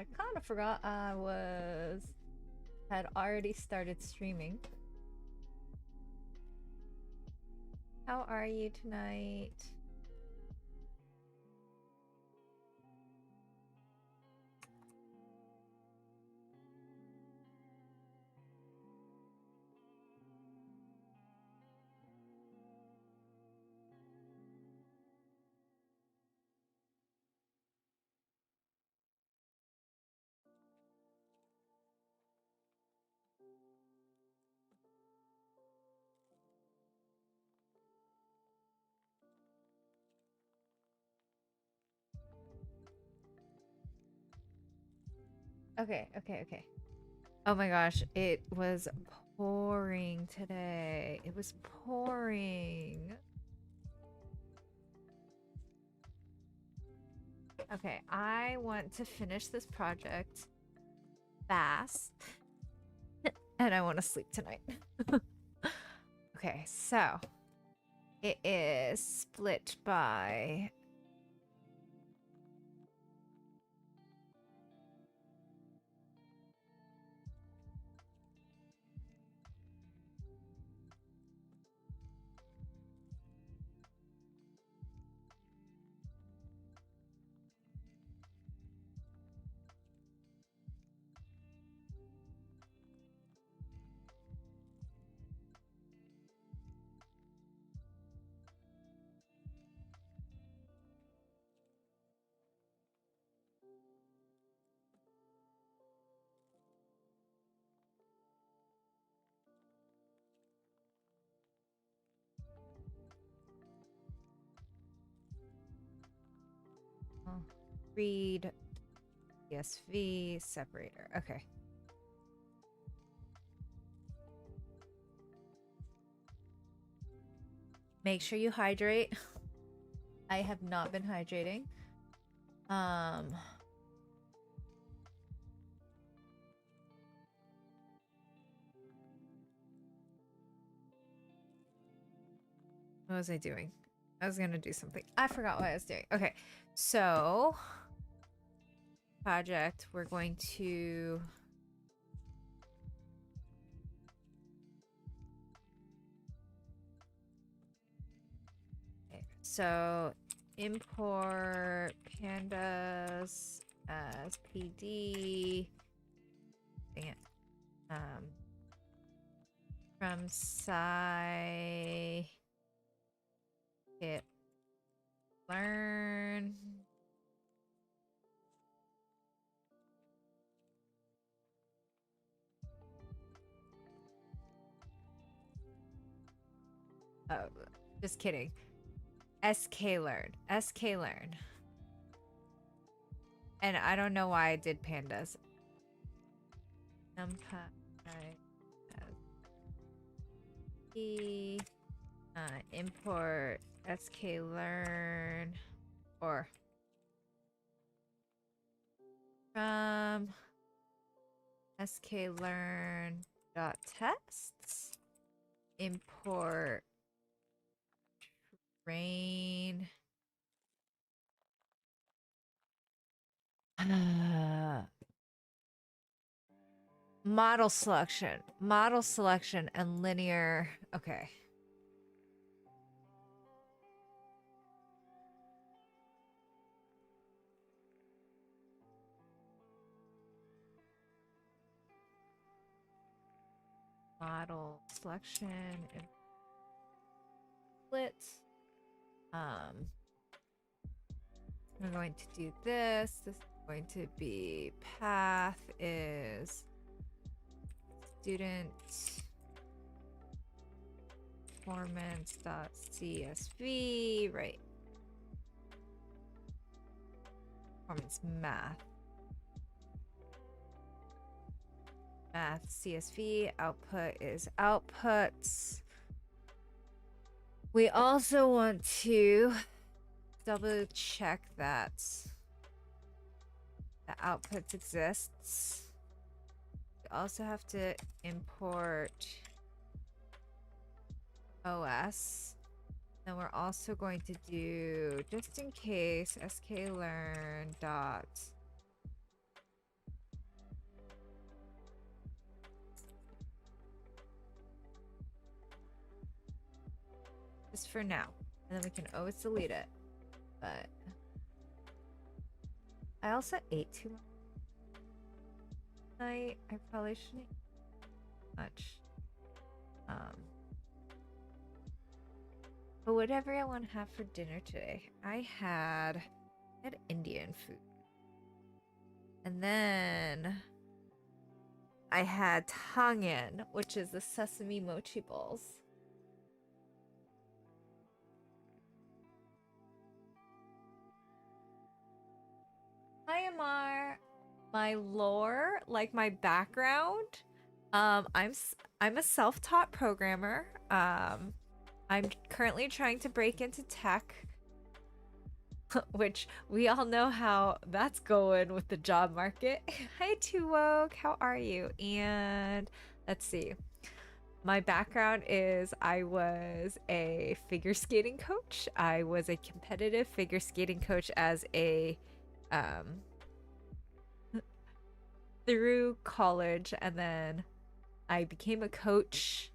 I kind of forgot had already started streaming. How are you tonight? Okay. Oh my gosh, it was pouring today. It was pouring. Okay, I want to finish this project fast and I want to sleep tonight. Okay, so it is split by read CSV separator. Okay. Make sure you hydrate. I have not been hydrating. What was I doing? I was gonna do something. I forgot what I was doing. Okay, so project, we're going to so import pandas as PD from scikit learn oh, just kidding. sklearn and I don't know why I did pandas. Import sklearn or from sklearn.tests import train model selection and linear. Okay. Model selection and split. We're going to do this. This is going to be path is student performance.csv, right? Performance math CSV. Output is outputs. We also want to double check that the outputs exists. We also have to import OS. Then we're also going to do, just in case, sklearn dot just for now. And then we can always delete it. But I also ate too much. I probably shouldn't eat much. But what did everyone have for dinner today? I had Indian food. And then I had tangen, which is the sesame mochi balls. Hi, Amar. My lore, like my background, I'm a self-taught programmer. I'm currently trying to break into tech, which we all know how that's going with the job market. Hi, Tuwoke. How are you? And let's see. My background is I was a figure skating coach. I was a competitive figure skating coach as a through college, and then I became a coach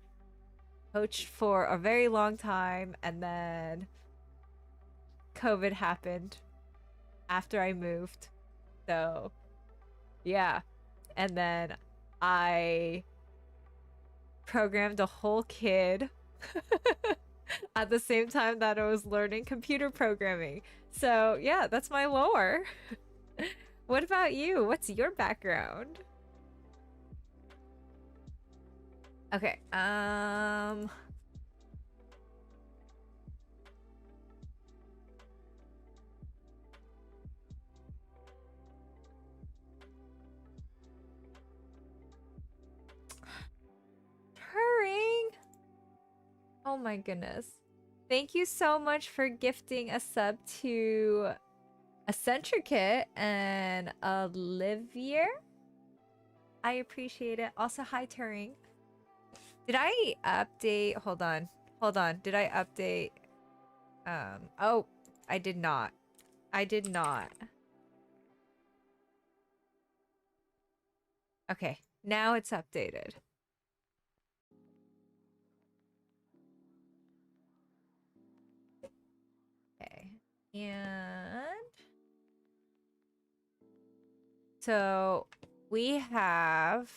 for a very long time, and then COVID happened after I moved. So, yeah. And then I programmed a whole kid at the same time that I was learning computer programming. So, yeah, that's my lore. What about you? What's your background? Okay. Turing. Oh my goodness. Thank you so much for gifting a sub to Eccentricate and Olivier. I appreciate it. Also, hi, Turing. Did I update? Hold on. Hold on. Did I update? Oh, I did not. I did not. Okay, now it's updated. Okay, and so we have,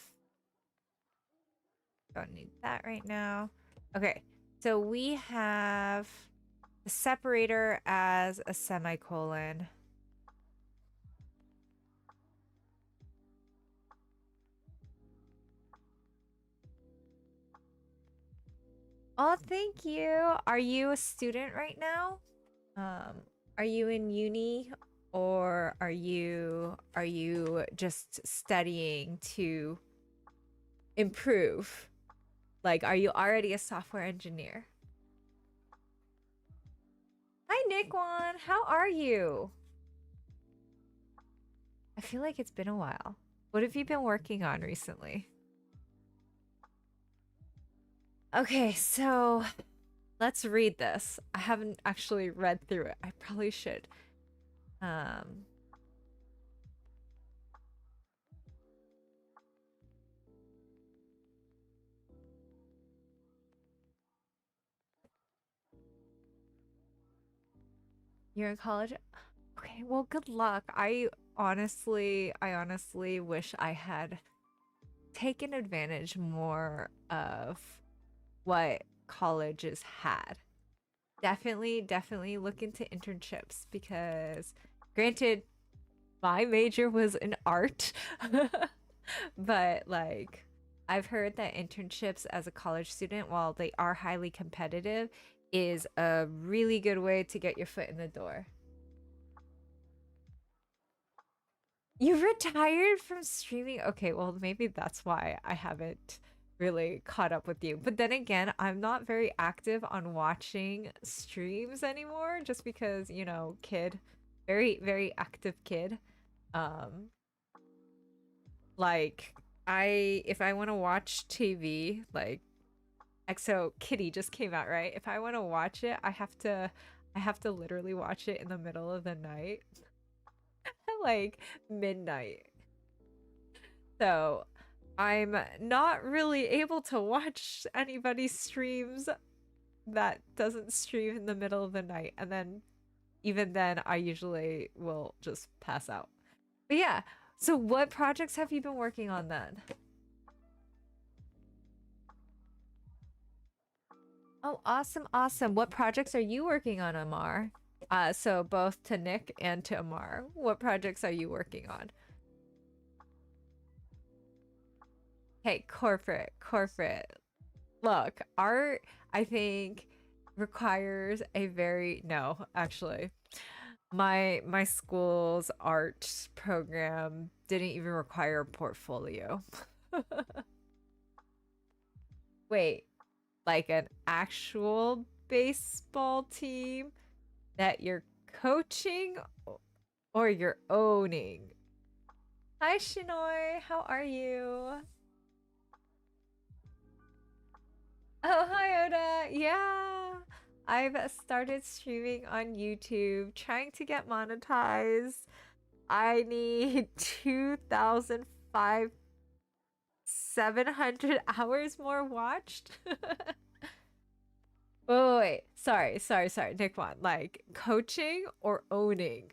don't need that right now. Okay, so we have the separator as a semicolon. Oh, thank you. Are you a student right now? Are you in uni, or are you just studying to improve? Like, are you already a software engineer? Hi, Nickwan. How are you? I feel like it's been a while. What have you been working on recently? Okay, so let's read this. I haven't actually read through it. I probably should. You're in college? Okay, well, good luck. I honestly wish I had taken advantage more of what colleges had. Definitely look into internships, because granted, my major was in art, but like, I've heard that internships as a college student, while they are highly competitive, is a really good way to get your foot in the door. You retired from streaming? Okay, well, maybe that's why I haven't really caught up with you. But then again, I'm not very active on watching streams anymore, just because, you know, kid, very active kid. Um, like, if I want to watch TV, like EXO Kitty just came out, right? If I want to watch it, I have to literally watch it in the middle of the night, like midnight. So I'm not really able to watch anybody's streams that doesn't stream in the middle of the night, and then even then I usually will just pass out. But yeah, so what projects have you been working on then? Oh, awesome, awesome. What projects are you working on, Amar? So both to Nick and to Amar, what projects are you working on? Hey, corporate. Look, art, I think, requires a very, no, actually. My school's art program didn't even require a portfolio. Wait, like an actual baseball team that you're coaching or you're owning? Hi, Shinoy. How are you? Oh, hi, Oda. Yeah. I've started streaming on YouTube, trying to get monetized. I need 2,700 hours more watched. Wait. Sorry. Nick one. Like coaching or owning?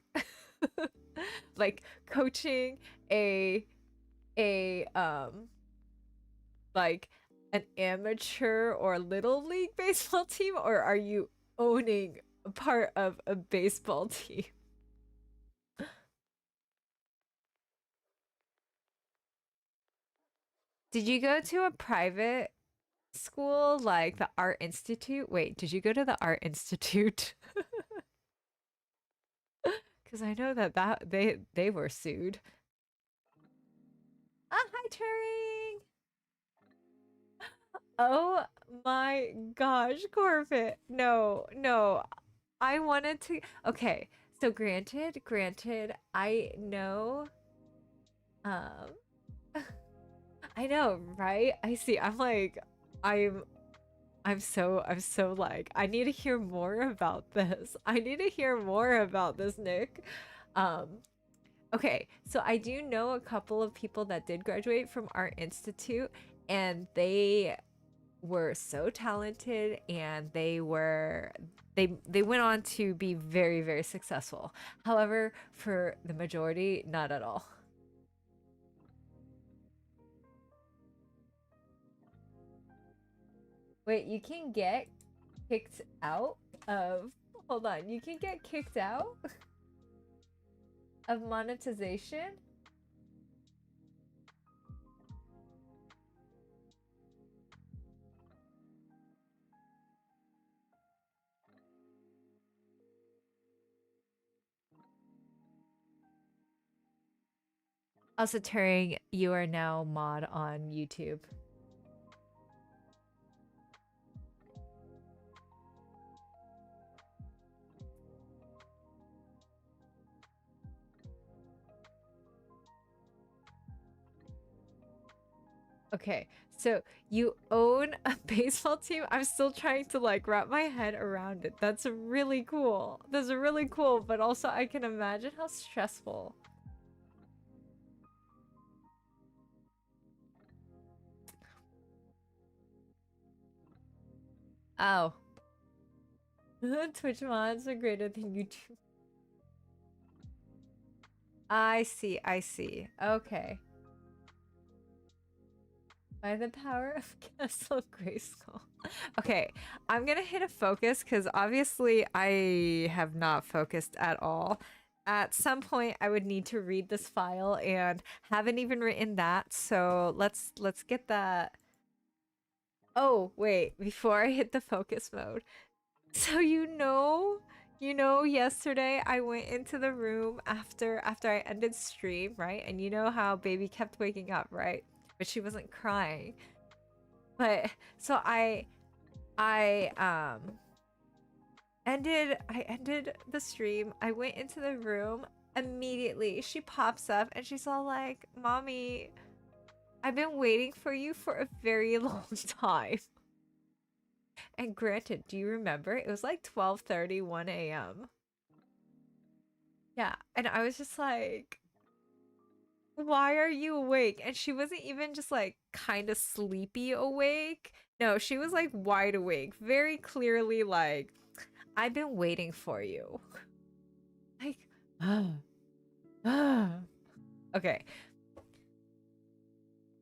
Like coaching a a like an amateur or little league baseball team, or are you owning a part of a baseball team? Did you go to a private school like the Art Institute? Wait, did you go to the Art Institute? Because I know that they were sued. Ah, hi, Turing. Oh my gosh, Corbett. No. I wanted to. Okay, so granted, I know. Um, I know, right? I see. I'm I'm so like, I need to hear more about this. I need to hear more about this, Nick. Um, okay, so I do know a couple of people that did graduate from Art Institute, and they were so talented, and they went on to be very, very successful. However, for the majority, not at all. Wait, you can get kicked out of, hold on, you can get kicked out of monetization? Also, Turing, you are now mod on YouTube. Okay, so you own a baseball team? I'm still trying to like wrap my head around it. That's really cool. That's really cool, but also I can imagine how stressful. Oh. Twitch mods are greater than YouTube. I see. Okay. By the power of Castle Grayskull. Okay, I'm gonna hit a focus because obviously I have not focused at all. At some point, I would need to read this file and haven't even written that. So let's get that. Oh wait, before I hit the focus mode. So yesterday I went into the room after I ended stream, right? And you know how baby kept waking up, right? But she wasn't crying. But so I ended the stream. I went into the room. Immediately she pops up and she's all like, "Mommy, I've been waiting for you for a very long time." And granted, do you remember? It was like 12:30, 1 a.m. Yeah, and I was just like, "Why are you awake?" And she wasn't even just like kind of sleepy awake. No, she was like wide awake, very clearly like, I've been waiting for you. Like, okay.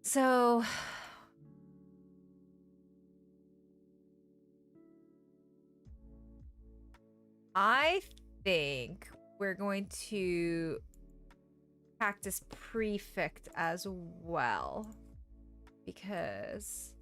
So I think we're going to practice prefect as well, because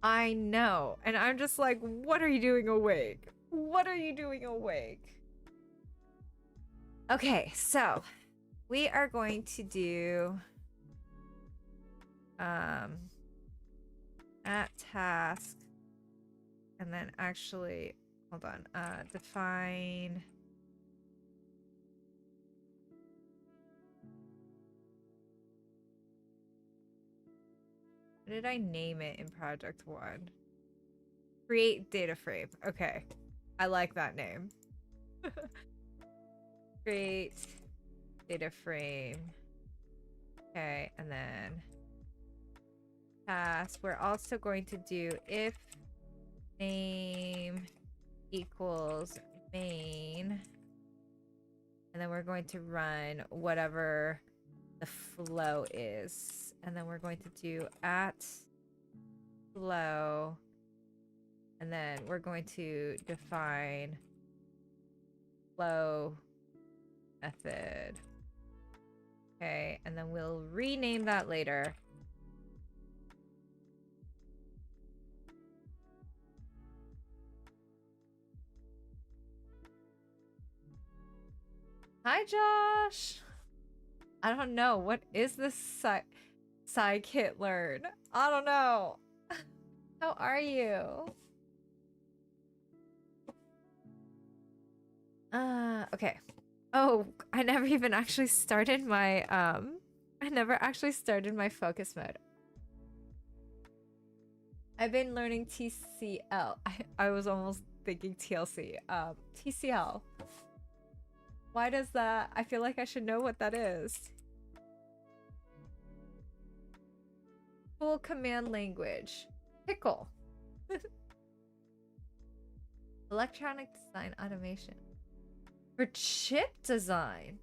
I know. And I'm just like, what are you doing awake? What are you doing awake? Okay, so we are going to do at task, and then actually hold on, define what did I name it in project 1? Create data frame. Okay, I like that name. Create data frame. Okay, and then task. We're also going to do if name equals main, and then we're going to run whatever the flow is, and then we're going to do at flow, and then we're going to define flow method. Okay, and then we'll rename that later. Hi, Josh. I don't know. What is this scikit learn? I don't know. How are you? Okay. Oh, I never even actually started my focus mode. I've been learning TCL. I was almost thinking TLC. TCL. Why does that? I feel like I should know what that is. Full command language. Pickle. Electronic design automation. For chip design.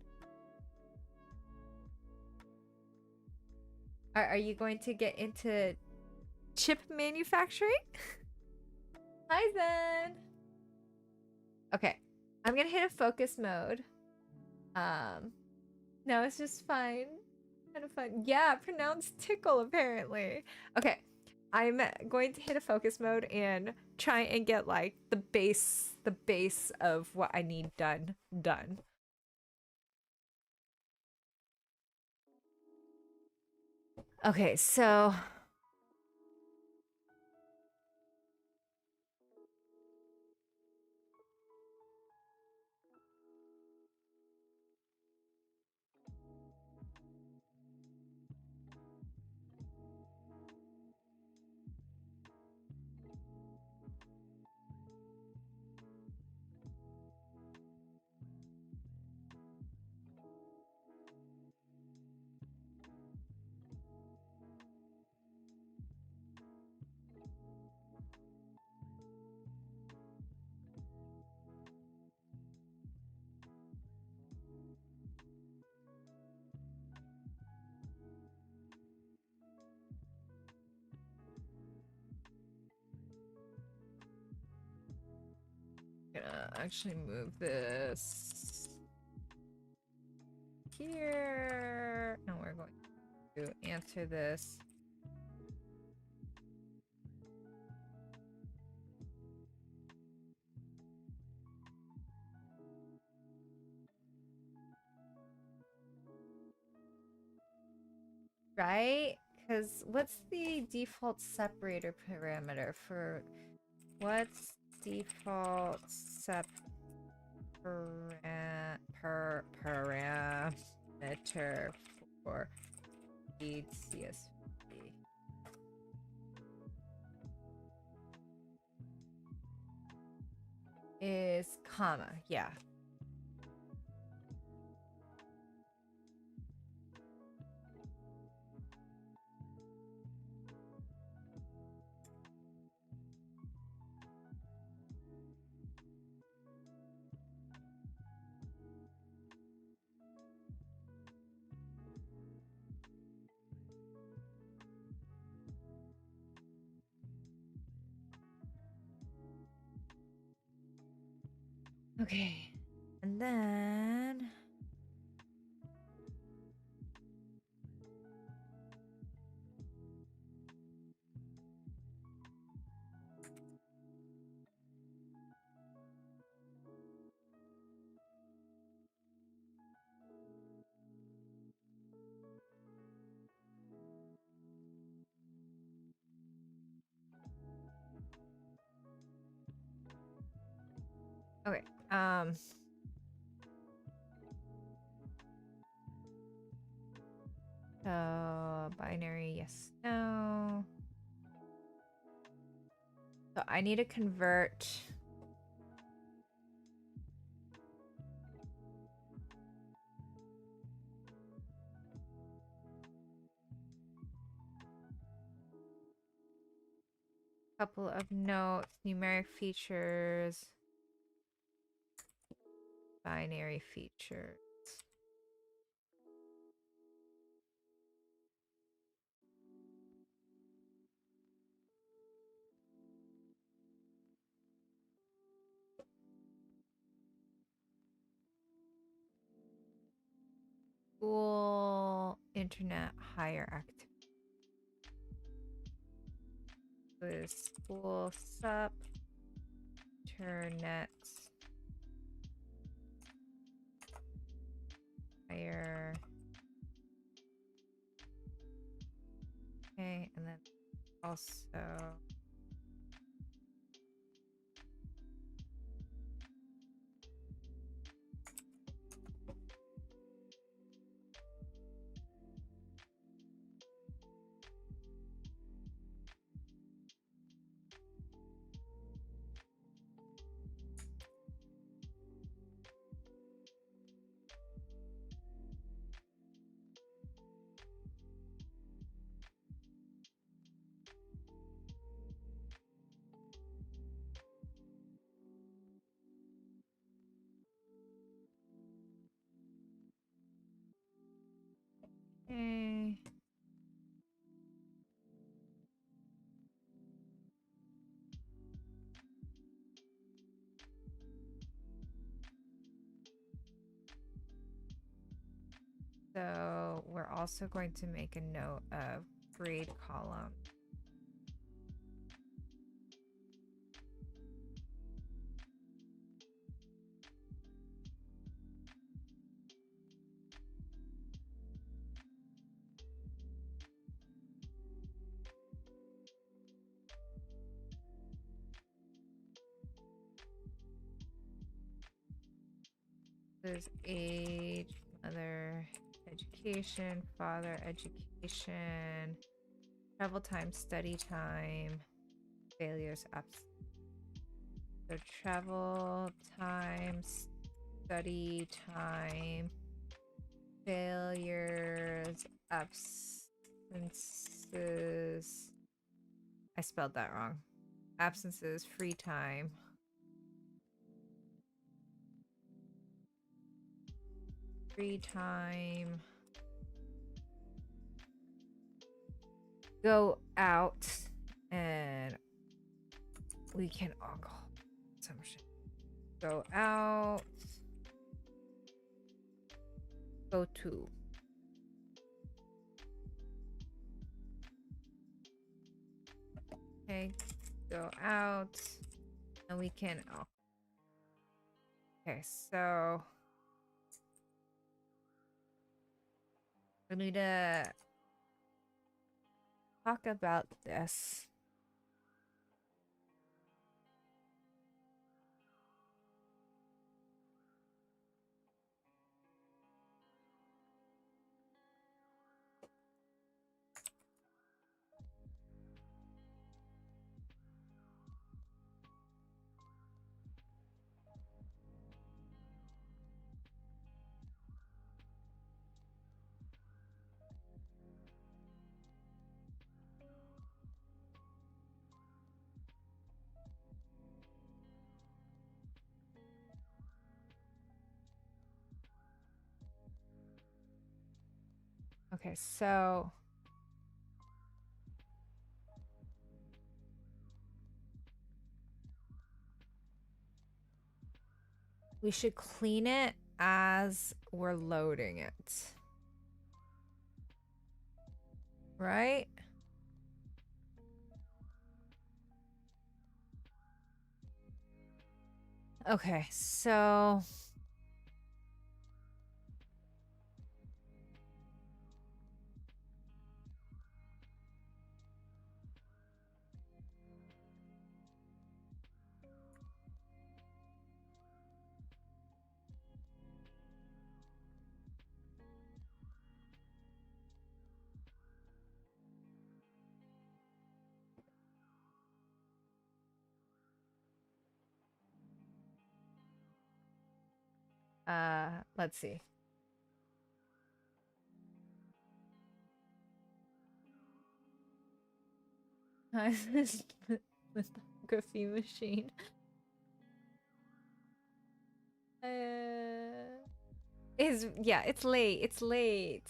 Are you going to get into chip manufacturing? Hi, Zen. Okay. I'm gonna hit a focus mode. No, it's just fine. Kind of fun. Yeah, pronounced tickle, apparently. Okay. I'm going to hit a focus mode and try and get like the base of what I need done. Okay, so I'm gonna actually move this here. And we're going to answer this. Right? Because what's the default separator parameter for what's default sep parameter for read CSV is comma, yeah. Okay, and then okay, so binary yes, no. So I need to convert a couple of notes, numeric features, binary features. School internet higher activity. School sup internet higher. Okay, and then also okay. So we're also going to make a note of grade column. There's age, mother, education, father, education, travel time, study time, failures, absence. So travel time, study time, failures, absences. I spelled that wrong. Absences, free time. Free time. Go out and we can alcohol consumption. Go out. Go to. Okay, go out and we can. Oh. Okay, so we need to talk about this. Okay, so we should clean it as we're loading it. Right? Okay, so let's see. Lithography machine. Yeah, it's late. It's late.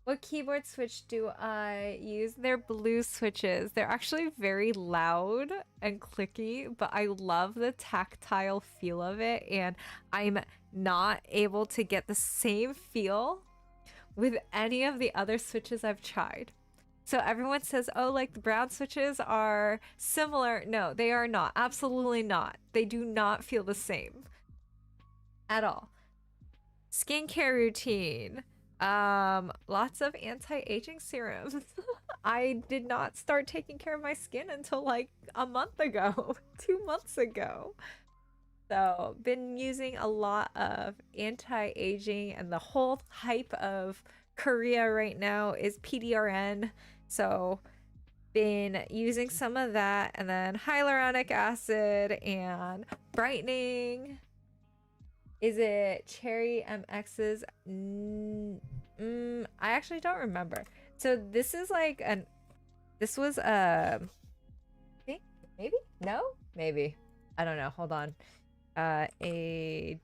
What keyboard switch do I use? They're blue switches. They're actually very loud and clicky, but I love the tactile feel of it, and I'm not able to get the same feel with any of the other switches I've tried. So everyone says, oh, like the brown switches are similar. No, they are not. Absolutely not. They do not feel the same at all. Skincare routine. Lots of anti-aging serums. I did not start taking care of my skin until like a month ago, 2 months ago. So, been using a lot of anti-aging, and the whole hype of Korea right now is PDRN. So, been using some of that, and then hyaluronic acid and brightening. Is it Cherry MX's? I actually don't remember. So this is like this was maybe? No? Maybe. I don't know. Hold on. A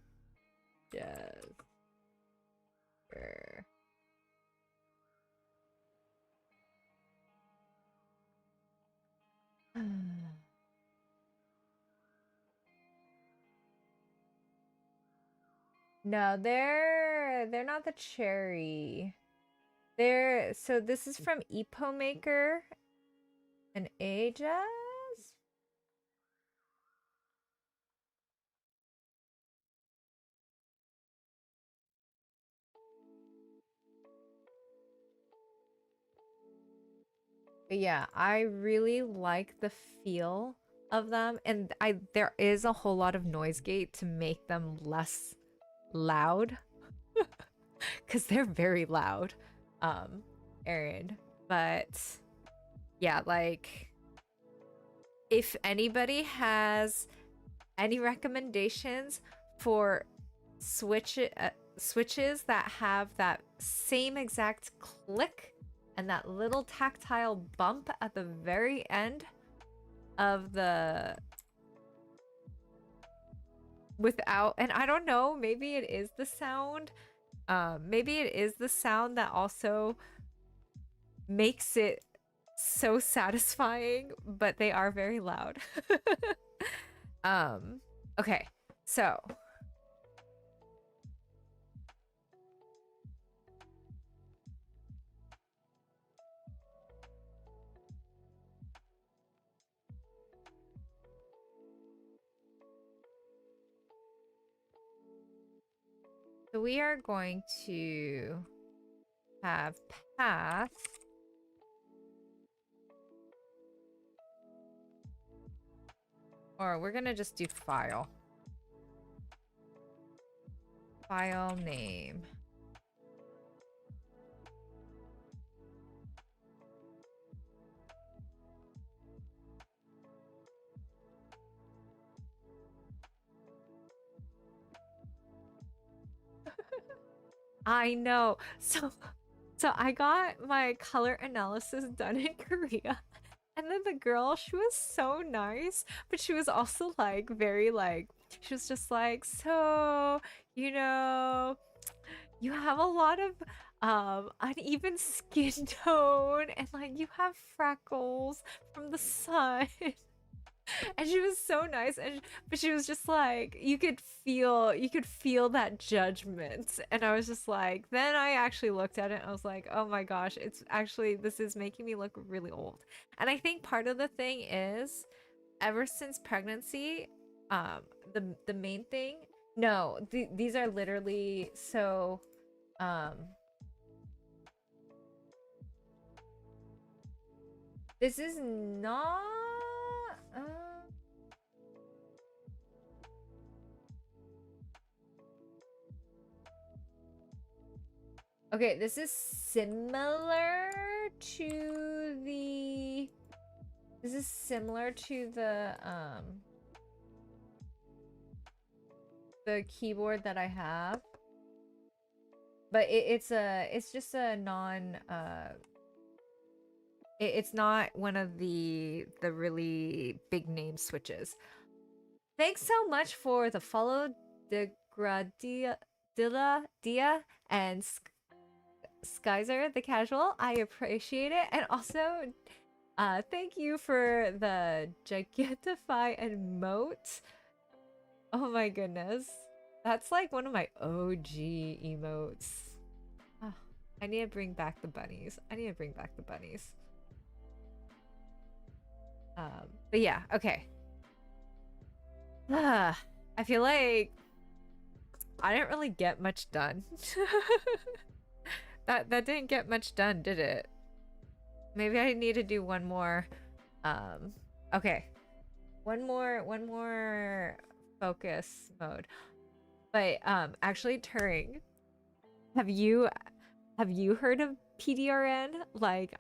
No, they're not the cherry. So this is from Epo Maker and Ajas. But yeah, I really like the feel of them, and there is a whole lot of noise gate to make them less loud because they're very loud, Aaron. But yeah, like if anybody has any recommendations for switches that have that same exact click and that little tactile bump at the very end of the without, and I don't know, maybe it is the sound, maybe it is the sound that also makes it so satisfying, but they are very loud. Okay, so we are going to have path, or we're gonna just do file name. I know. So I got my color analysis done in Korea. And then the girl, she was so nice, but she was also like very like, she was just like, so, you have a lot of uneven skin tone and like you have freckles from the sun. And she was so nice but she was just like you could feel that judgment. And I was just like, then I actually looked at it and I was like, oh my gosh, it's actually, this is making me look really old. And I think part of the thing is, ever since pregnancy, um the main thing, no, these are literally so um this is not okay, this is similar to the the keyboard that I have, but it's just a non it's not one of the really big name switches. Thanks so much for the follow, Degradia Dia and Skyzer the casual. I appreciate it. And also thank you for the Gigantify and Moat. Oh my goodness. That's like one of my OG emotes. Oh, I need to bring back the bunnies. I need to bring back the bunnies. But yeah, okay. I feel like I didn't really get much done. That didn't get much done, did it? Maybe I need to do one more. Okay. One more focus mode. But actually, Turing, have you heard of PDRN? Like,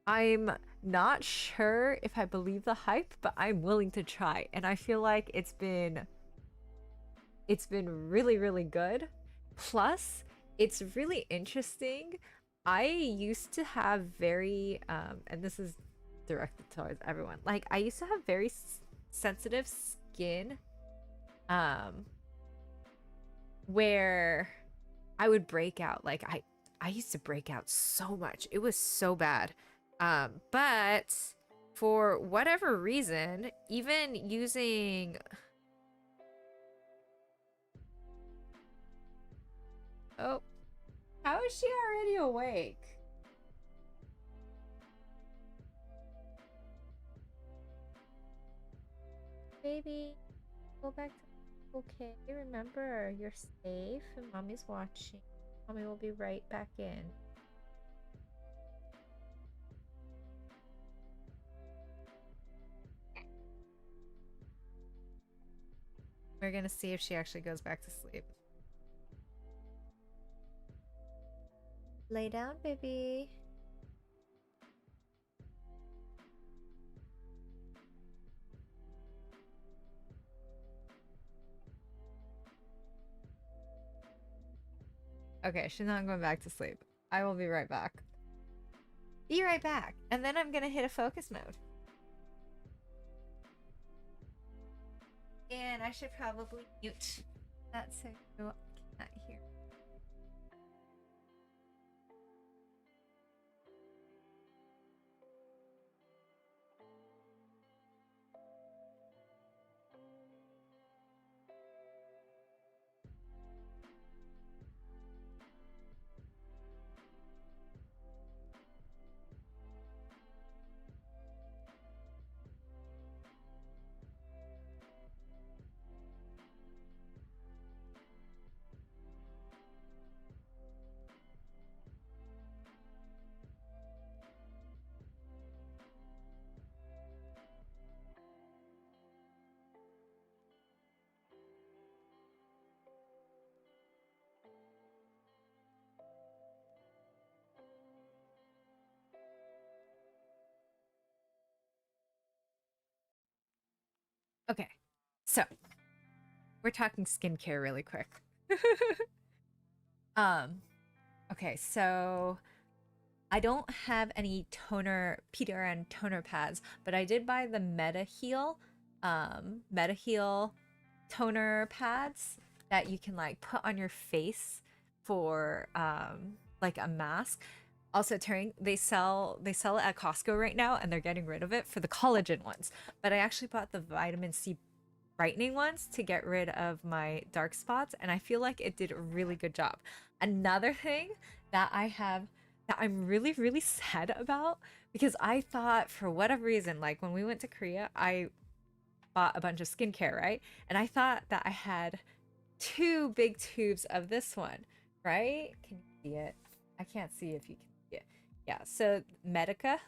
I'm not sure if I believe the hype, but I'm willing to try. And I feel like it's been really, really good. Plus, it's really interesting. I used to have very and this is directed towards everyone. Like, I used to have very sensitive skin where I would break out. Like, I used to break out so much. It was so bad. But for whatever reason, even using oh, how is she already awake? Baby, go back to okay. Remember, you're safe and mommy's watching. Mommy will be right back in. We're gonna see if she actually goes back to sleep. Lay down, baby. Okay, she's not going back to sleep. I will be right back. Be right back. And then I'm gonna hit a focus mode. And I should probably mute that so you cannot hear. Okay, so we're talking skincare really quick. Okay, so I don't have any PDRN toner pads, but I did buy the Meta Heal toner pads. that you can like put on your face for like a mask. Also, Turing, they sell it at Costco right now, and they're getting rid of it for the collagen ones. But I actually bought the vitamin C brightening ones to get rid of my dark spots, and I feel like it did a really good job. Another thing that I have that I'm really, really sad about, because I thought for whatever reason, like when we went to Korea, I bought a bunch of skincare, right? And I thought that I had two big tubes of this one, right? Can you see it? I can't see if you can see it. Yeah, so Medica.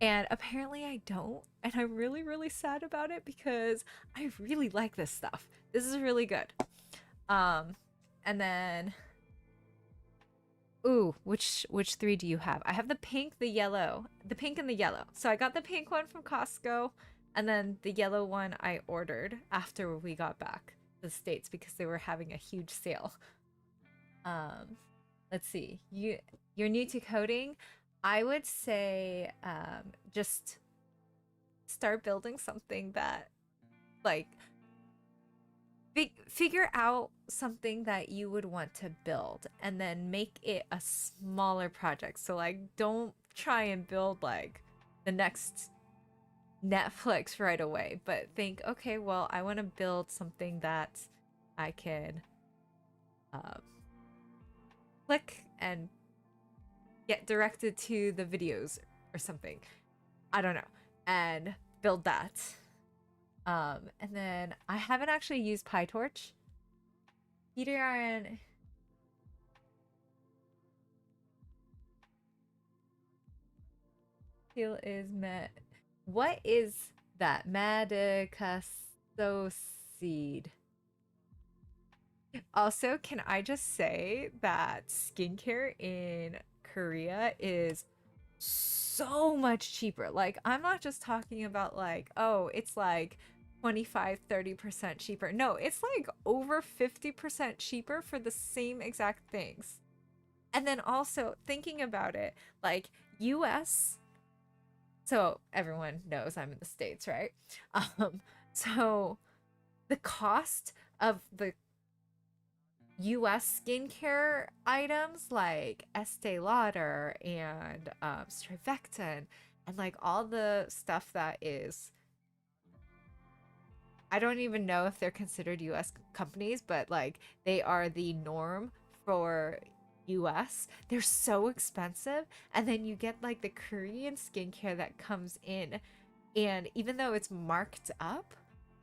And apparently I don't. And I'm really, really sad about it because I really like this stuff. This is really good. And then ooh, which three do you have? I have the pink, the yellow, the pink and the yellow. So I got the pink one from Costco, and then the yellow one I ordered after we got back to the States because they were having a huge sale. Um, let's see. You're new to coding. I would say just start building something that like figure out something that you would want to build and then make it a smaller project. So like don't try and build like the next Netflix right away, but think, okay, well, I want to build something that I can uh, click and get directed to the videos or something. I don't know. And build that. And then I haven't actually used PyTorch. Peter Steel is met. What is that? Madacasoseed. Also, can I just say that skincare in Korea is so much cheaper. Like, I'm not just talking about like, oh, it's like 25-30% cheaper. No, it's like over 50% cheaper for the same exact things. And then also thinking about it, like US, so everyone knows I'm in the States, right? So the cost of the US skincare items like Estee Lauder and Strivectin and like all the stuff that is, I don't even know if they're considered US companies, but like they are the norm for US. They're so expensive. And then you get like the Korean skincare that comes in. And even though it's marked up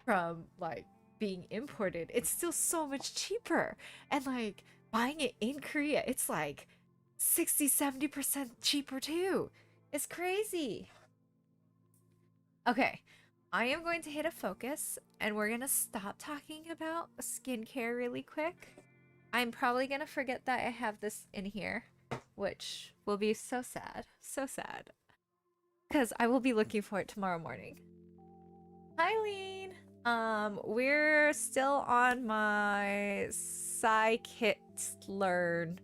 from like being imported, it's still so much cheaper. And like buying it in Korea, it's like 60-70% cheaper too. It's crazy. Okay, I am going to hit a focus and we're gonna stop talking about skincare really quick. I'm probably gonna forget that I have this in here, which will be so sad, so sad. Because I will be looking for it tomorrow morning. Hi, Lean. We're still on my scikit learn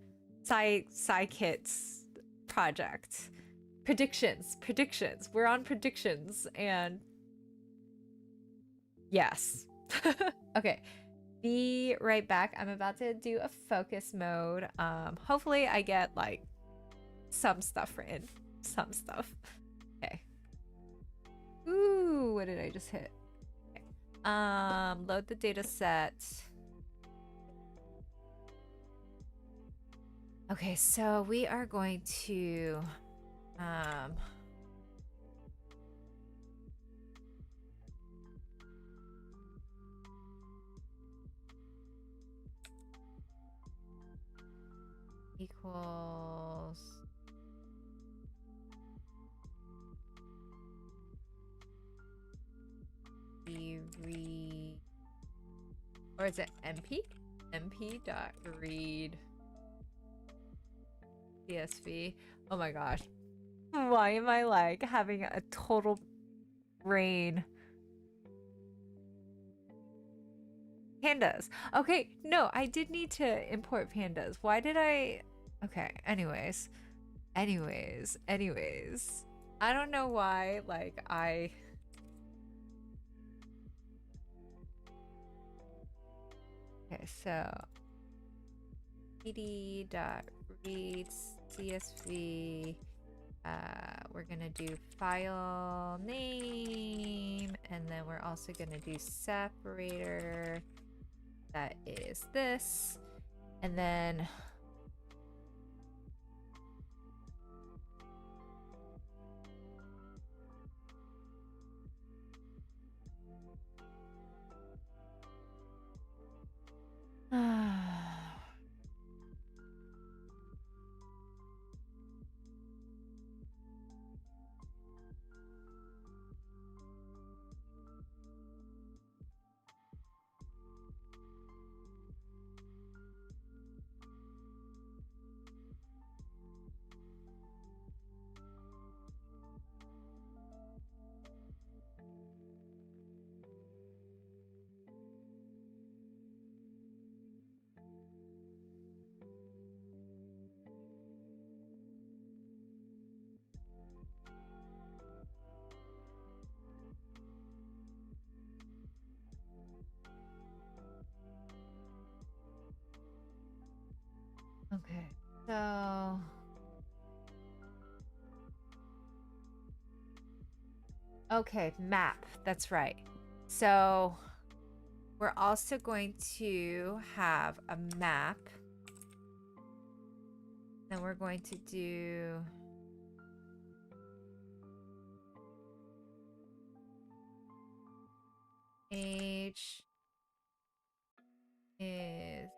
scikits project. Predictions. We're on predictions, and yes. Okay. Be right back. I'm about to do a focus mode. Hopefully I get like some stuff written. Some stuff. Okay. Ooh, what did I just hit? Okay. Load the data set. Okay, so we are going to equals the read, or is it MP? MP dot read CSV. Oh my gosh. Why am I like having a total brain? Pandas. Okay, no, I did need to import pandas. Why did I? Okay, anyways. I don't know why, like, Okay, so pd.read csv. We're gonna do file name, and then we're also gonna do separator. That is this, and then okay, so okay, map. That's right. So we're also going to have a map. Then we're going to do age is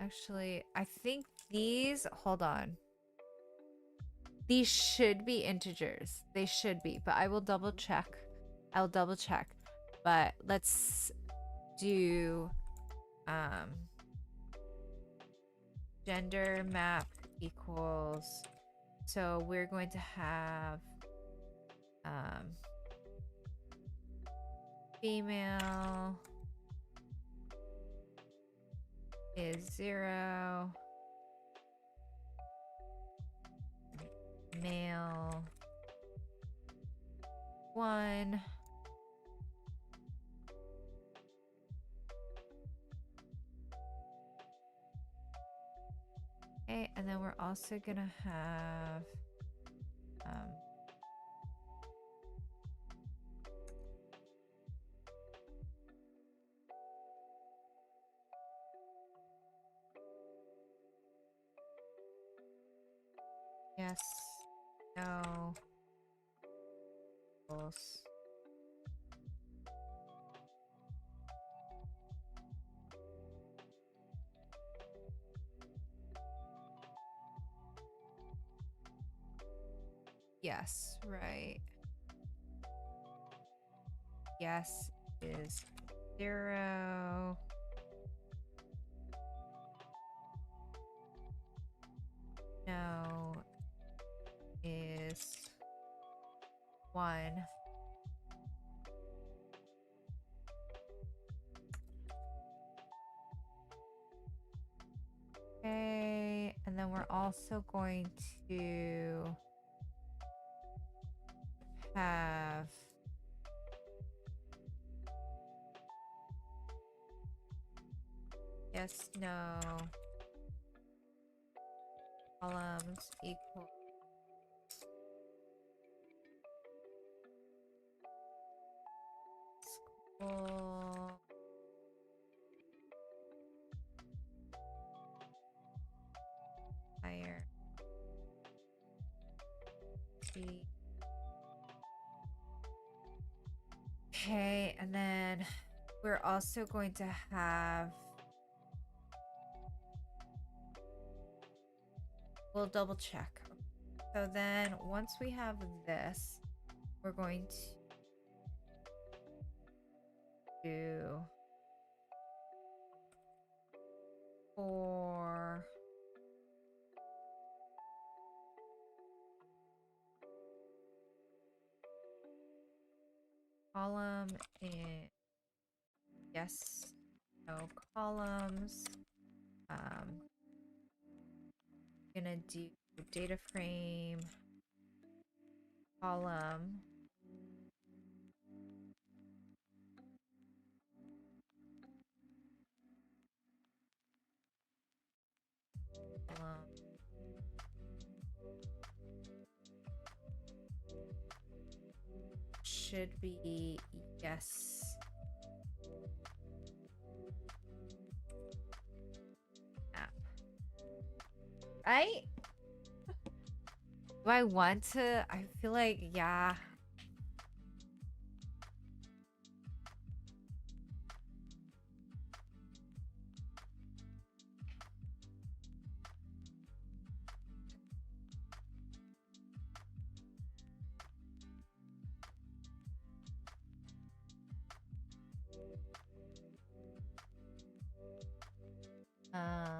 actually, I think these, hold on. These should be integers. They should be, but I will double check. I'll double check. But let's do gender map equals, so we're going to have female is 0, male 1, okay, and then we're also gonna have yes, no, false. Yes, right. Yes is 0. No is 1. Okay, and then we're also going to have yes, no, columns equal school hierarchy. Okay, and then we're also going to have, we'll double check. So then once we have this, we're going to do for column in yes, no columns. Gonna do data frame column. Should be yes. App. Right? Do I want to? I feel like, yeah.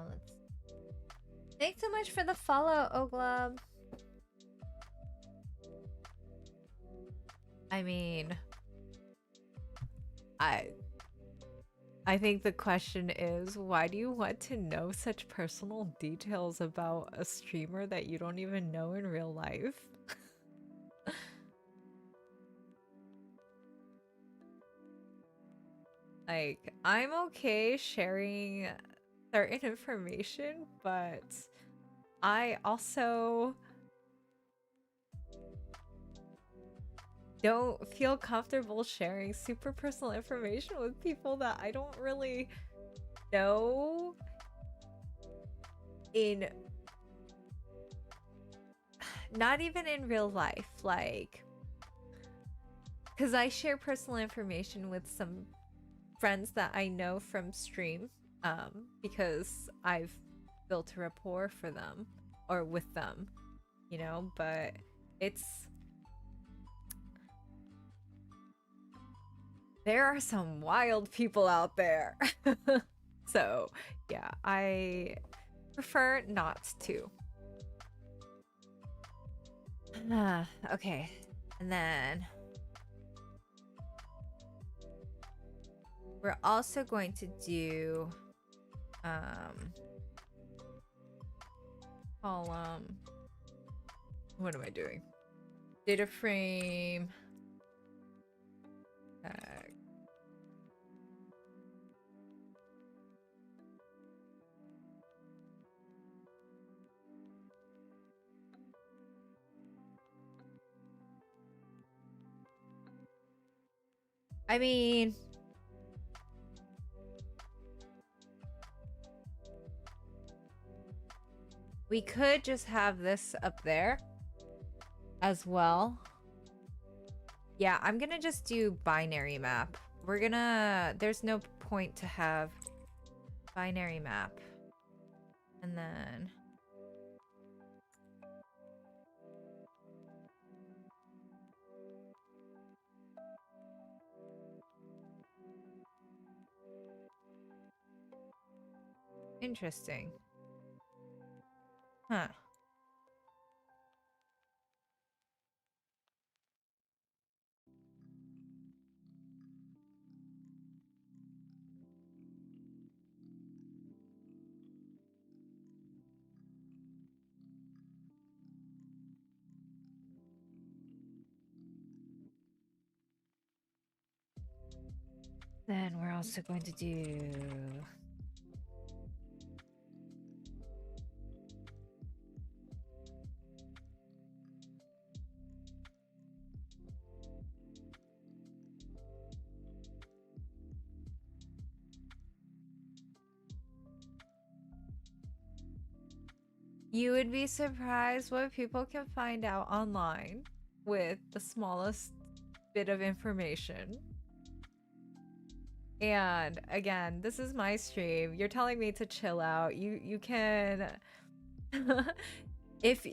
Let's. Thanks so much for the follow, Oglub. I mean, I think the question is, why do you want to know such personal details about a streamer that you don't even know in real life? Like, I'm okay sharing certain information, but I also don't feel comfortable sharing super personal information with people that I don't really know in not even in real life, like, because I share personal information with some friends that I know from stream, because I've built a rapport for them or with them, you know, but it's there are some wild people out there. So, yeah, I prefer not to. Okay. And then we're also going to do column. What am I doing? Data frame. I mean, we could just have this up there as well. Yeah, I'm gonna just do binary map. There's no point to have binary map. And then interesting. Huh. Then we're also going to do you would be surprised what people can find out online with the smallest bit of information. And again, this is my stream. You're telling me to chill out. You can if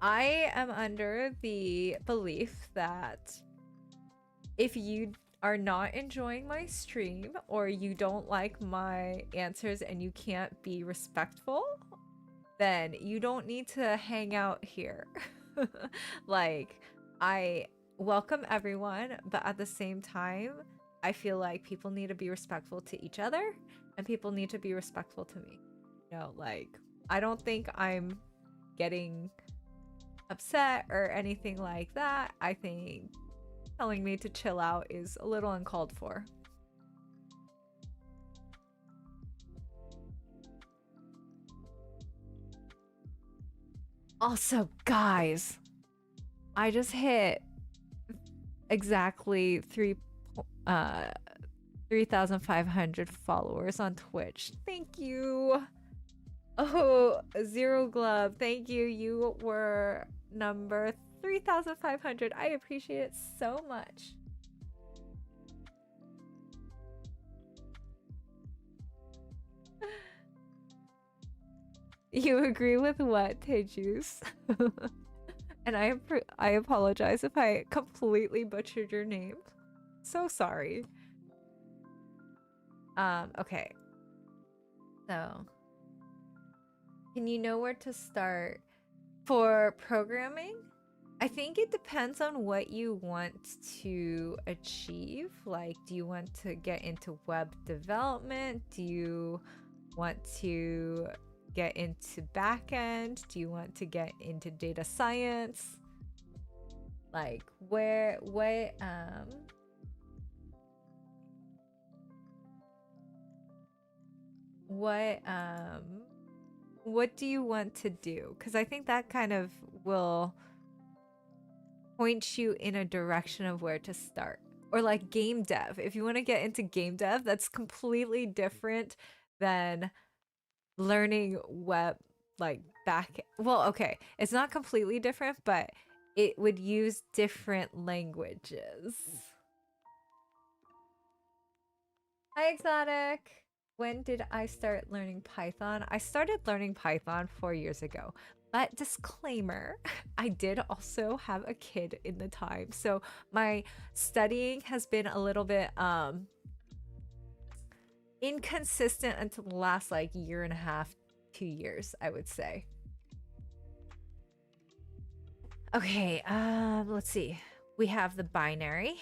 I am under the belief that if you are not enjoying my stream or you don't like my answers and you can't be respectful, then you don't need to hang out here. Like, I welcome everyone, but at the same time, I feel like people need to be respectful to each other and people need to be respectful to me. You know, like, I don't think I'm getting upset or anything like that, I think telling me to chill out is a little uncalled for. Also, guys, I just hit exactly uh 3,500 followers on Twitch. Thank you. Oh, Zero Glove, thank you. You were number 3,500. I appreciate it so much. You agree with what, Tejuice? And I apologize if I completely butchered your name. So sorry. Okay. So, can you know where to start for programming? I think it depends on what you want to achieve. Like, do you want to get into web development? Do you want to get into backend? Do you want to get into data science? Like, what do you want to do? Because I think that kind of will point you in a direction of where to start. Or like game dev. If you want to get into game dev, that's completely different than learning web, like well, okay, it's not completely different, but it would use different languages. Hi, Exotic. When did I start learning Python? I started learning Python 4 years ago. But disclaimer, I did also have a kid in the time. So my studying has been a little bit inconsistent until the last like year and a half, 2 years, I would say. Okay, let's see. We have the binary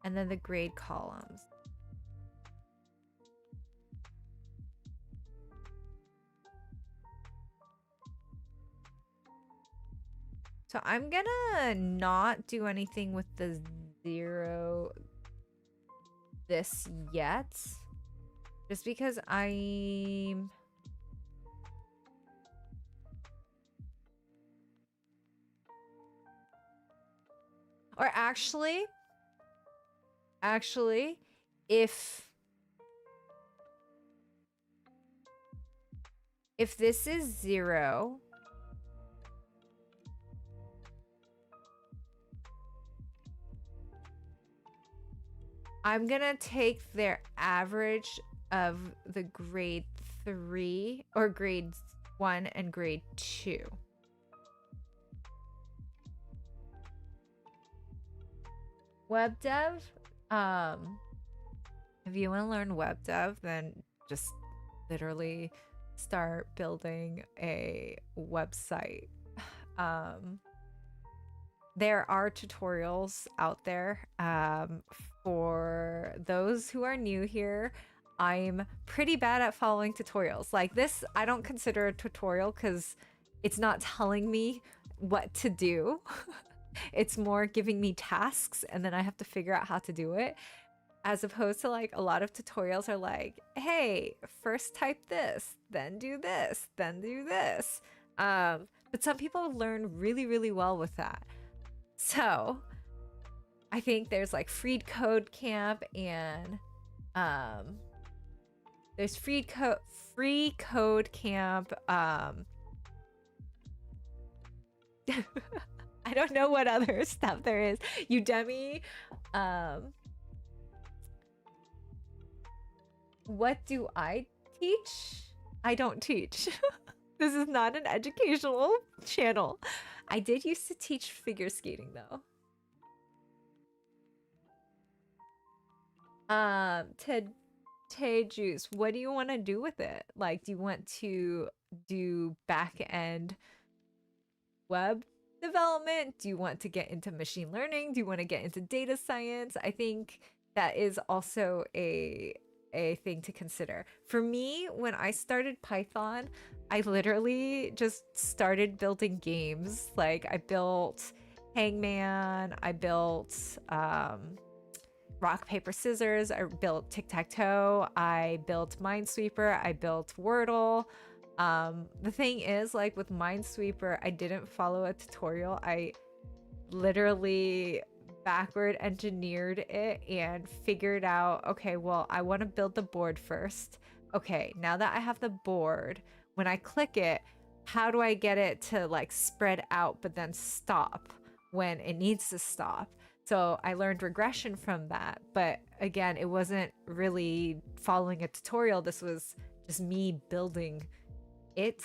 and then the grade columns. So I'm gonna not do anything with the zero this yet. Just because I'm... Or actually, if this is 0, I'm gonna take their average of the grade 3 or grade 1 and grade 2. Web dev, if you want to learn web dev, then just literally start building a website. There are tutorials out there. For those who are new here, I'm pretty bad at following tutorials. Like this, I don't consider a tutorial because it's not telling me what to do. It's more giving me tasks and then I have to figure out how to do it. As opposed to like a lot of tutorials are like, hey, first type this, then do this, then do this. But some people learn really, really well with that. So I think there's like Free Code Camp and there's Free Code Camp. I don't know what other stuff there is. Udemy. What do I teach? I don't teach. This is not an educational channel. I did used to teach figure skating though. Juice, what do you want to do with it? Like, do you want to do back end web development? Do you want to get into machine learning? Do you want to get into data science? I think that is also a a thing to consider. For me, when I started Python, I literally just started building games. Like I built Hangman, I built rock paper scissors, I built tic-tac-toe, I built Minesweeper, I built Wordle. The thing is, like with Minesweeper, I didn't follow a tutorial. I literally backward engineered it and figured out, okay, well, I want to build the board first. Okay, now that I have the board, when I click it, how do I get it to like spread out but then stop when it needs to stop? So I learned regression from that. But again, it wasn't really following a tutorial. This was just me building it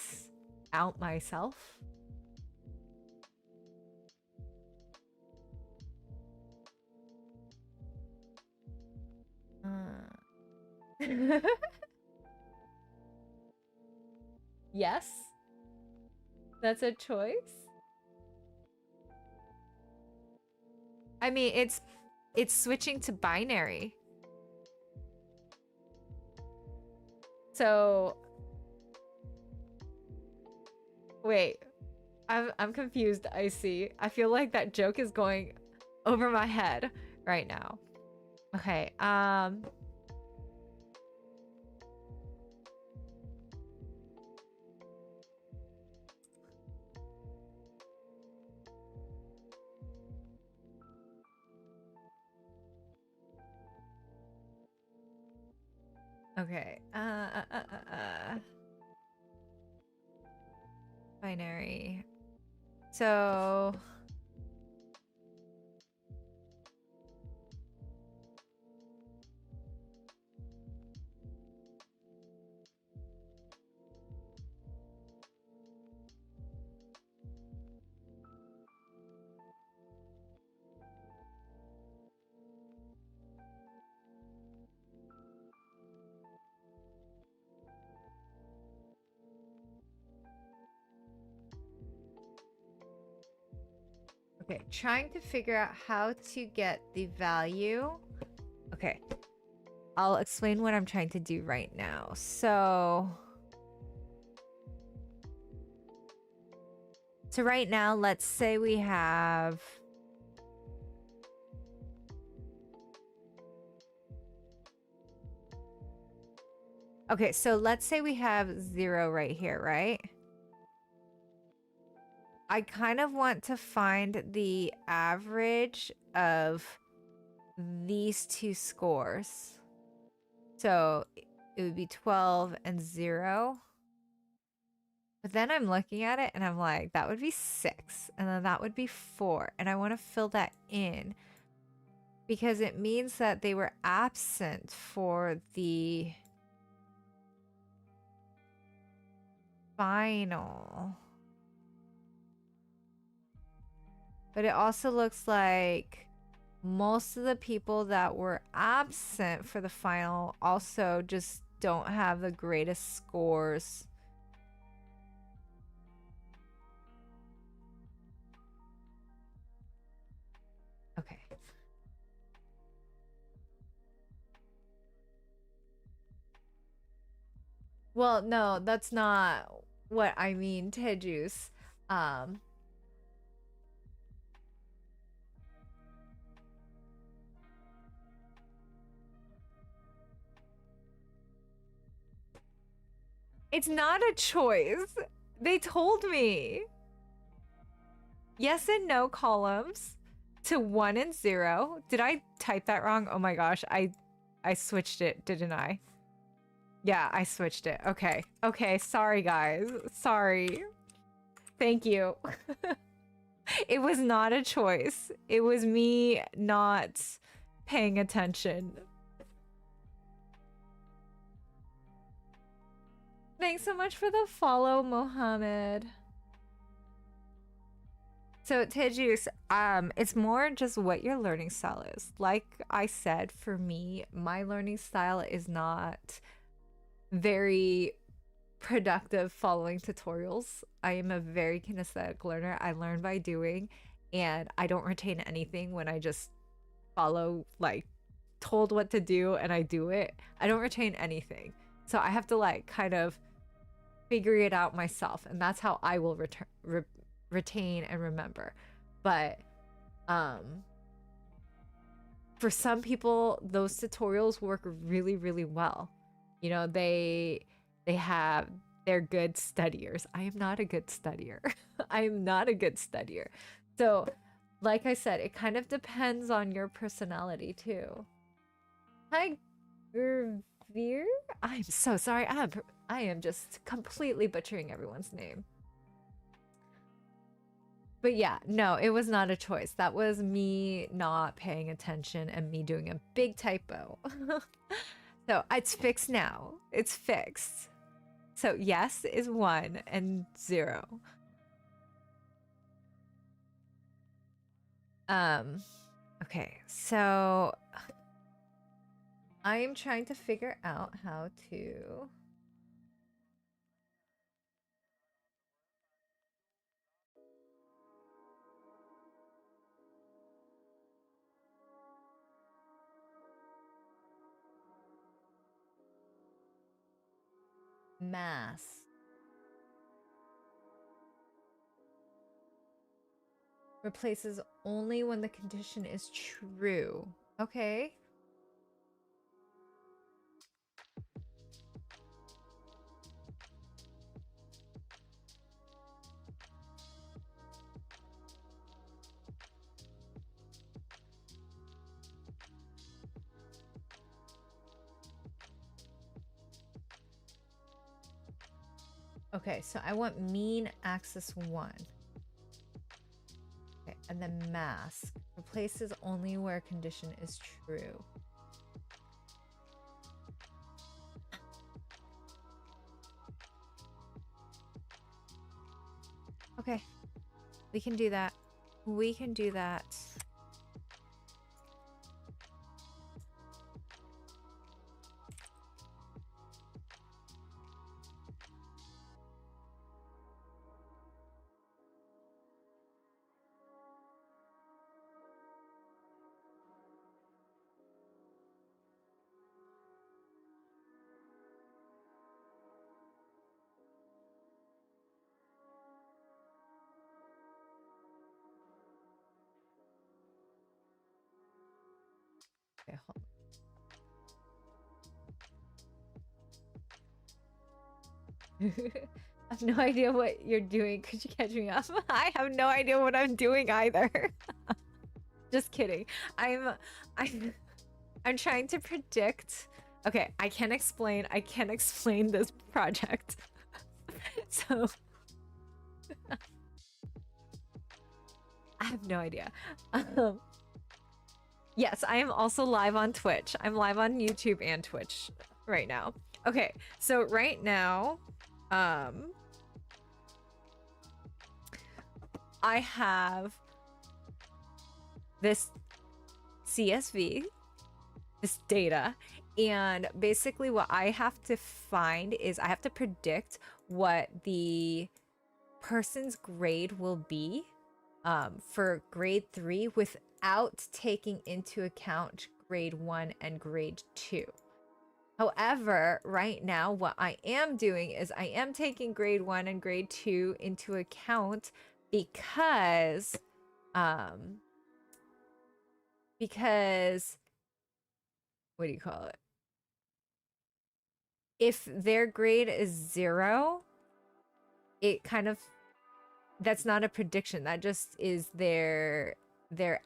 out myself. Yes, that's a choice. I mean, it's switching to binary. So wait, I'm confused, I see. I feel like that joke is going over my head right now. Okay, okay. Binary. So okay, trying to figure out how to get the value. Okay, I'll explain what I'm trying to do right now. So right now, let's say we have okay, so let's say we have 0 right here, right? I kind of want to find the average of these two scores. So it would be 12 and 0. But then I'm looking at it and I'm like, that would be 6. And then that would be 4. And I want to fill that in because it means that they were absent for the final. But it also looks like most of the people that were absent for the final also just don't have the greatest scores. Okay. Well, no, that's not what I mean, Tejuice. It's not a choice. They told me. Yes and no columns to 1 and 0. Did I type that wrong? Oh my gosh, I switched it, didn't I? Yeah, I switched it. Okay. Okay, sorry guys. Sorry. Thank you. It was not a choice. It was me not paying attention. Thanks so much for the follow, Mohammed. So Tejuice, it's more just what your learning style is. Like I said, for me, my learning style is not very productive following tutorials. I am a very kinesthetic learner. I learn by doing, and I don't retain anything when I just follow like told what to do and I do it, I don't retain anything. So I have to like kind of figure it out myself, and that's how I will retain and remember. But for some people, those tutorials work really, really well. You know, they're good studiers. I am not a good studier. I am not a good studier. So, like I said, it kind of depends on your personality too. Hi, Gervier. I'm so sorry. I am just completely butchering everyone's name. But yeah, no, it was not a choice. That was me not paying attention and me doing a big typo. So it's fixed now. It's fixed. So yes is 1 and 0. Okay, so I am trying to figure out how to mass. Replaces only when the condition is true. Okay. Okay, so I want mean axis 1. Okay, and then mask. Replaces only where condition is true. Okay, we can do that. We can do that. Okay, hold on. I have no idea what you're doing. Could you catch me up? I have no idea what I'm doing either. Just kidding. I'm trying to predict. Okay, I can't explain this project. So I have no idea. Yes, I am also live on Twitch. I'm live on YouTube and Twitch right now. Okay, so right now, I have this CSV, this data, and basically what I have to find is I have to predict what the person's grade will be for grade 3 without taking into account grade 1 and grade 2. However, right now, what I am doing is I am taking grade 1 and grade 2 into account because what do you call it? If their grade is 0, it kind of, that's not a prediction. That just is their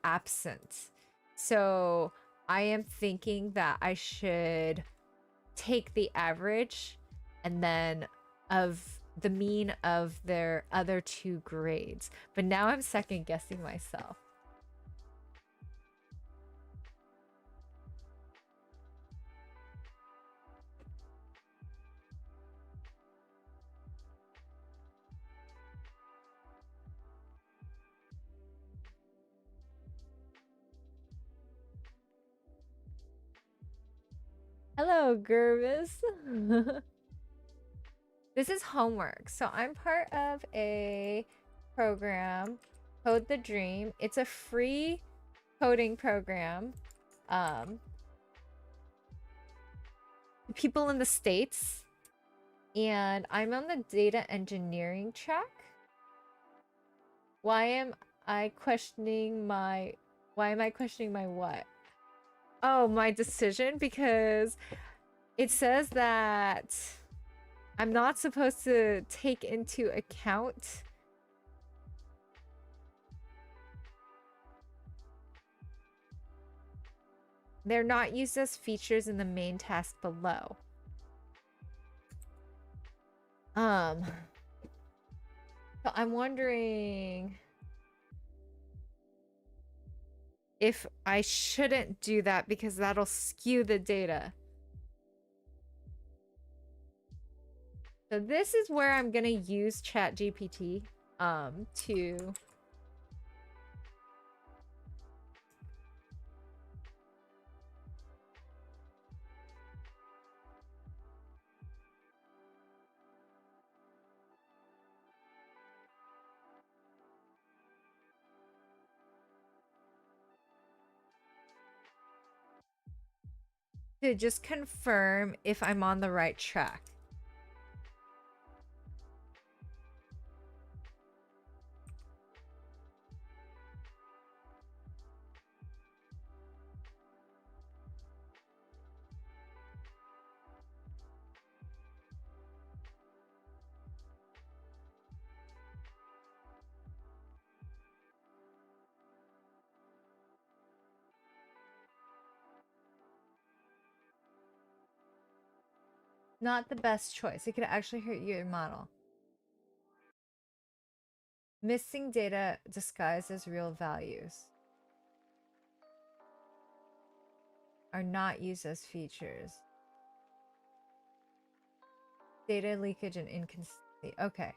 absence. So I am thinking that I should take the average and then of the mean of their other 2 grades. But now I'm second guessing myself. Hello, Gervis. This is homework. So I'm part of a program, Code the Dream. It's a free coding program. people in the States, and I'm on the data engineering track. Why am I questioning my what? Oh, my decision, because it says that I'm not supposed to take into account they're not used as features in the main task below. So I'm wondering if I shouldn't do that because that'll skew the data. So this is where I'm gonna use ChatGPT to just confirm if I'm on the right track. Not the best choice. It could actually hurt your model. Missing data disguised as real values are not used as features. Data leakage and inconsistency. Okay.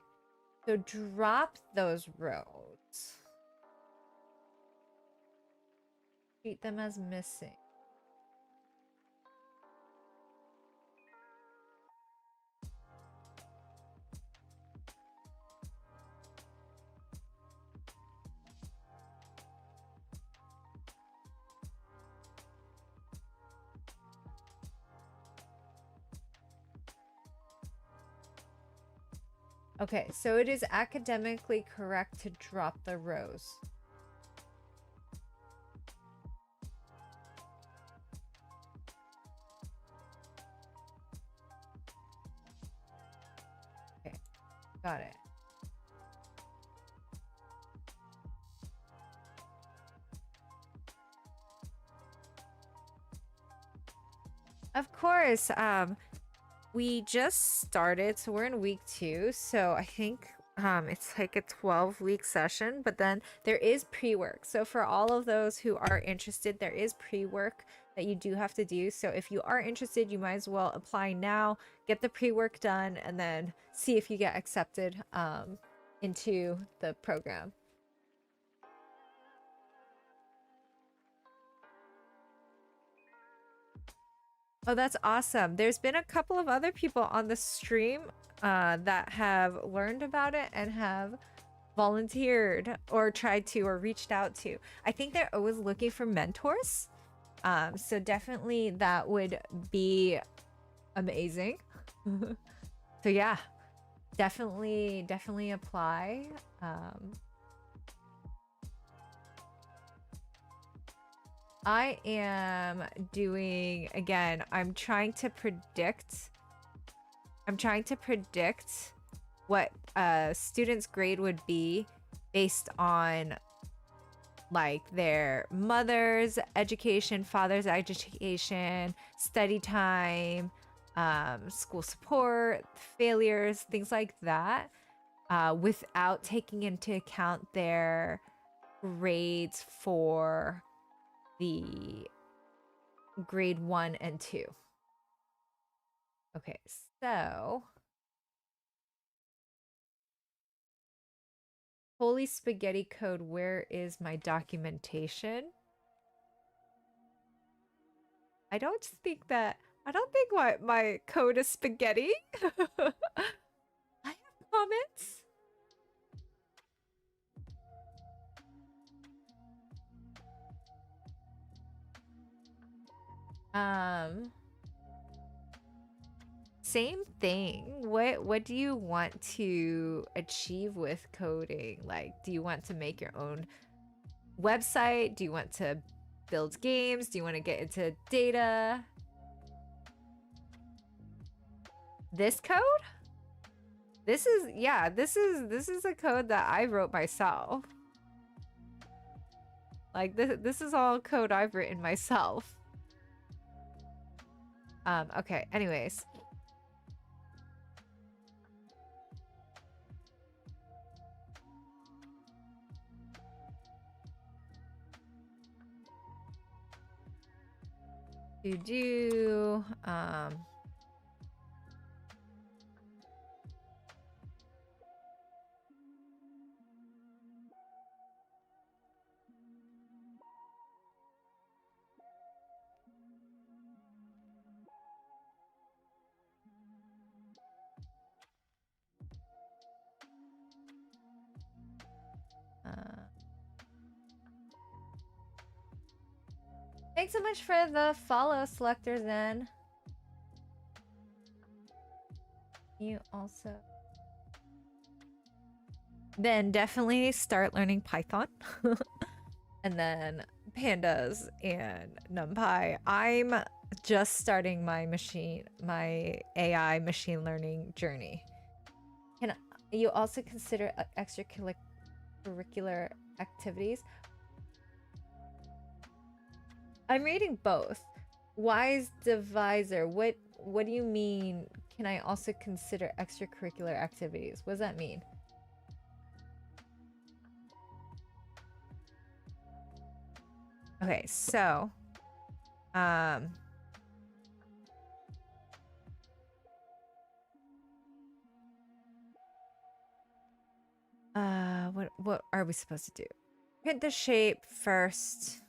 So drop those rows. Treat them as missing. Okay, so it is academically correct to drop the rows. Okay, got it. Of course, we just started, so we're in week 2, so I think it's like a 12-week session, but then there is pre-work. So for all of those who are interested, there is pre-work that you do have to do. So if you are interested, you might as well apply now, get the pre-work done, and then see if you get accepted into the program. Oh, that's awesome. There's been a couple of other people on the stream that have learned about it and have volunteered or tried to or reached out to. I think they're always looking for mentors. So definitely that would be amazing. So yeah, definitely apply. I am doing, again, I'm trying to predict what a student's grade would be based on like their mother's education, father's education, study time, school support, failures, things like that, without taking into account their grades for the grade 1 and 2. Okay, so holy spaghetti code, where is my documentation? I don't think my code is spaghetti. I have comments. Same thing. What do you want to achieve with coding? Like, do you want to make your own website? Do you want to build games? Do you want to get into data? This code? This is, yeah, this is a code that I wrote myself. Like this is all code I've written myself. Okay, anyways. To do thanks so much for the follow, Selector Zen. You also then definitely start learning Python. And then pandas and NumPy. I'm just starting my AI machine learning journey. Can you also consider extracurricular activities? I'm reading both. Wise divisor. What do you mean? Can I also consider extracurricular activities? What does that mean? Okay, so what are we supposed to do? Print the shape first.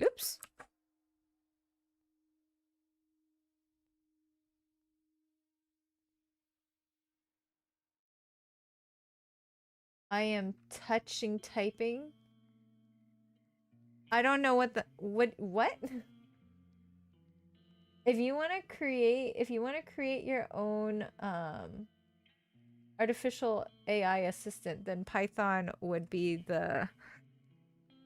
Oops. I am touching typing. I don't know what the what if you want to create your own artificial AI assistant, then Python would be the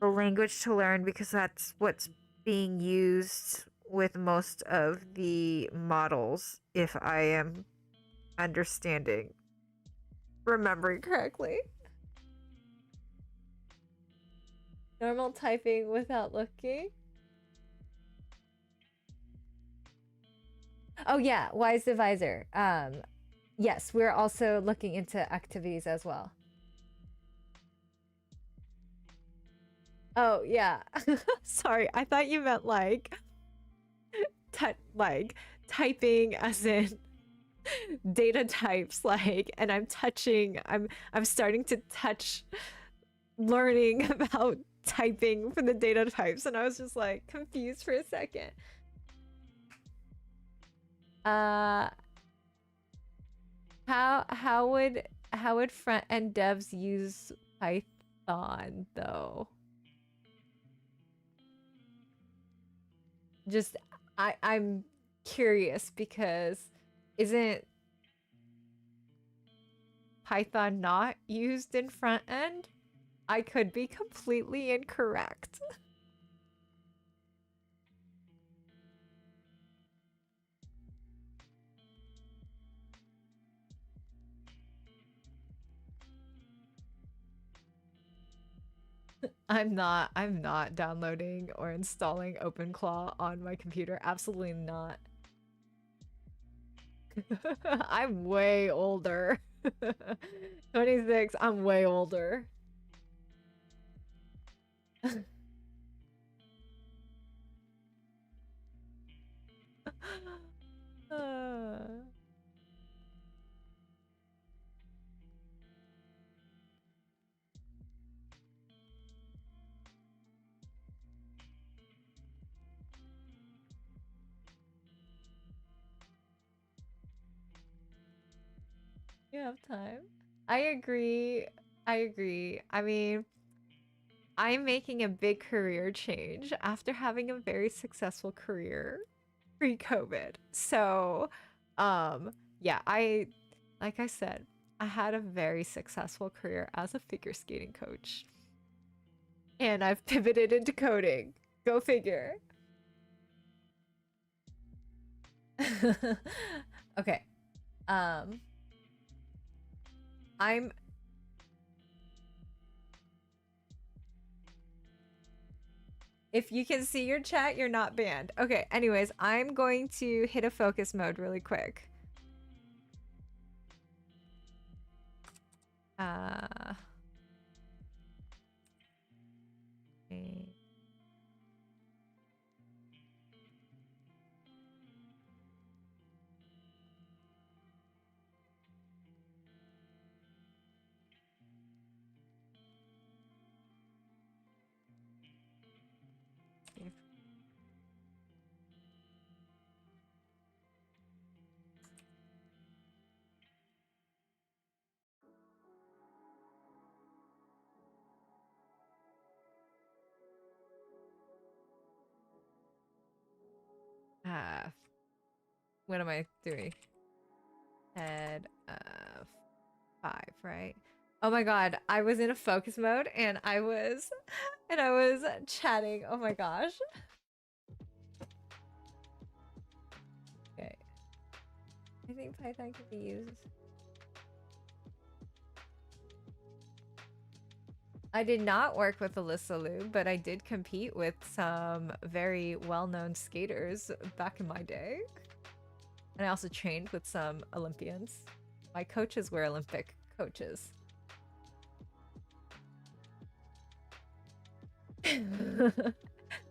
language to learn because that's what's being used with most of the models, if I am remembering correctly. Normal typing without looking. Oh yeah, Wise Divisor. Yes, we're also looking into activities as well. Oh yeah. Sorry, I thought you meant like typing as in data types, like, and I'm starting to touch learning about typing for the data types, and I was just like confused for a second. How would front end devs use Python though? Just I'm curious because isn't Python not used in front end? I could be completely incorrect. I'm not downloading or installing OpenClaw on my computer. Absolutely not. I'm way older. 26, I'm way older. You have time. I agree. I mean, I'm making a big career change after having a very successful career pre-COVID. So, yeah, like I said, I had a very successful career as a figure skating coach. And I've pivoted into coding. Go figure. Okay. Um I'm If you can see your chat, you're not banned. Okay, anyways, I'm going to hit a focus mode really quick. Uh okay. Uh, what am I doing? Head of 5, right? Oh my god, I was in a focus mode and I was chatting. Oh my gosh. Okay. I think Python can be used. I did not work with Alyssa Liu, but I did compete with some very well-known skaters back in my day. And I also trained with some Olympians. My coaches were Olympic coaches.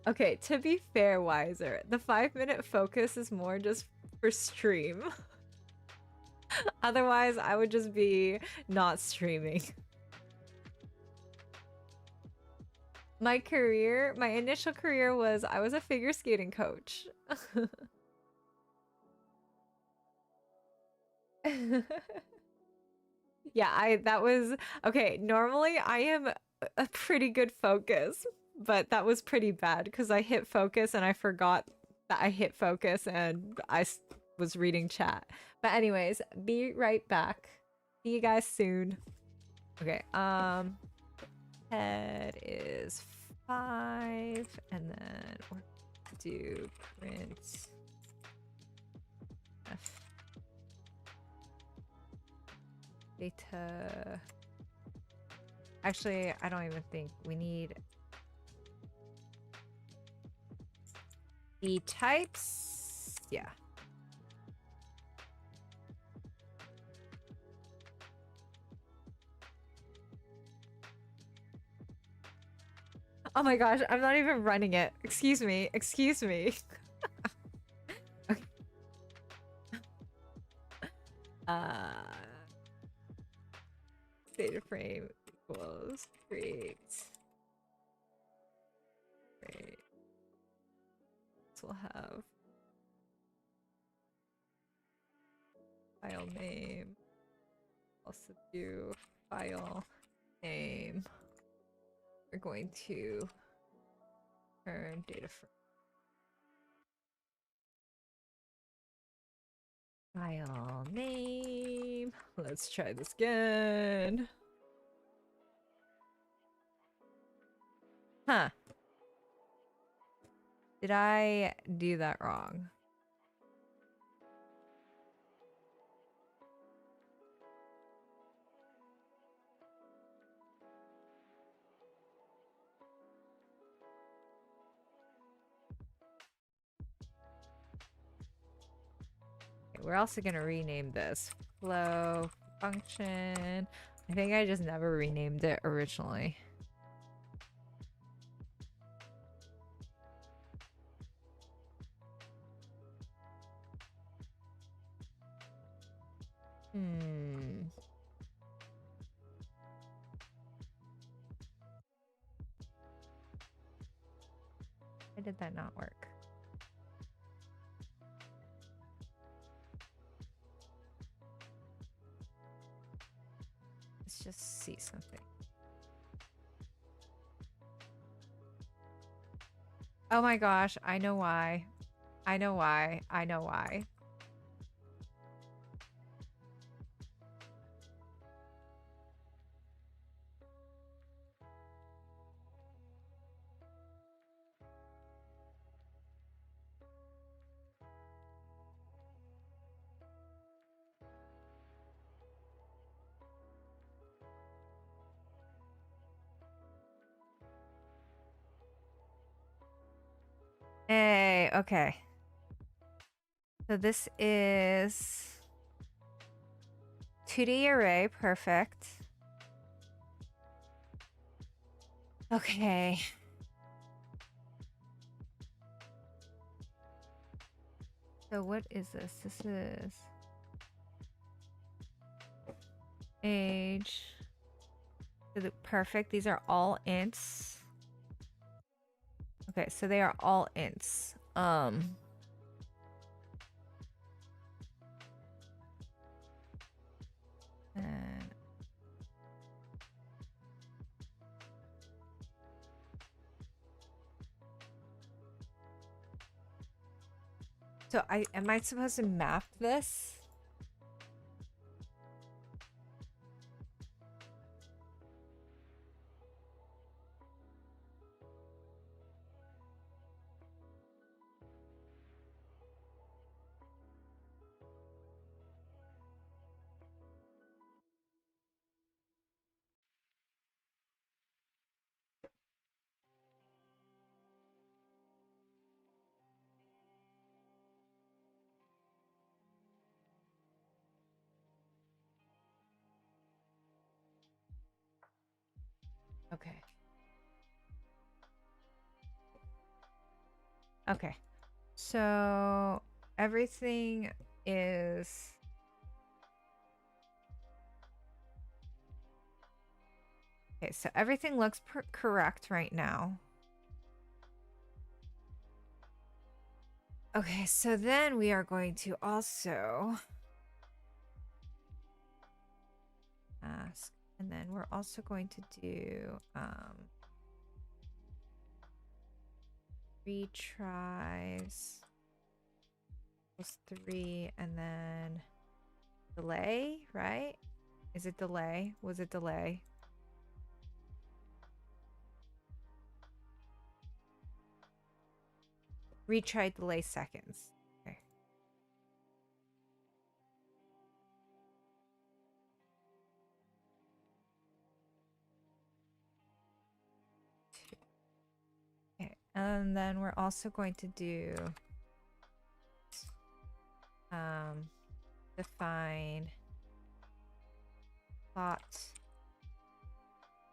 Okay, to be fair, Wiser, the 5-minute focus is more just for stream. Otherwise, I would just be not streaming. My career, my initial career was I was a figure skating coach. Yeah, that was okay. Normally, I am a pretty good focus, but that was pretty bad because I hit focus and I forgot that I hit focus and was reading chat. But anyways, be right back. See you guys soon. Okay, head is 5, and then we're gonna do print F data. Actually, I don't even think we need the types. Yeah. Oh my gosh, I'm not even running it. Excuse me. Excuse me. Okay. Uh, data frame equals create. Great. So we'll have file name. Also do file name. We're going to turn data frame. File name. Let's try this again. Huh. Did I do that wrong? Okay, we're also gonna rename this flow function. I think I just never renamed it originally. Why did that not work? Let's just see something. Oh my gosh, I know why. I know why. I know why. Hey, okay. So this is 2D array, perfect. Okay. So what is this? This is age. Perfect. These are all ints. Okay, so they are all ints. And so am I supposed to map this? Okay. Okay. So everything is okay. So everything looks correct right now. Okay, so then we are going to also ask, and then we're also going to do retries plus 3, and then delay, right? Is it delay? Was it delay? Retry delay seconds. Okay. Okay, and then we're also going to do define plot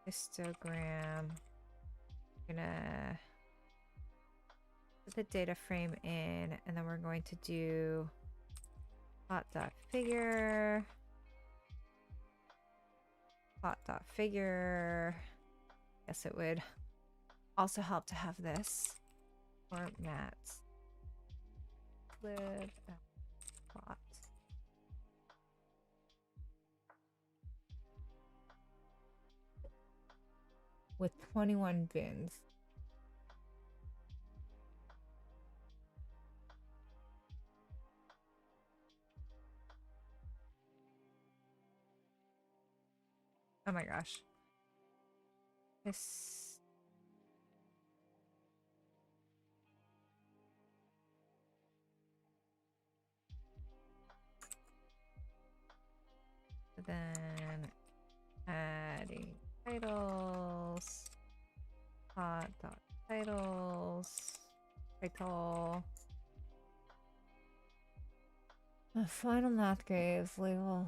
histogram. We're gonna put the data frame in, and then we're going to do plot.figure. Plot.figure. Guess it would also help to have this format lib plot. With 21 bins. Oh my gosh. This. Then adding titles. Plot.titles. Title. The final math grades label.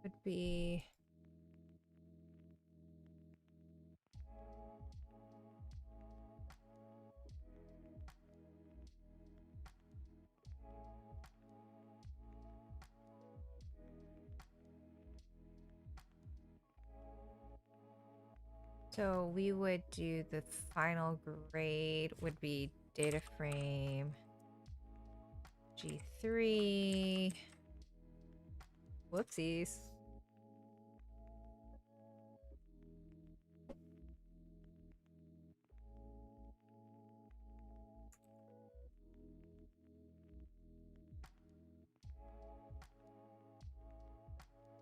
Would be So we would do the final grade would be data frame G3. Whoopsies.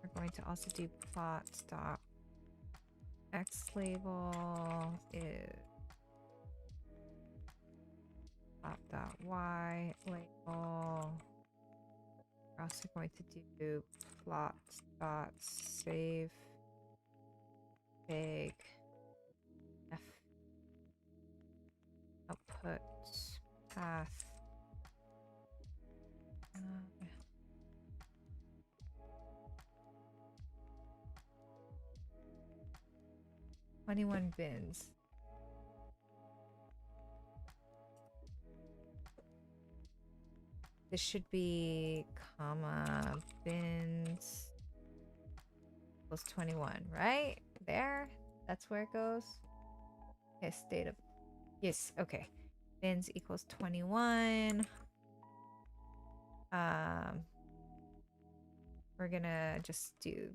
We're going to also do plot dot x label is plot dot y label. We're also going to do plot dot save big f output path. 21 bins. This should be comma bins equals 21, right? There? That's where it goes? Okay, state of... Yes, okay. Bins equals 21. We're gonna just do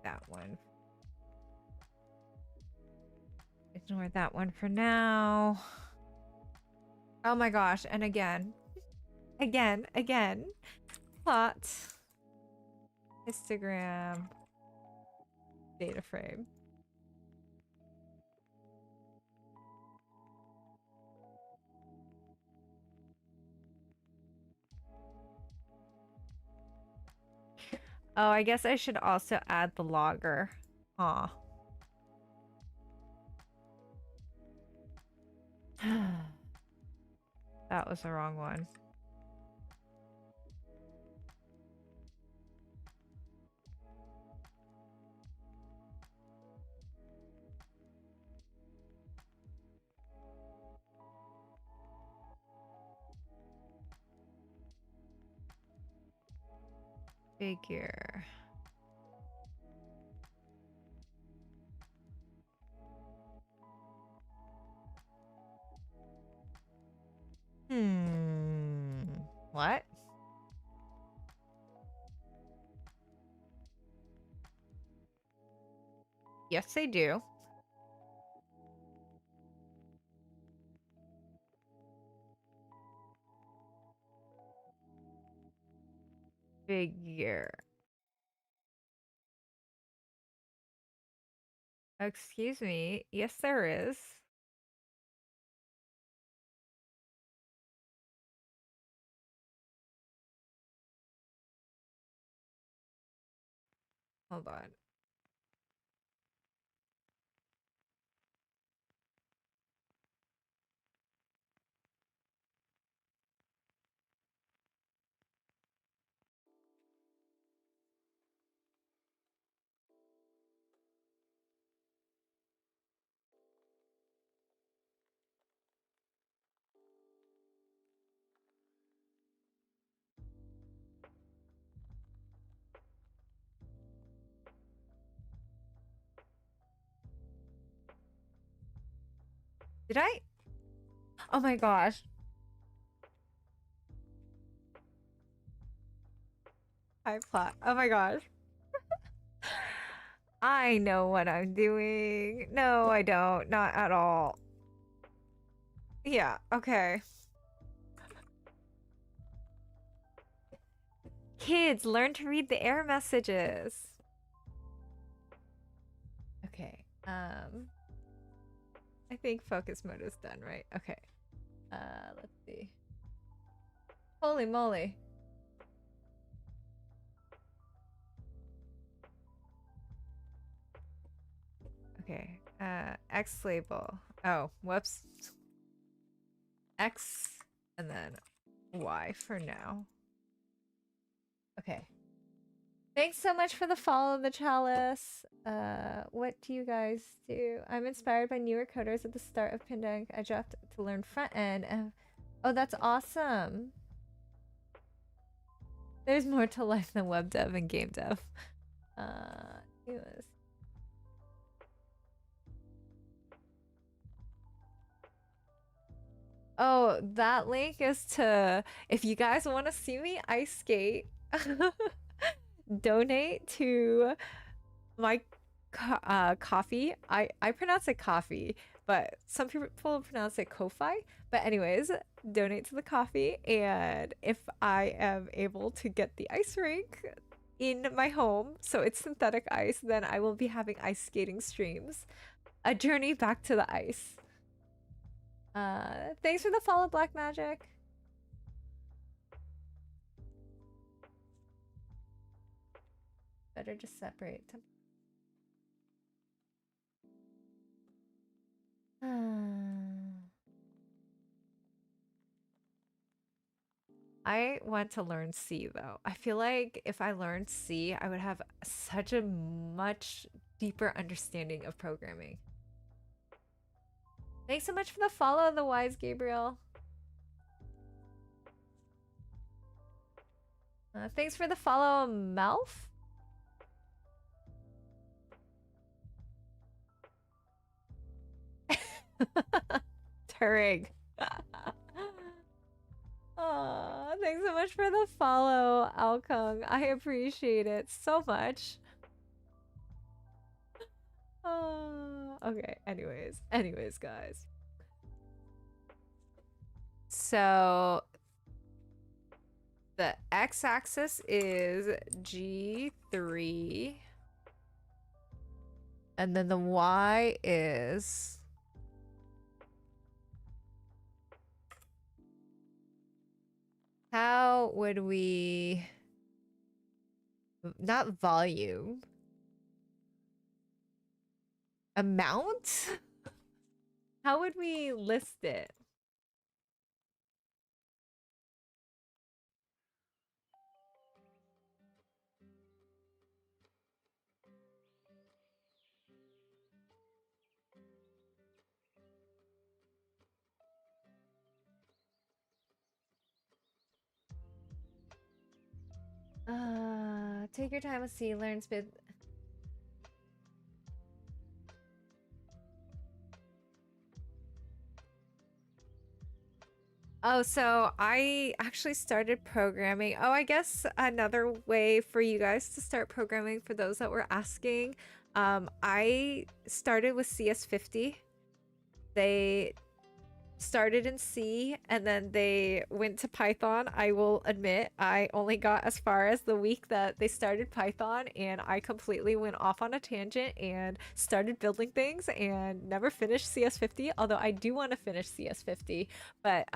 that one. Ignore that one for now. Oh my gosh, and again. Again. Plot. Histogram. Data frame. Oh, I guess I should also add the logger. Aw. That was the wrong one. Figure. What? Yes, they do. Figure. Excuse me. Yes, there is. Hold on. Did I? Oh my gosh. I plot. Oh my gosh. I know what I'm doing. No, I don't. Not at all. Yeah, okay. Kids, learn to read the error messages. Okay. I think focus mode is done, right? Okay. Let's see. Holy moly. Okay. X label. Oh, whoops. X and then Y for now. Okay. Thanks so much for the follow, the chalice. What do you guys do? I'm inspired by newer coders at the start of pandemic. I dropped to learn front end. Oh, that's awesome. There's more to life than web dev and game dev. Anyways. Oh, that link is to if you guys want to see me ice skate, donate to my coffee. I pronounce it coffee, but some people pronounce it Ko-fi. But anyways, donate to the coffee, and if I am able to get the ice rink in my home, so it's synthetic ice, then I will be having ice skating streams. A journey back to the ice. Thanks for the follow, Black Magic. Better just separate them. I want to learn C though. I feel like if I learned C, I would have such a much deeper understanding of programming. Thanks so much for the follow, the wise Gabriel. Thanks for the follow, Melf. Turing. Aw, thanks so much for the follow, Alkung. I appreciate it so much. Okay, anyways, guys. So the x-axis is G3. And then the y is how would we not volume amount? How would we list it? Take your time with C, learn speed. Oh, so I actually started programming. Oh, I guess another way for you guys to start programming for those that were asking. I started with CS50. They started in C and then they went to Python. I will admit I only got as far as the week that they started Python and I completely went off on a tangent and started building things and never finished CS50, although I do want to finish CS50. But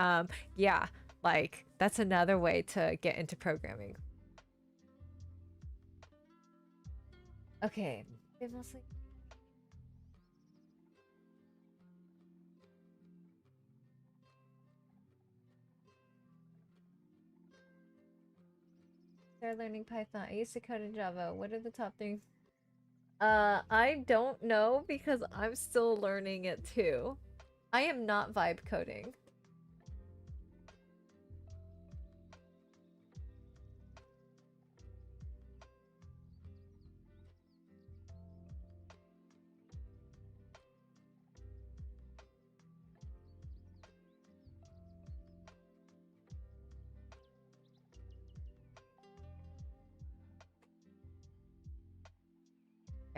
yeah, like that's another way to get into programming. Okay, mostly started learning Python. I used to code in Java. What are the top things? I don't know because I'm still learning it too. I am not vibe coding.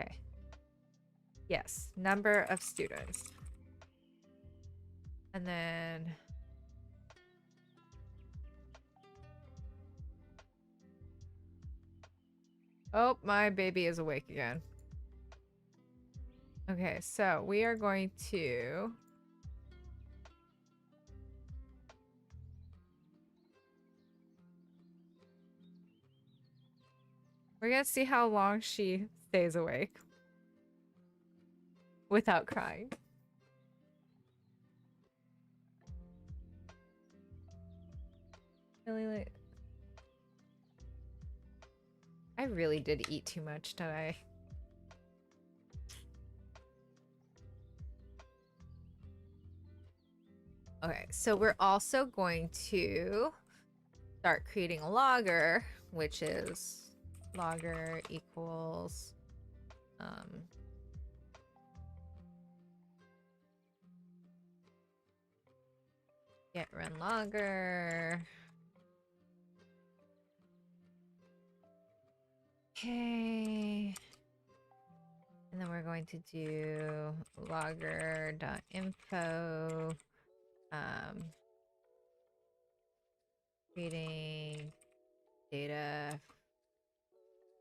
Okay. Yes, number of students. And then oh, my baby is awake again. Okay, so we are going to we're gonna see how long she stays awake without crying. Really late. I really did eat too much today. Okay, so we're also going to start creating a logger, which is logger equals Get run logger. Okay. And then we're going to do logger.info. Creating data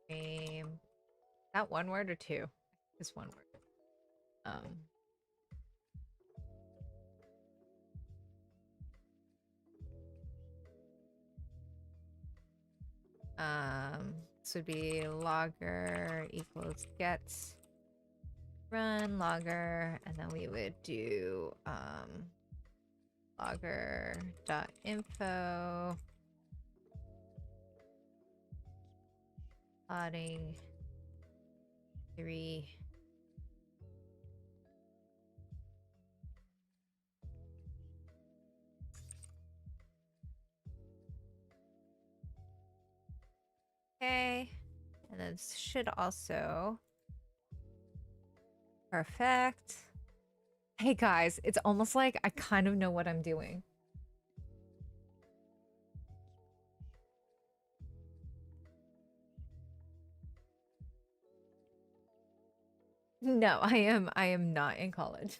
frame. Is that one word or two? It's one word. This would be logger equals get run logger, and then we would do logger.info plotting 3. Okay, and then this should also perfect. Hey guys, it's almost like I kind of know what I'm doing. No, I am not in college.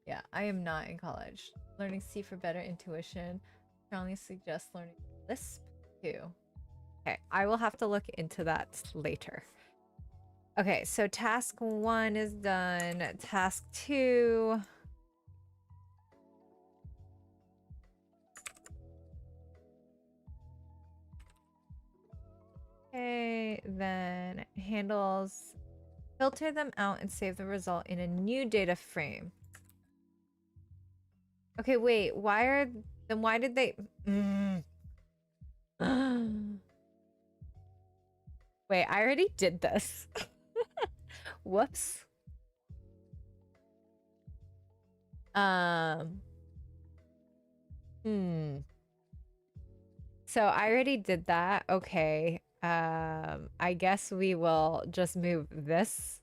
Yeah, I am not in college. Learning C for better intuition. Strongly suggest learning Lisp too. Okay, I will have to look into that later. Okay, so task 1 is done. Task 2. Okay, then handles. Filter them out and save the result in a new data frame. Okay, wait, why did they... Wait, I already did this. Whoops. So I already did that. Okay. I guess we will just move this.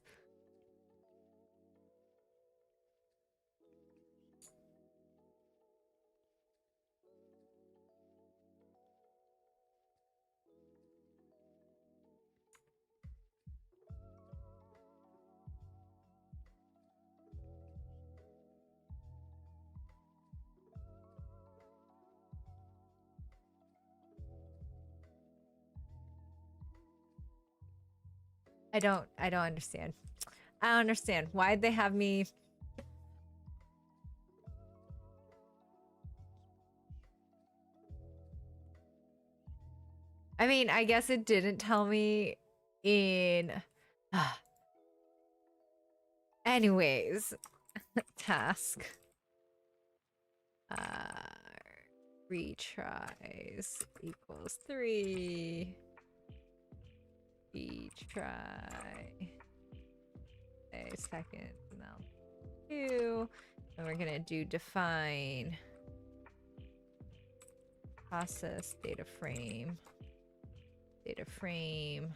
I don't understand. I don't understand. Why'd they have me... I mean, I guess it didn't tell me in... Anyways. Task. Retries equals 3. Retry. A second. Now 2. And we're gonna do define process data frame. Data frame.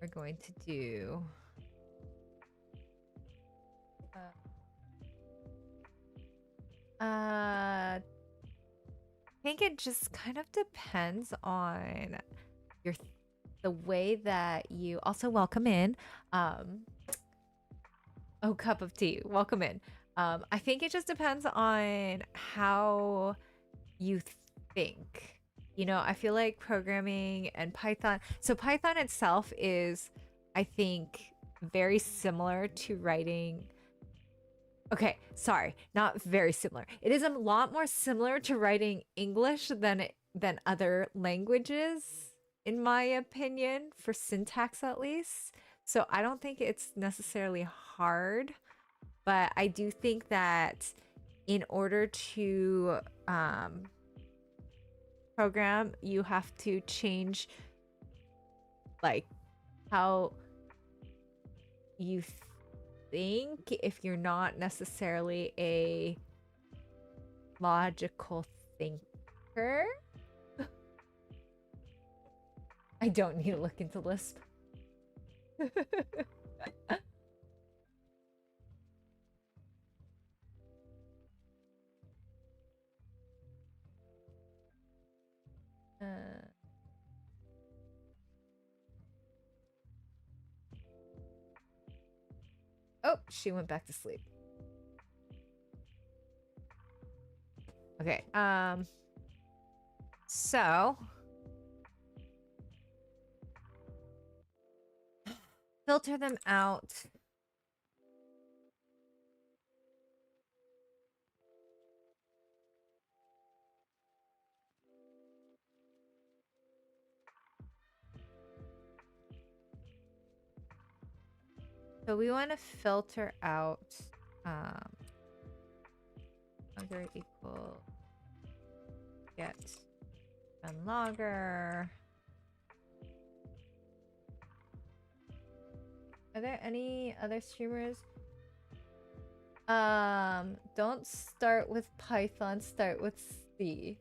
We're going to do I think it just kind of depends on the way that you also welcome in. Oh, cup of tea. Welcome in. I think it just depends on how you think. You know, I feel like programming and Python. So Python itself is, I think, very similar to writing. Okay, sorry, not very similar. It is a lot more similar to writing English than other languages, in my opinion, for syntax at least. So I don't think it's necessarily hard, but I do think that in order to program, you have to change like how you think if you're not necessarily a logical thinker. I don't need to look into Lisp. Oh, she went back to sleep. Okay, so filter them out. So we want to filter out logger equal get run logger. Are there any other streamers? Don't start with Python, start with C.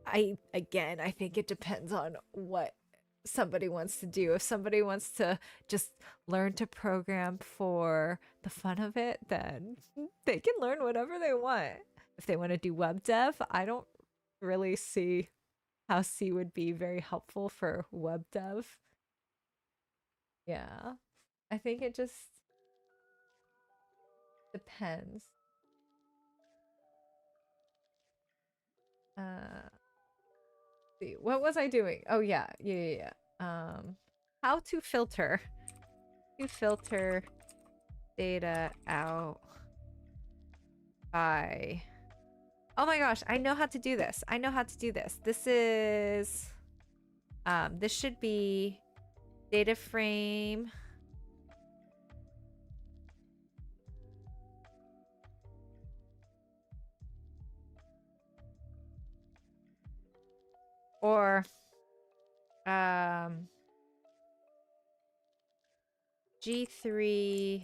I think it depends on what somebody wants to do. If somebody wants to just learn to program for the fun of it, then they can learn whatever they want. If they want to do web dev, I don't really see how C would be very helpful for web dev. Yeah. I think it just depends. See, what was I doing? Oh yeah. How to filter data out by, oh my gosh, I know how to do this. This is this should be data frame or G3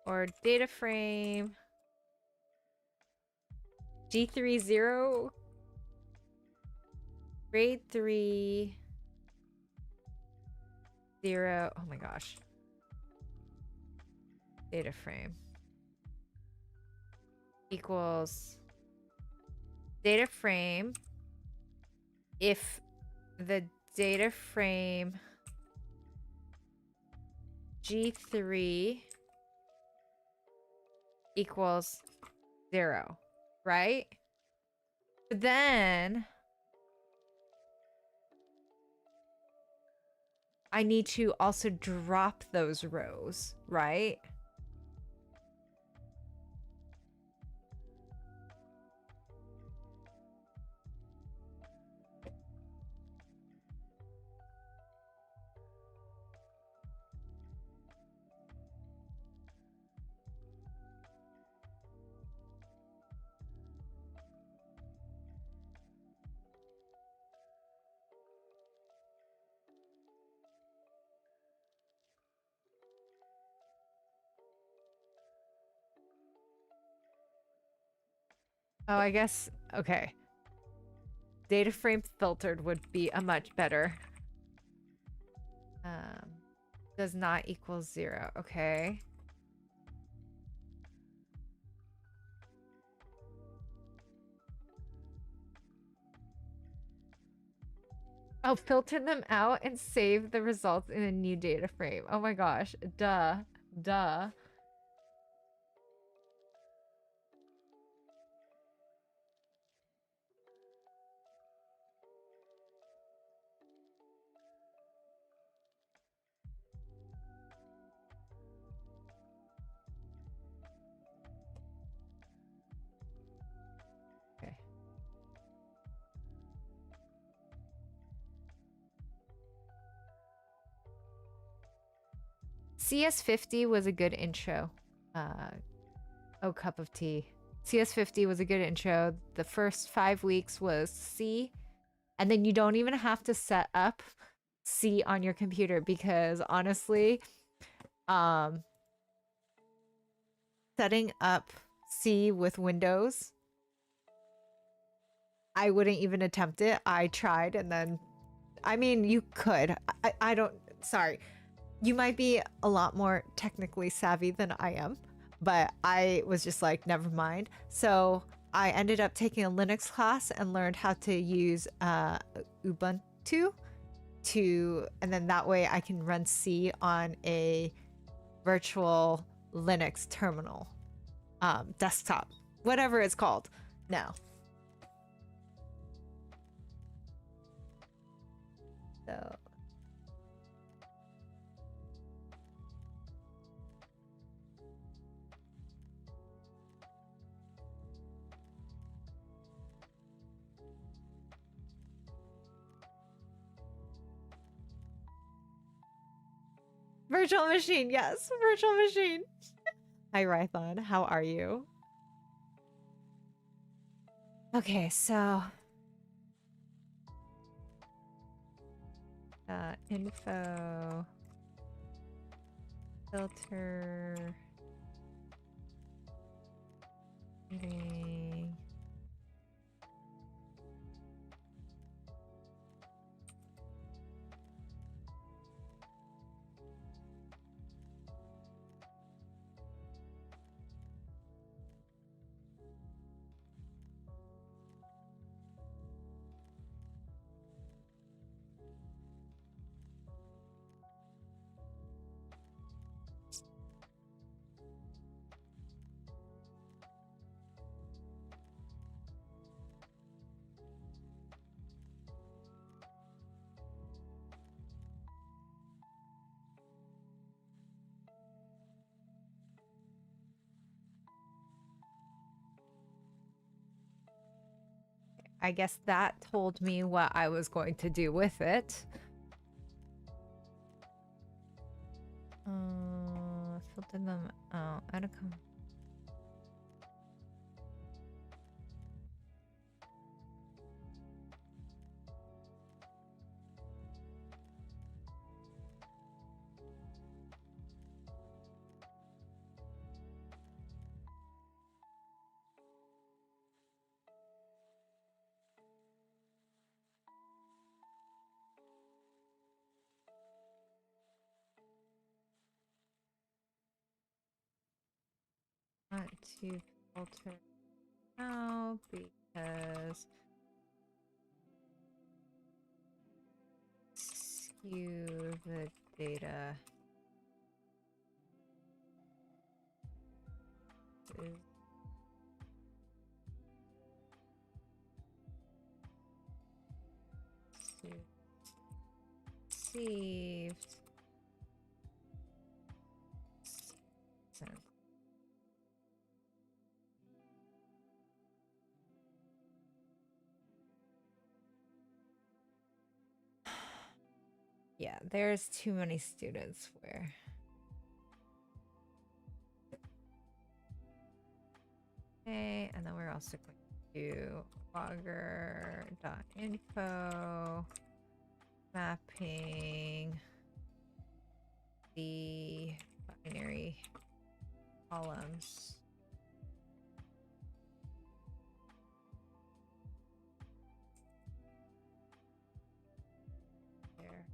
or data frame G30 grade 3 0. Oh my gosh. Data frame equals data frame if the data frame G3 equals 0, right? But then I need to also drop those rows, right? Oh, I guess, okay. Data frame filtered would be a much better. Does not equal 0, okay. Oh, filter them out and save the results in a new data frame. Oh my gosh, duh. Okay. CS50 was a good intro. Oh, cup of tea. CS50 was a good intro. The first 5 weeks was C, and then you don't even have to set up C on your computer because honestly, setting up C with Windows, I wouldn't even attempt it. I tried and then, I mean, you could. I don't, sorry. You might be a lot more technically savvy than I am, but I was just like, never mind. So I ended up taking a Linux class and learned how to use Ubuntu and then that way I can run C on a virtual Linux terminal, desktop, whatever it's called now. So virtual machine, yes, virtual machine. Hi, Rython, how are you? Okay, so info filter meeting. I guess that told me what I was going to do with it. Filter them out. Add a comment. Want to filter now because skew the data is received. Sent. Yeah, there's too many students where. Okay, and then we're also going to do logger.info mapping the binary columns. There.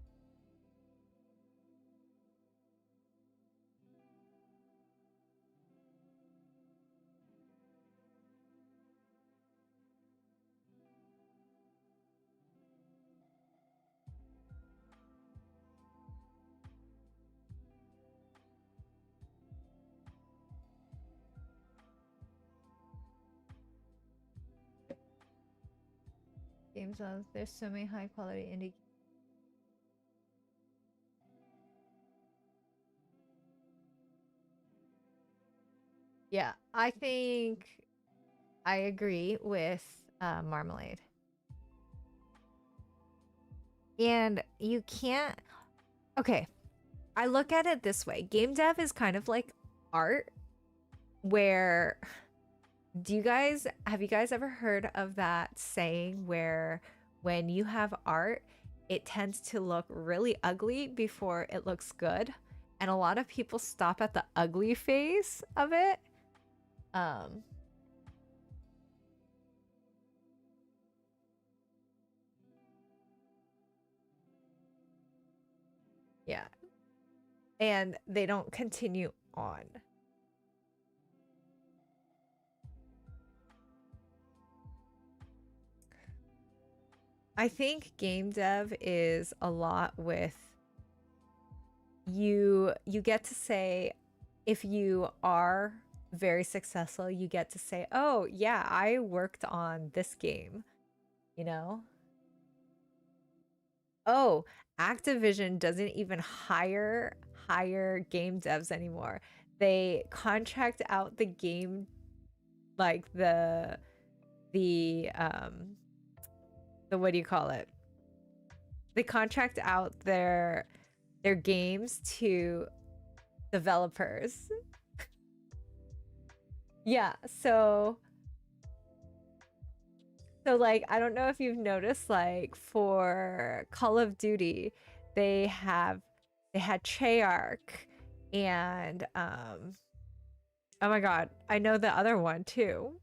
Games on, there's so many high quality indie. Yeah, I think I agree with Marmalade. And you can't. Okay, I look at it this way. Game dev is kind of like art, where have you guys ever heard of that saying where when you have art, it tends to look really ugly before it looks good? And a lot of people stop at the ugly phase of it. Yeah. And they don't continue on. I think game dev is a lot with you get to say, if you are very successful, you get to say, "Oh, yeah, I worked on this game." You know? Oh, Activision doesn't even hire game devs anymore. They contract out the game, like the what do you call it? They contract out their games to developers. Yeah, so like I don't know if you've noticed, like for Call of Duty, they had Treyarch and oh my god, I know the other one too.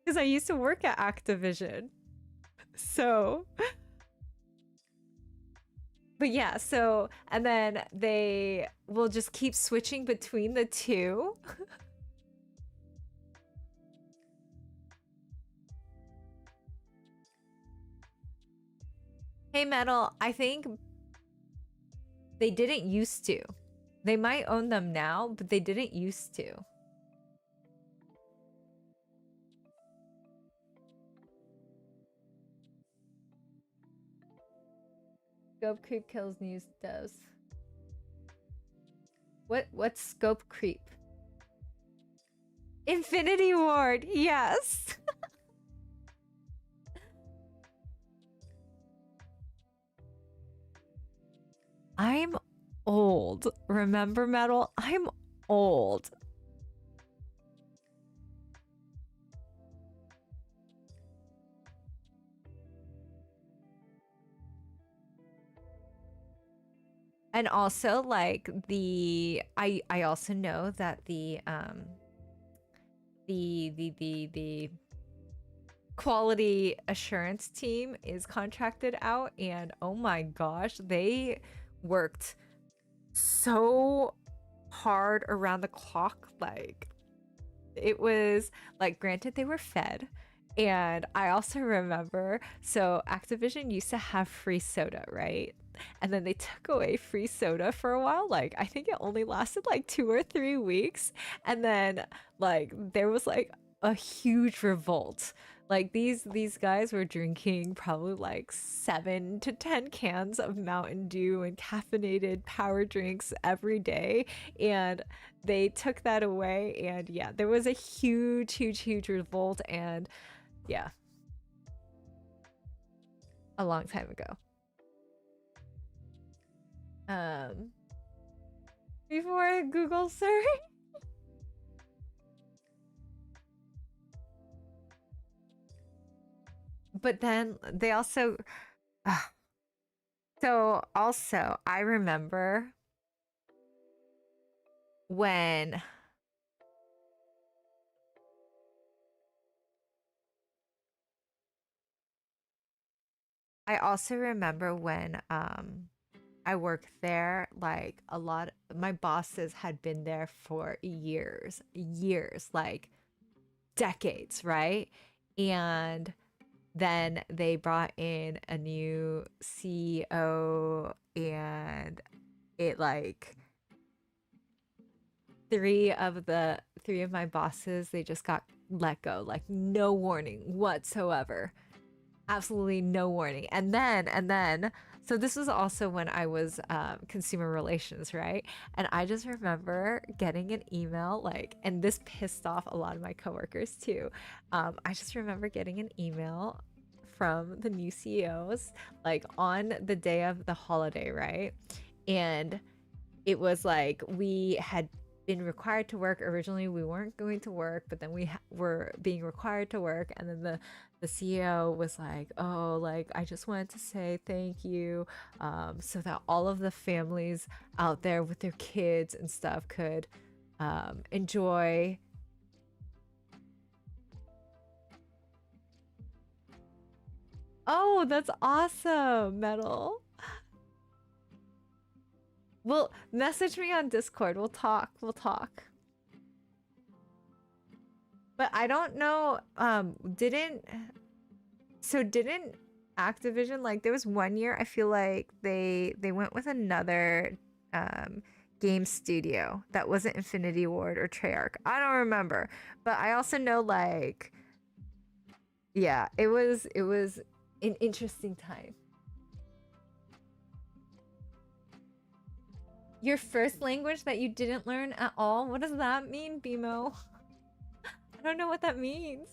Because I used to work at Activision. So but yeah, so and then they will just keep switching between the two. Hey Metal, I think they didn't used to. They might own them now, but they didn't used to. Scope creep kills news devs. What's scope creep? Infinity Ward, yes. I'm old. Remember Metal? I'm old. And also like I also know that the quality assurance team is contracted out, and oh my gosh, they worked so hard around the clock. Like it was like, granted they were fed, and I also remember, so Activision used to have free soda, right? And then they took away free soda for a while. Like I think it only lasted like 2 or 3 weeks, and then like there was like a huge revolt. Like these guys were drinking probably like 7 to 10 cans of Mountain Dew and caffeinated power drinks every day, and they took that away. And yeah, there was a huge revolt, and yeah, a long time ago. Um, before Google search. But then they also, so also I remember when I also remember when I worked there, like a lot, my bosses had been there for years, like decades, right? And then they brought in a new CEO, and it like three of my bosses, they just got let go, like no warning whatsoever. Absolutely no warning. And then so this was also when I was consumer relations, right? And I just remember getting an email, like, and this pissed off a lot of my coworkers too. I just remember getting an email from the new CEOs, like on the day of the holiday, right? And it was like we had been required to work. Originally we weren't going to work, but then we were being required to work, and then the CEO was like, "Oh, like I just wanted to say thank you, so that all of the families out there with their kids and stuff could enjoy." Oh, that's awesome, Metal. Well, message me on Discord. We'll talk. We'll talk. But I don't know. Didn't Activision, like, there was one year I feel like they went with another um game studio that wasn't Infinity Ward or Treyarch. I don't remember. But I also know, like, yeah, it was an interesting time. Your first language that you didn't learn at all? What does that mean, Bimo? I don't know what that means.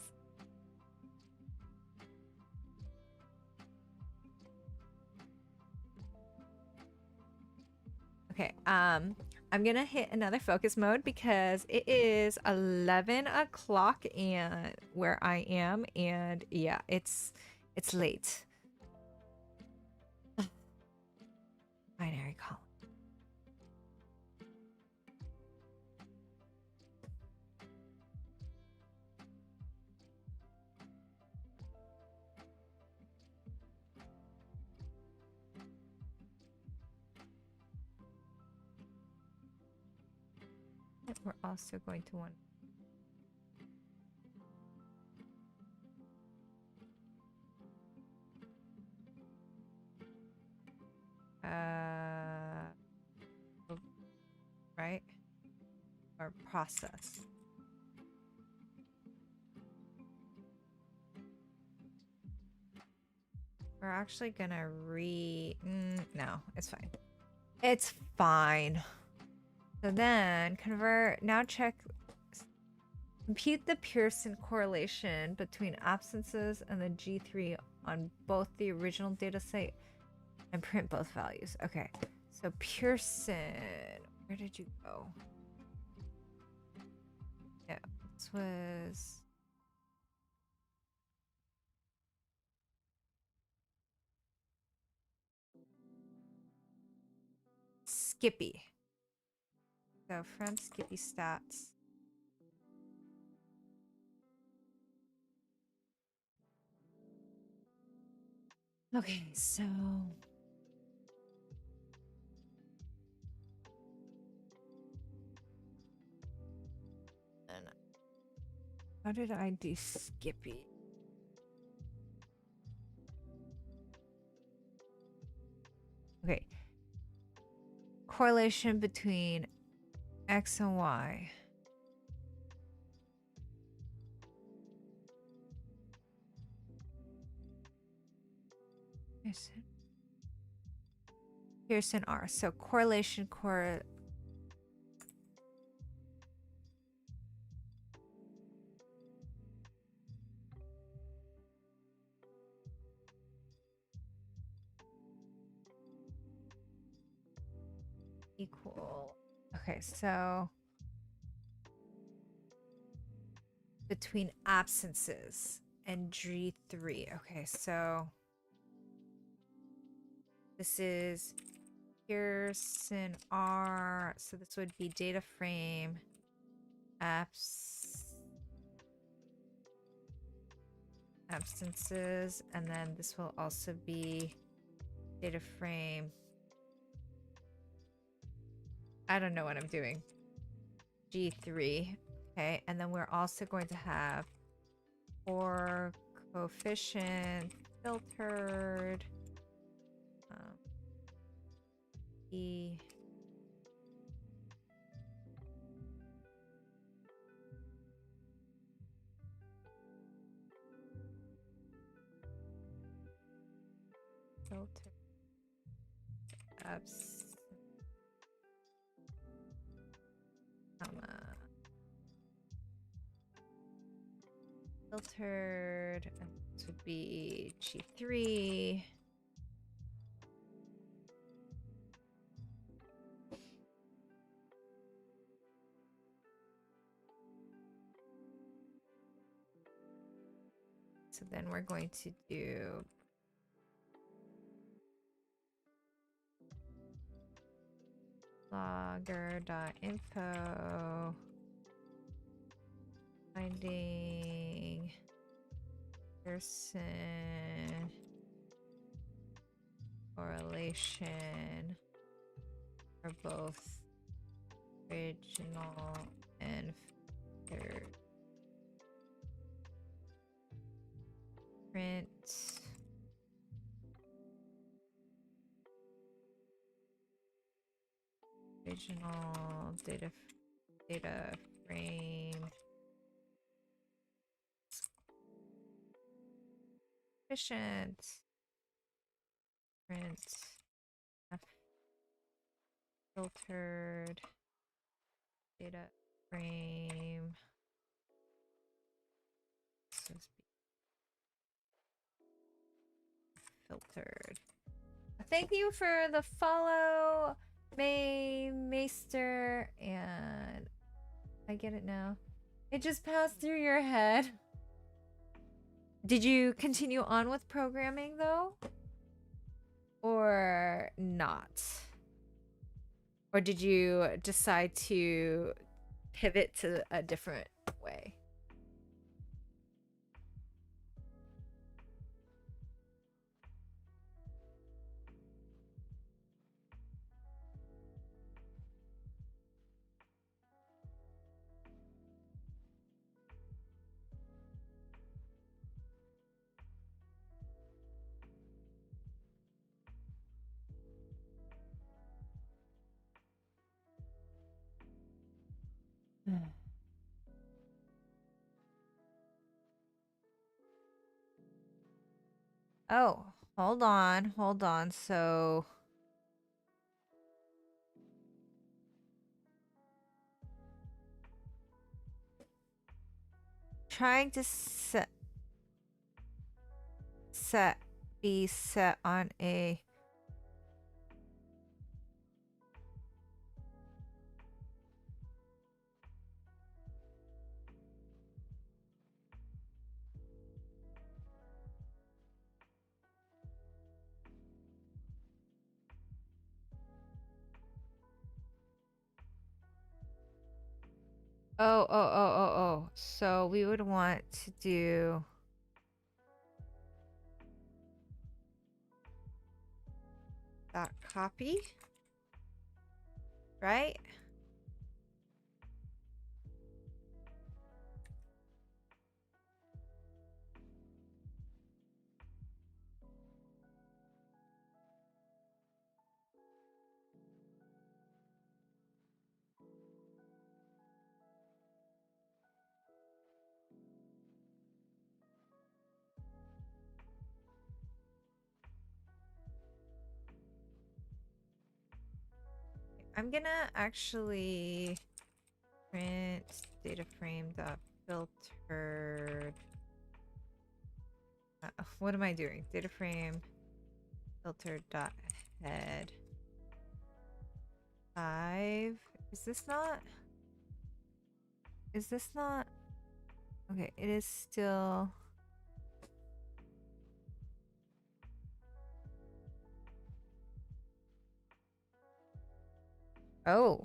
Okay, I'm gonna hit another focus mode because it is 11 o'clock and where I am, and yeah, it's late. Binary column. We're also going to want right, or process. We're actually gonna no, it's fine. It's fine. So then convert, now check, compute the Pearson correlation between absences and the G3 on both the original data set and print both values. Okay, so Pearson, where did you go? Yeah, this was... Skippy. So from Skippy stats. Okay, so how did I do Skippy? Okay. Correlation between X and Y. Pearson R. So correlation equal. Okay, so between absences and G3. Okay, so this is Pearson R. So this would be data frame absences, and then this will also be data frame. I don't know what I'm doing. G3. Okay, and then we're also going to have for coefficient filtered E filter abs filtered, and this would be G3. So then we're going to do logger.info finding Pearson correlation are both original and filtered. Print. Original data frame. Efficient. Print. Filtered data frame. Filtered. Thank you for the follow, May Maester, and I get it now. It just passed through your head. Did you continue on with programming though? Or not? Or did you decide to pivot to a different way? Oh, hold on. So trying to be set on a Oh. So we would want to do that copy, right? I'm gonna actually print data frame dot filtered. What am I doing? Data frame filtered dot head 5. Is this not? Okay, it is still. Oh.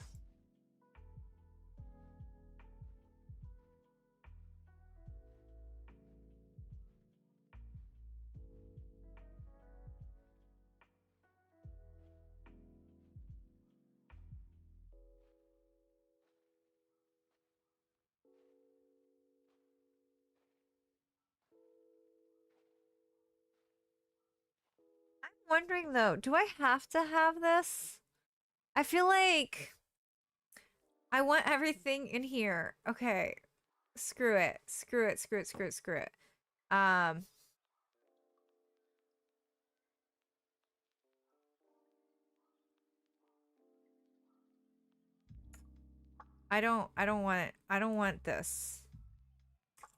I'm wondering though, do I have to have this? I feel like I want everything in here. Okay. Screw it. Um I don't want it. I don't want this.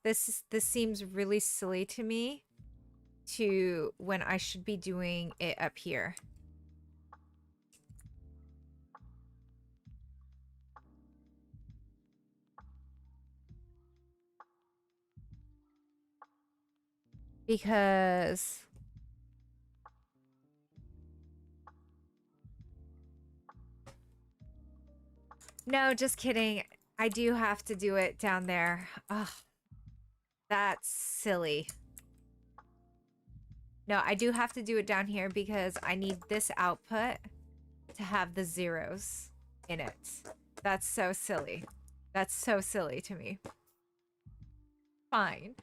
This seems really silly to me to when I should be doing it up here. Because no, just kidding. I do have to do it down there. Ugh. That's silly. No, I do have to do it down here because I need this output to have the zeros in it. That's so silly. That's so silly to me. Fine.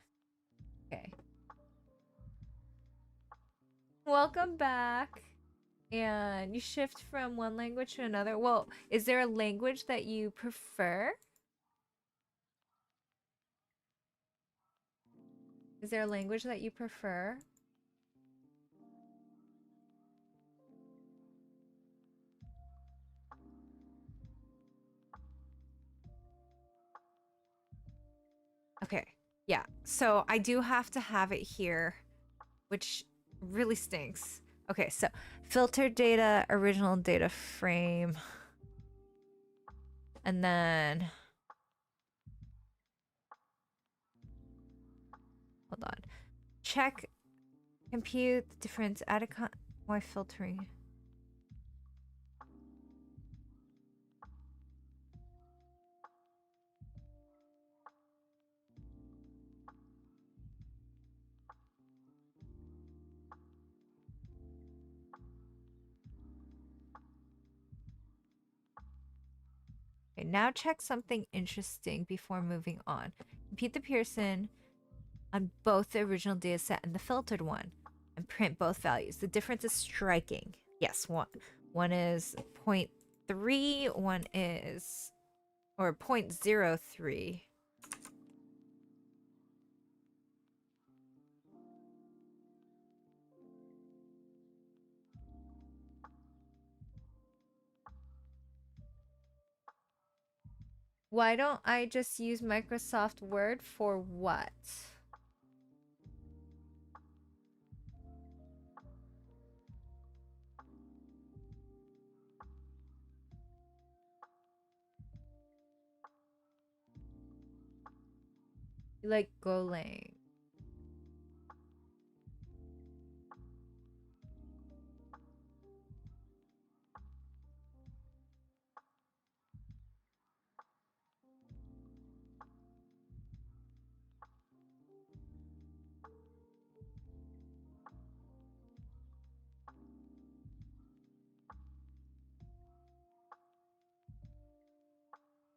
Okay. Welcome back. And you shift from one language to another. Well, is there a language that you prefer? Is there a language that you prefer? Okay. Yeah. So I do have to have it here, which really stinks. Okay, so filtered data, original data frame. And then hold on. Check compute the difference, add a why filtering? Okay, now check something interesting before moving on. Compute the Pearson on both the original data set and the filtered one and print both values. The difference is striking. Yes, one is 0.3, one is or 0.03. Why don't I just use Microsoft Word for what? You like Golang.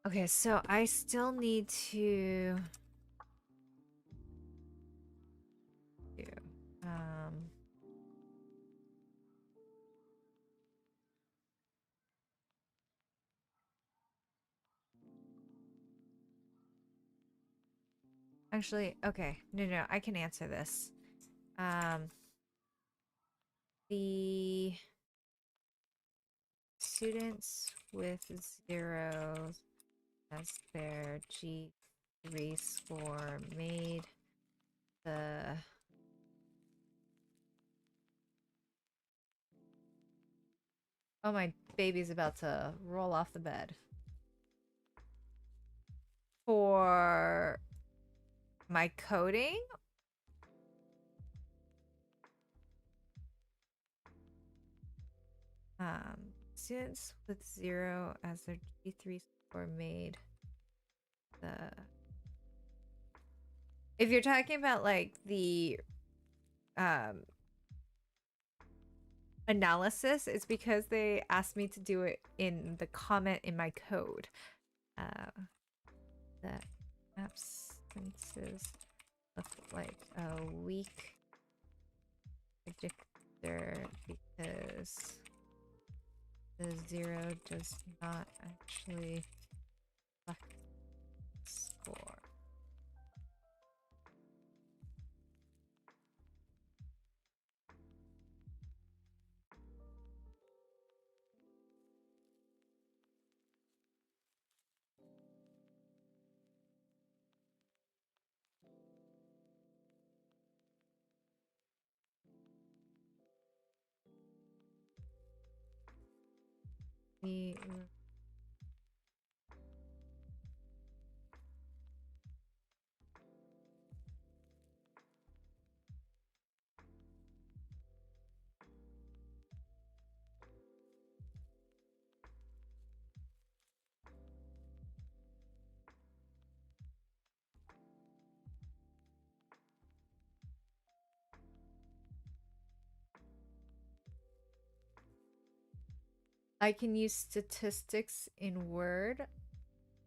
Okay, so I still need to do actually, okay. No, I can answer this. The students with zeros as their G3 score made the oh, my baby's about to roll off the bed. For my coding? Students with zero as their G3 score made the if you're talking about like the analysis, it's because they asked me to do it in the comment in my code. The absences look like a weak predictor because the zero does not actually reflect score. The I can use statistics in Word,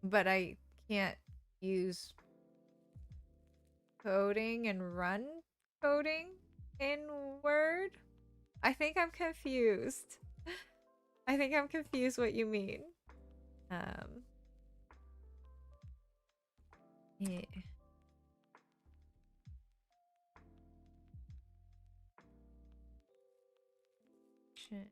but I can't use coding and run coding in Word. I think I'm confused. I think I'm confused what you mean. Um, yeah. Shit.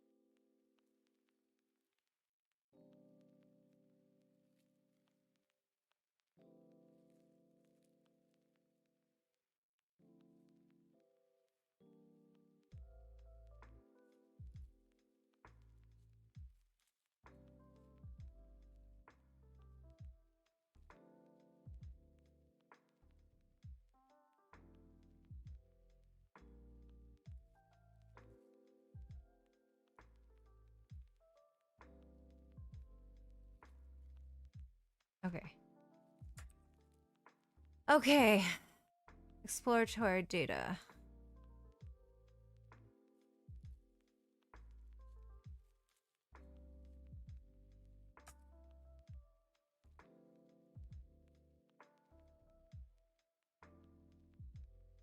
Okay. Okay. Exploratory data.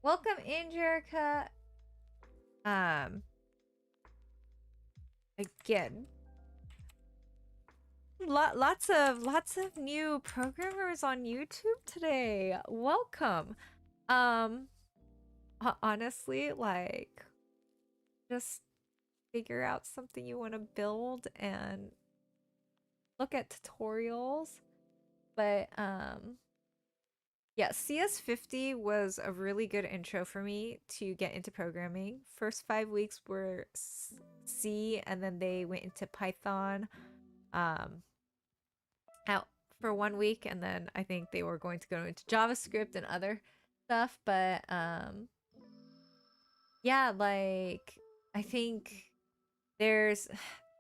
Welcome in, Jerica. Again, lots of new programmers on YouTube today. Welcome. Honestly, like, just figure out something you want to build and look at tutorials. But yeah, CS50 was a really good intro for me to get into programming. First 5 weeks were C, and then they went into Python um, out for 1 week, and then I think they were going to go into JavaScript and other stuff. But yeah, like, I think there's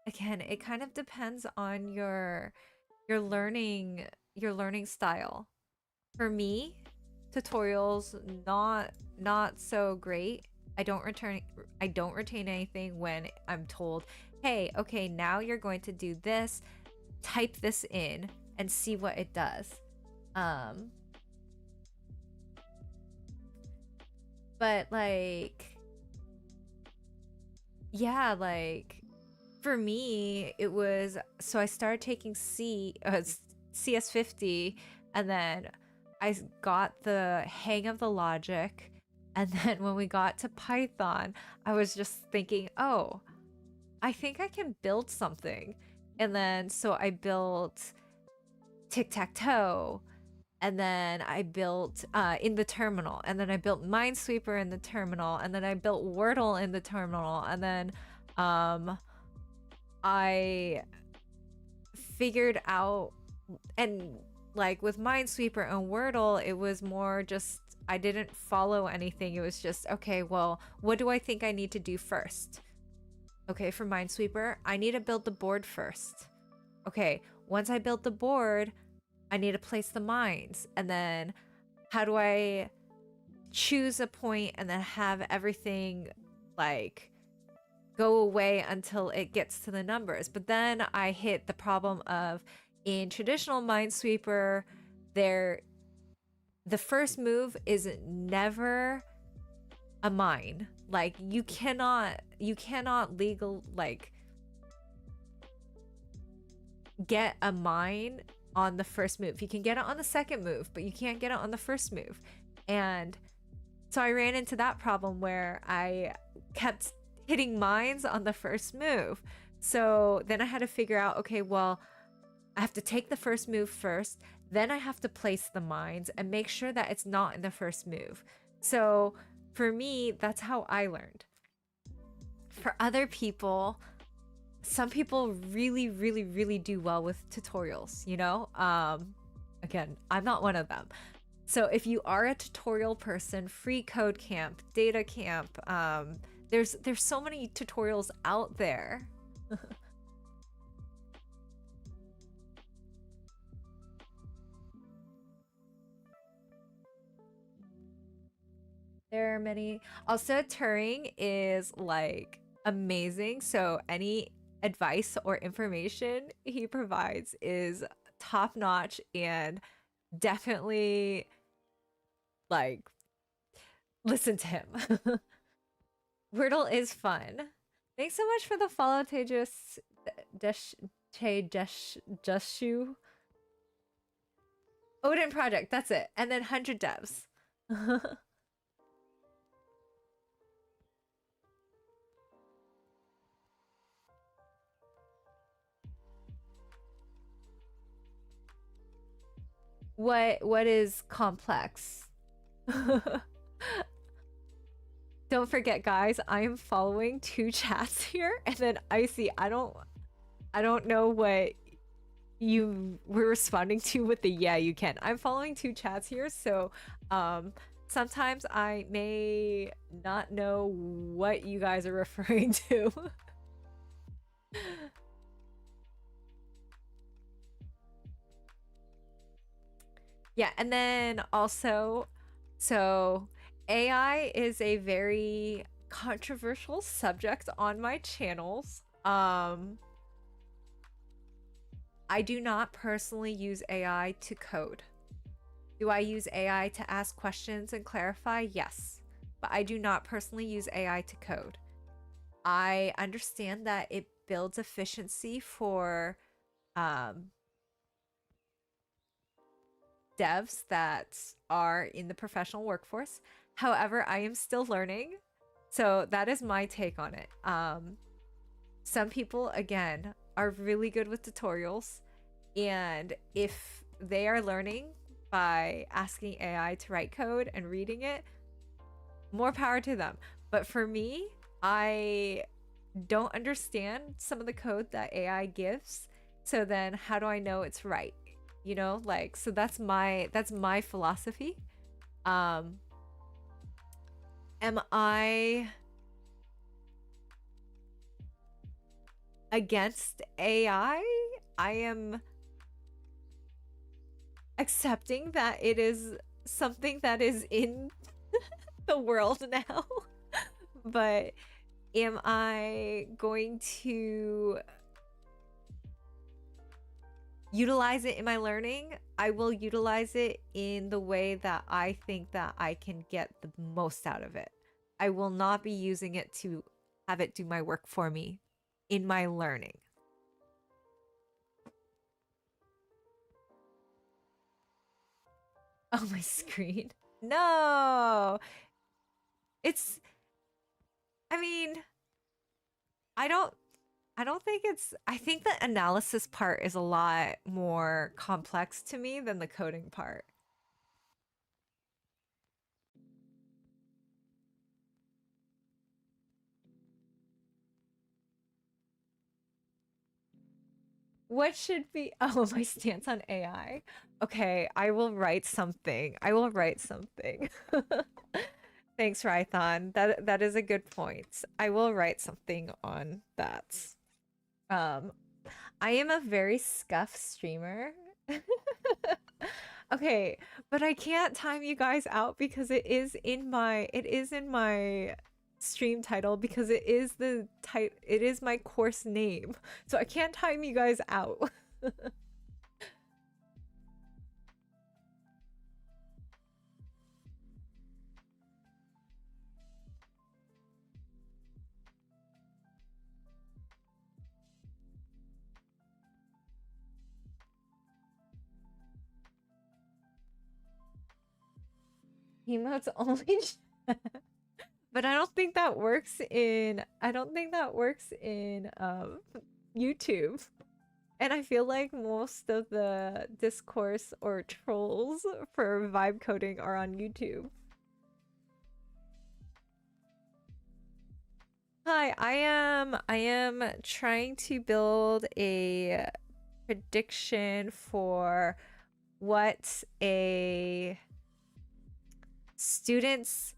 again, it kind of depends on your learning your learning style. For me, tutorials not so great. I don't retain anything when I'm told, "Hey, okay, now you're going to do this. Type this in and see what it does." Um but like, yeah, like, for me, it was, so I started taking CS50, and then I got the hang of the logic. And then when we got to Python, I was just thinking, oh, I think I can build something. And then so I built tic-tac-toe, and then I built in the terminal, and then I built Minesweeper in the terminal, and then I built Wordle in the terminal, and then I figured out, and like with Minesweeper and Wordle, it was more just, I didn't follow anything. It was just, okay, well, what do I think I need to do first? Okay, for Minesweeper, I need to build the board first. Okay, once I build the board, I need to place the mines. And then how do I choose a point and then have everything like go away until it gets to the numbers? But then I hit the problem of, in traditional Minesweeper, the first move is never a mine. Like, you cannot get a mine on the first move. You can get it on the second move, but you can't get it on the first move. And so I ran into that problem where I kept hitting mines on the first move. So then I had to figure out, okay, well, I have to take the first move first, then I have to place the mines and make sure that it's not in the first move. So for me, that's how I learned. For other people, some people really, really, really do well with tutorials, you know? Again, I'm not one of them. So if you are a tutorial person, Free Code Camp, Data Camp, there's so many tutorials out there. There are many. Also, Turing is like amazing. So advice or information he provides is top notch and definitely like listen to him. Wordle is fun. Thanks so much for the follow, Tejas Desh Jushu. Odin Project, that's it. And then 100 devs. What is complex? Don't forget, guys, I am following 2 chats here, and then Icy, I don't know what you were responding to with the yeah you can. I'm following 2 chats here, so sometimes I may not know what you guys are referring to. Yeah, and then also, so AI is a very controversial subject on my channels. I do not personally use AI to code. Do I use AI to ask questions and clarify? Yes, but I do not personally use AI to code. I understand that it builds efficiency for devs that are in the professional workforce. However, I am still learning. So that is my take on it. Some people, again, are really good with tutorials. And if they are learning by asking AI to write code and reading it, more power to them. But for me, I don't understand some of the code that AI gives. So then how do I know it's right? You know, like, so that's my philosophy. Am I against AI? I am accepting that it is something that is in the world now. But am I going to utilize it in my learning? I will utilize it in the way that I think that I can get the most out of it. I will not be using it to have it do my work for me in my learning. Oh, my screen. No. It's I mean, I don't think it's I think the analysis part is a lot more complex to me than the coding part. What should be oh, my stance on AI? Okay, I will write something. I will write something. Thanks, Rython. That is a good point. I will write something on that. Um, I am a very scuff streamer. Okay, but I can't time you guys out because it is in my stream title because it is my course name. So I can't time you guys out. Emotes only. But I don't think that works in YouTube. And I feel like most of the discourse or trolls for vibe coding are on YouTube. Hi, I am trying to build a prediction for what a student's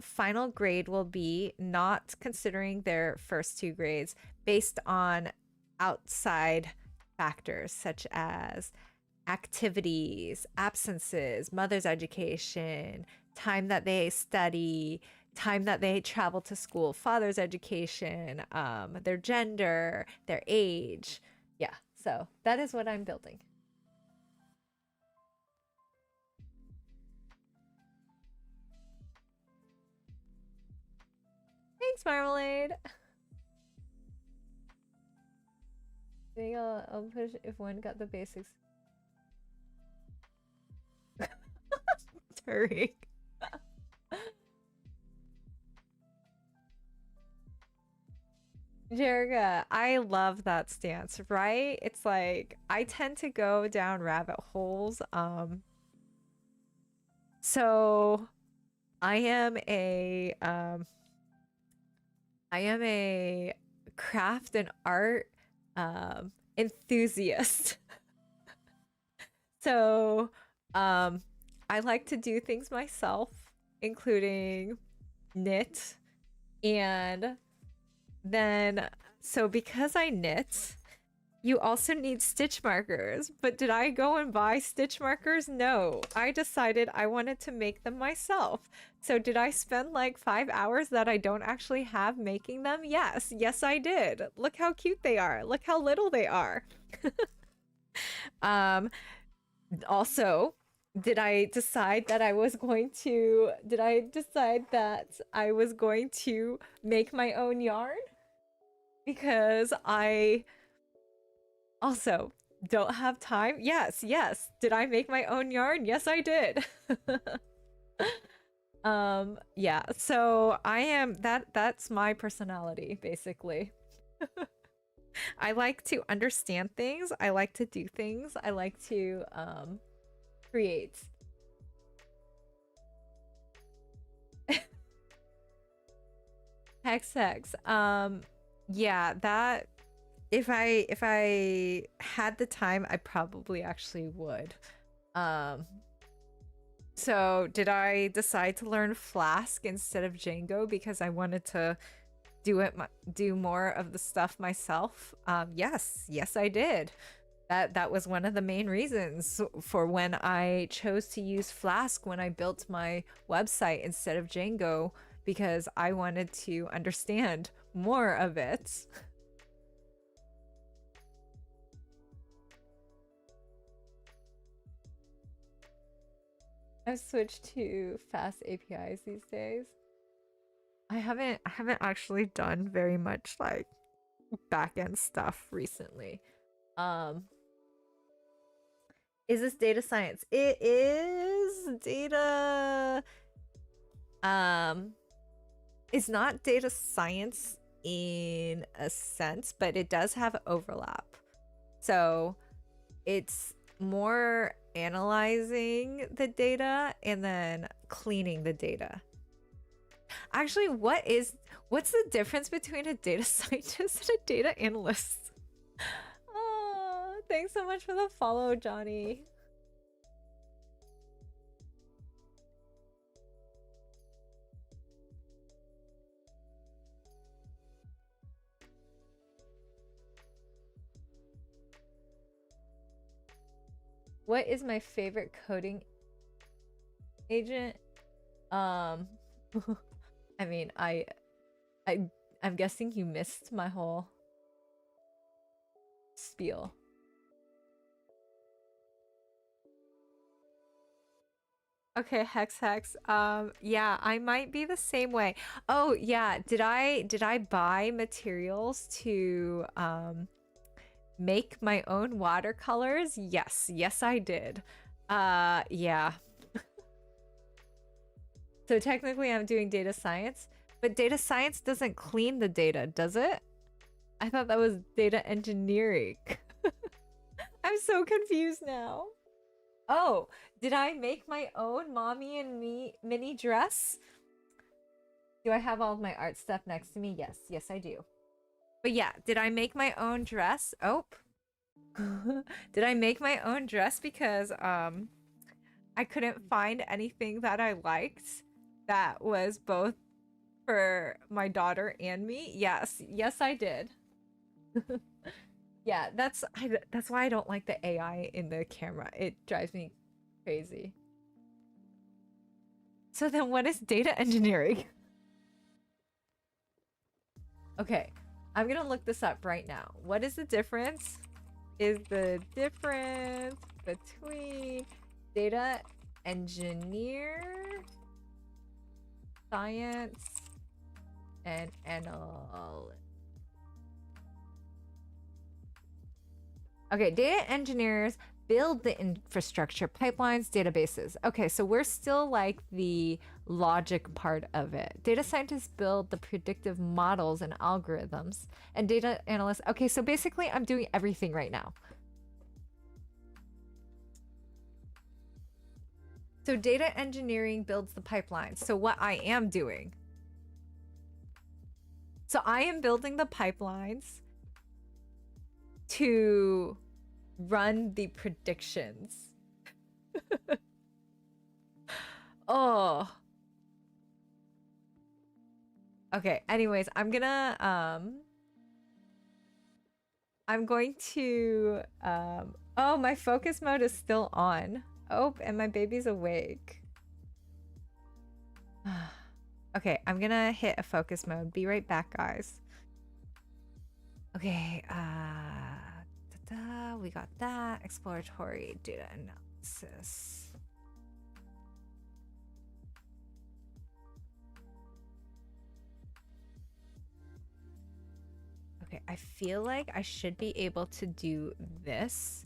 final grade will be, not considering their first 2 grades, based on outside factors such as activities, absences, mother's education, time that they study, time that they travel to school, father's education, their gender, their age. Yeah, so that is what I'm building. Thanks, Marmalade. Maybe I'll push if one got the basics. Turing. Jerga, I love that stance, right? It's like I tend to go down rabbit holes. So I am a craft and art enthusiast. So I like to do things myself, including knit. And then, so because I knit, you also need stitch markers. But did I go and buy stitch markers? No. I decided I wanted to make them myself. So did I spend like 5 hours that I don't actually have making them? Yes. Yes, I did. Look how cute they are. Look how little they are. Also, did I decide that I was going to make my own yarn? Because I also don't have time. Yes, yes. Did I make my own yarn? Yes, I did. Yeah, so I am that's my personality basically. I like to understand things. I like to do things. I like to create. Hex. Yeah, that if I had the time, I probably actually would. So did I decide to learn Flask instead of Django because I wanted to do more of the stuff myself? Yes, I did. That was one of the main reasons for when I chose to use Flask when I built my website instead of Django, because I wanted to understand more of it. I've switched to fast APIs these days. I haven't actually done very much like backend stuff recently. Is this data science? It is data. It's not data science in a sense, but it does have overlap. So it's more analyzing the data and then cleaning the data. Actually, what's the difference between a data scientist and a data analyst? Oh, thanks so much for the follow, Johnny. What is my favorite coding agent? I mean, I'm guessing you missed my whole spiel. Okay, Hex. Yeah, I might be the same way. Oh, yeah, did I buy materials to make my own watercolors? Yes, I did. Yeah. So technically I'm doing data science, but data science doesn't clean the data, does it? I thought that was data engineering. I'm so confused now. Oh, did I make my own mommy and me mini dress? Do I have all of my art stuff next to me? Yes, I do. But yeah, did I make my own dress? Oh. Did I make my own dress because I couldn't find anything that I liked that was both for my daughter and me? Yes, I did. Yeah, that's why I don't like the AI in the camera. It drives me crazy. So then what is data engineering? Okay, I'm gonna look this up right now. What is the difference? Is the difference between data engineer, science, and analytics? Okay, data engineers build the infrastructure, pipelines, databases. Okay, so we're still like the logic part of it. Data scientists build the predictive models and algorithms, and data analysts. Okay, so basically, I'm doing everything right now. So data engineering builds the pipelines. So what I am doing. So I am building the pipelines to run the predictions. Oh. Okay, anyways, I'm going to oh, my focus mode is still on. Oh, and my baby's awake. Okay, I'm gonna hit a focus mode. Be right back, guys. Okay, we got that. Exploratory data analysis. Okay, I feel like I should be able to do this.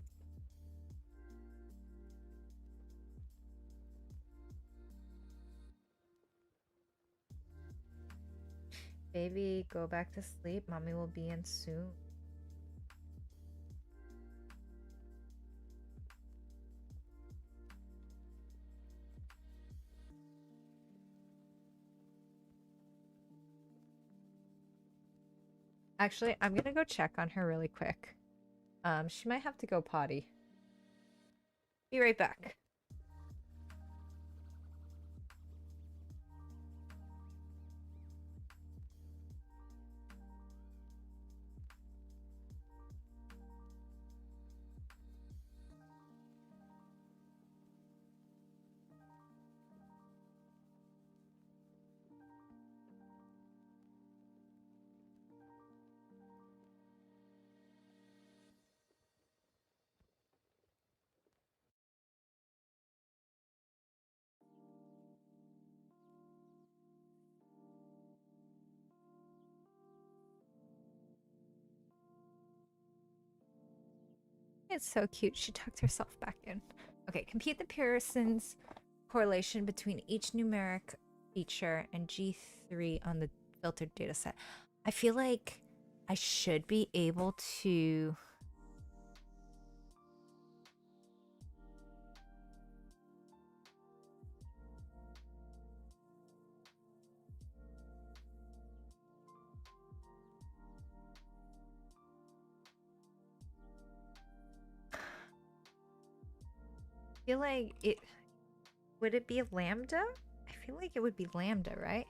Baby, go back to sleep. Mommy will be in soon. Actually, I'm gonna go check on her really quick. She might have to go potty. Be right back. It's so cute. She tucked herself back in. Okay, compute the Pearson's correlation between each numeric feature and G3 on the filtered data set. I feel like I should be able to... I feel like it... Would it be lambda? I feel like it would be lambda, right?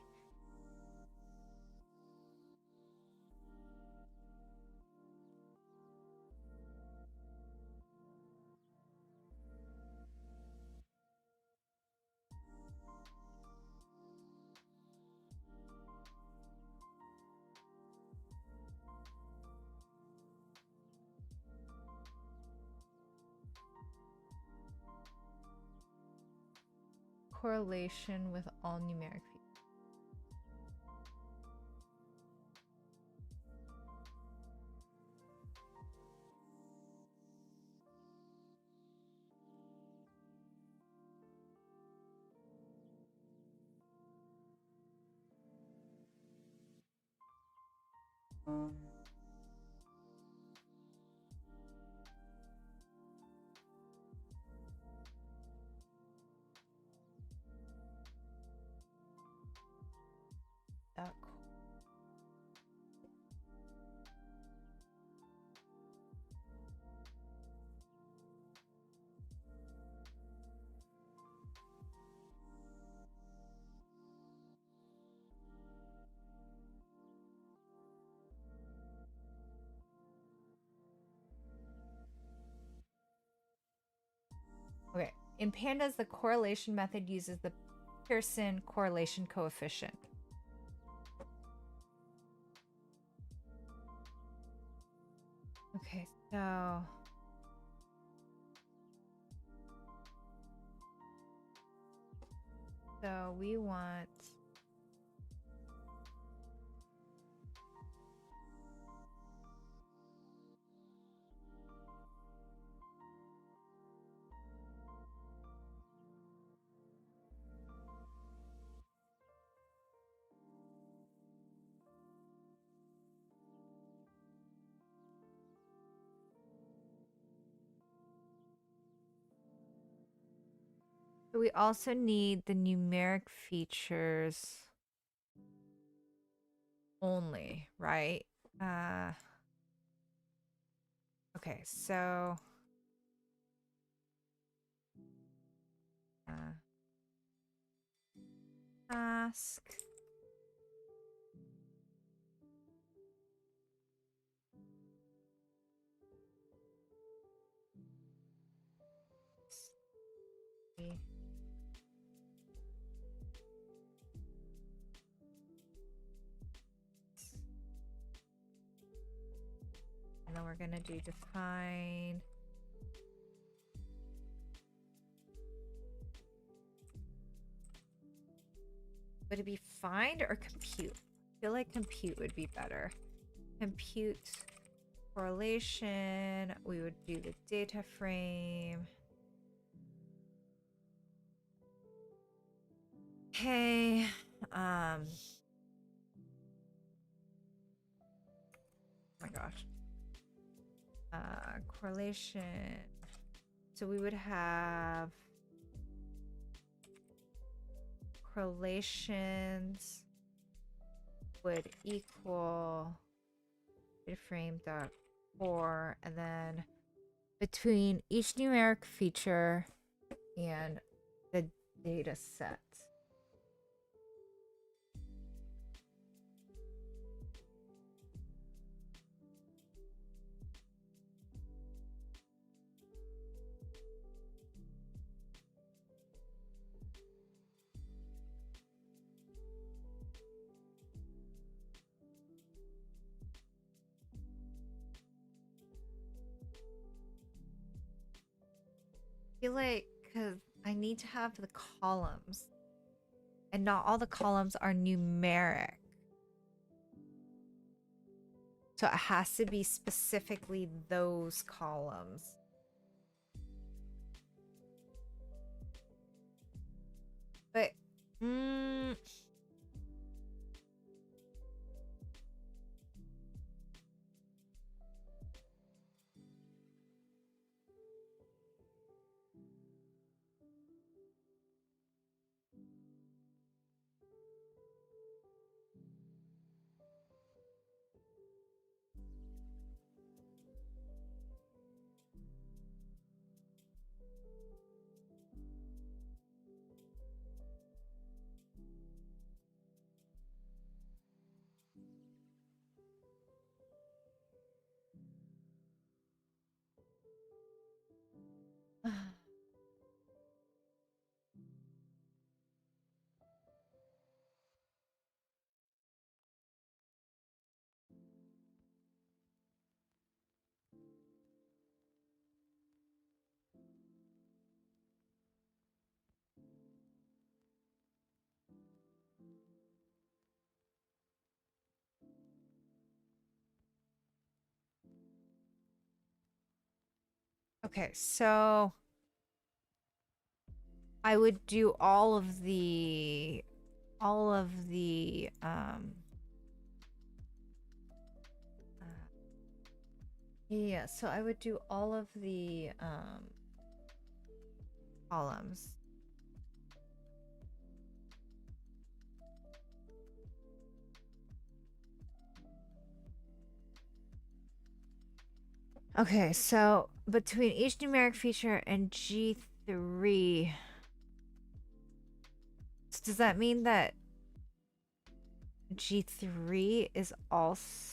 Correlation with all numeric features. Okay, in pandas, the correlation method uses the Pearson correlation coefficient. Okay, so we want we also need the numeric features only, right? Okay, so task. And then we're gonna do define. Would it be find or compute? I feel like compute would be better. Compute correlation. We would do the data frame. Okay. Oh my gosh. Correlation. So we would have correlations would equal data frame dot core, and then between each numeric feature and the data set. I feel like because I need to have the columns, and not all the columns are numeric. So it has to be specifically those columns. But, okay, so I would do all of the yeah, so I would do all of the columns. Okay, so between each numeric feature and G3, so does that mean that G3 is also...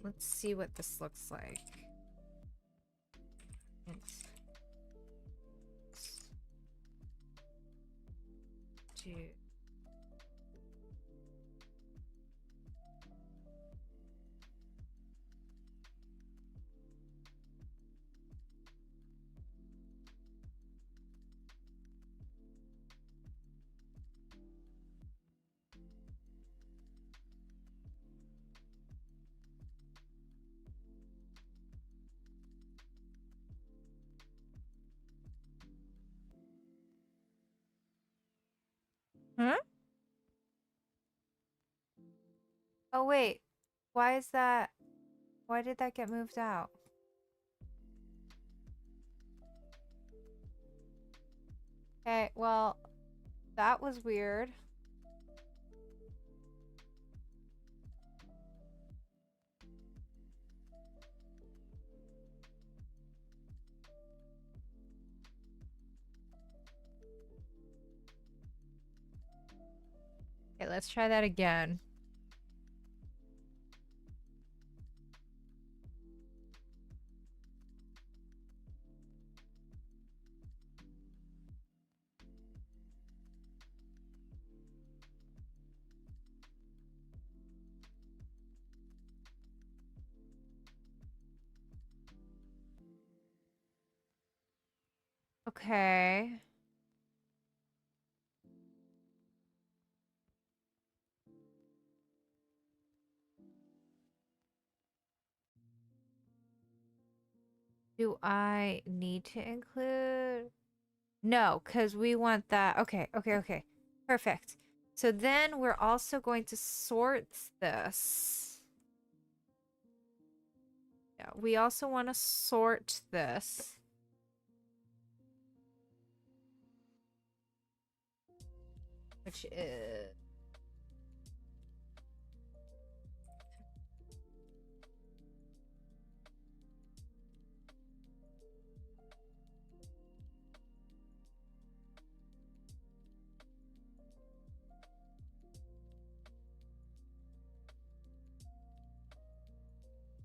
Let's see what this looks like. Two. Huh? Oh, wait. Why is that? Why did that get moved out? Okay, well, that was weird. Okay, let's try that again. Okay. Do I need to include? No, because we want that. Okay, okay, okay. Perfect. So then we're also going to sort this. Yeah, we also want to sort this. Which is...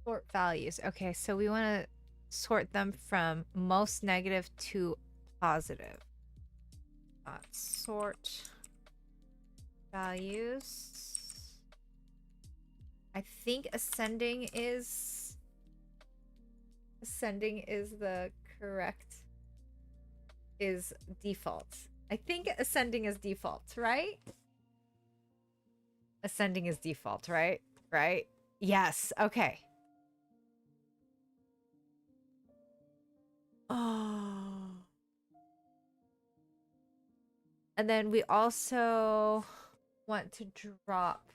Sort values. Okay, so we want to sort them from most negative to positive. Sort values. I think ascending is the correct is default. I think ascending is default, right? Ascending is default, right? Right? Yes. Okay. Oh. And then we also want to drop.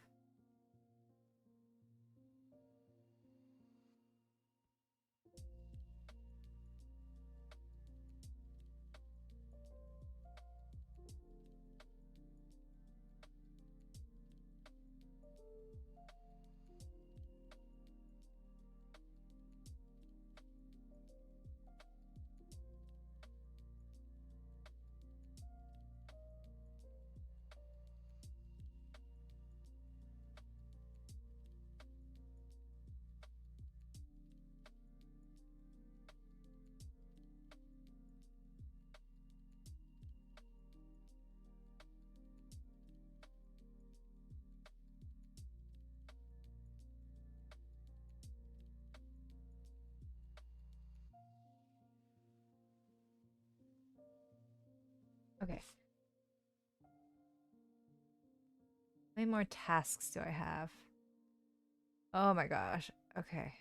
Okay. How many more tasks do I have? Oh my gosh. Okay.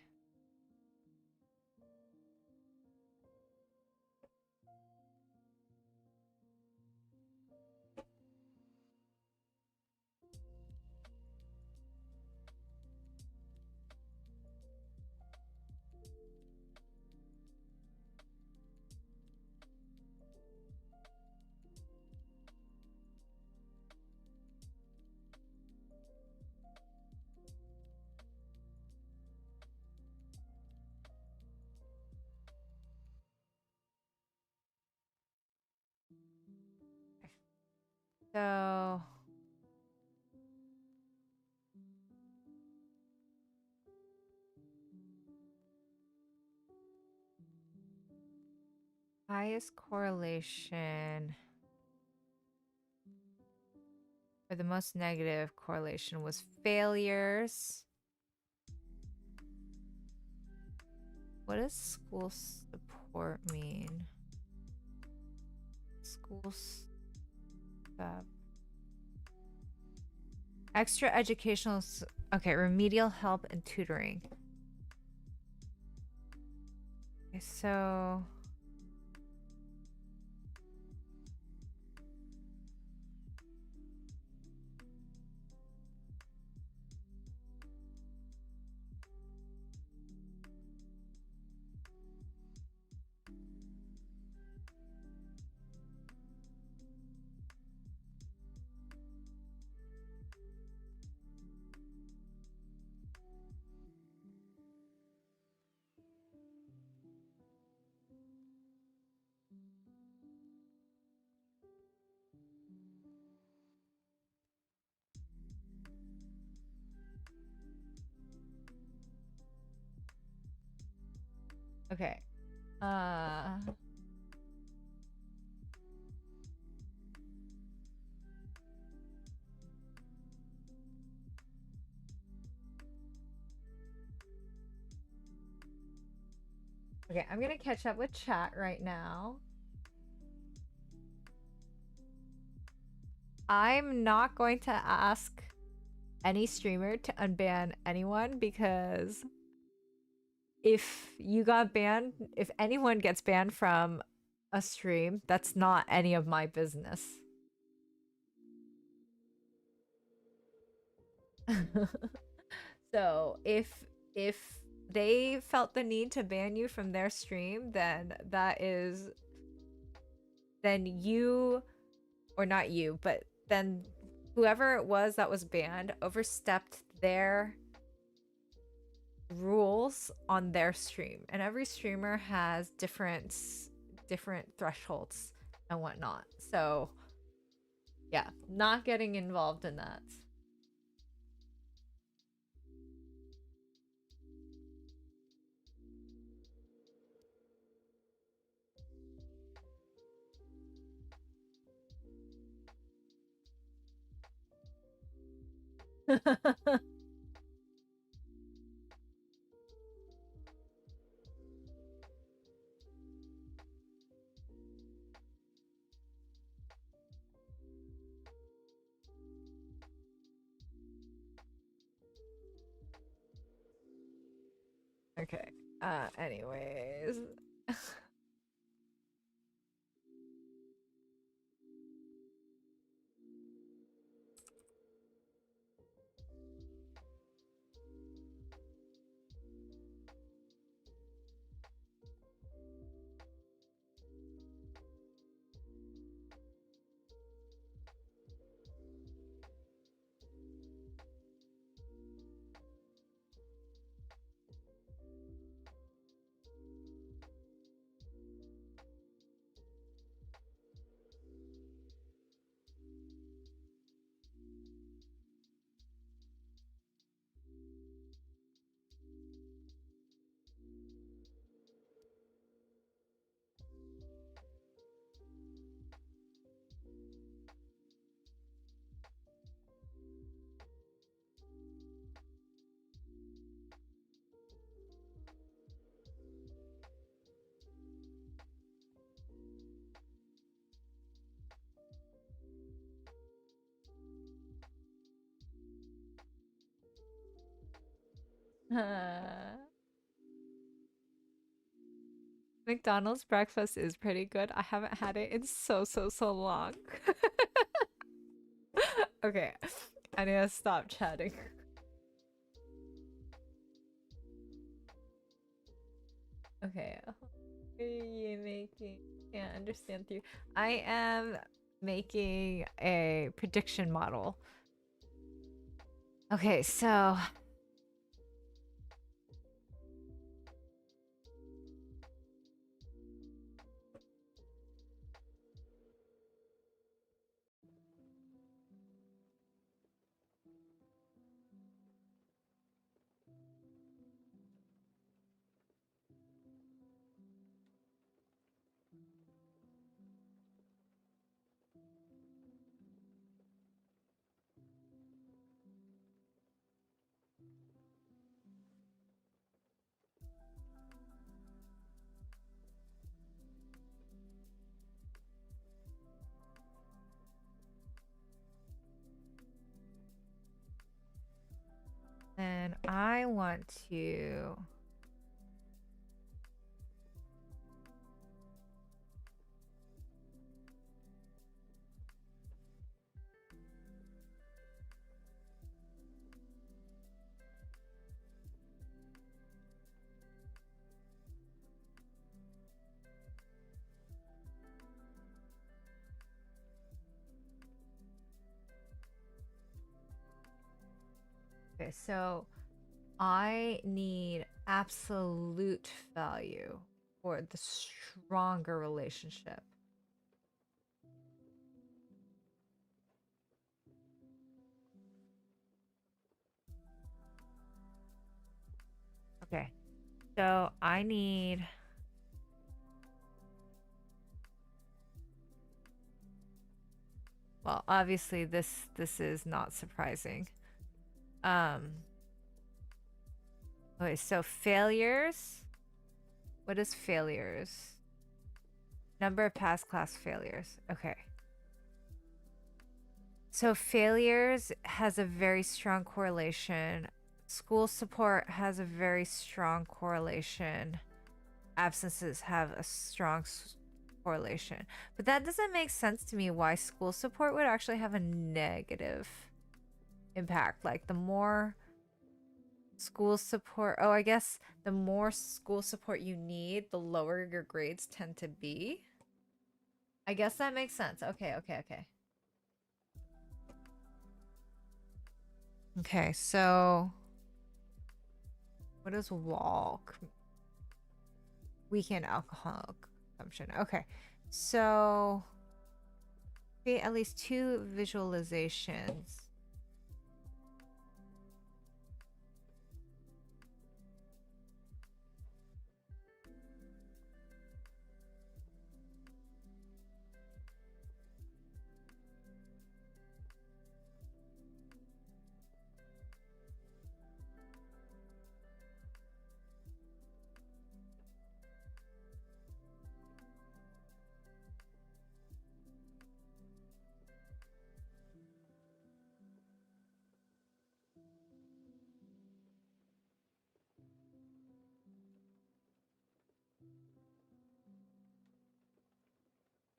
So Highest correlation, or the most negative correlation, was failures. What does school support mean? Schools. Extra educational. Okay, remedial help and tutoring. Okay, so. Okay. Okay, I'm gonna catch up with chat right now. I'm not going to ask any streamer to unban anyone because if you got banned, if anyone gets banned from a stream, that's not any of my business. So if they felt the need to ban you from their stream, then then you, or not you, but then whoever it was that was banned overstepped their rules on their stream, and every streamer has different thresholds and whatnot. So yeah, not getting involved in that. Okay. Anyways. McDonald's breakfast is pretty good. I haven't had it in so long. Okay, I need to stop chatting. Okay, what are you making? Can't understand you. I am making a prediction model. Okay, so then I want to... Okay, so I need absolute value for the stronger relationship. Okay, so I need... Well, obviously this is not surprising. Okay, so failures. What is failures? Number of past class failures. Okay. So failures has a very strong correlation. School support has a very strong correlation. Absences have a strong correlation. But that doesn't make sense to me why school support would actually have a negative impact. Like the more school support, oh, I guess the more school support you need, the lower your grades tend to be. I guess that makes sense. Okay. Okay, so what is walk? Weekend alcohol consumption. Okay, so create at least 2 visualizations.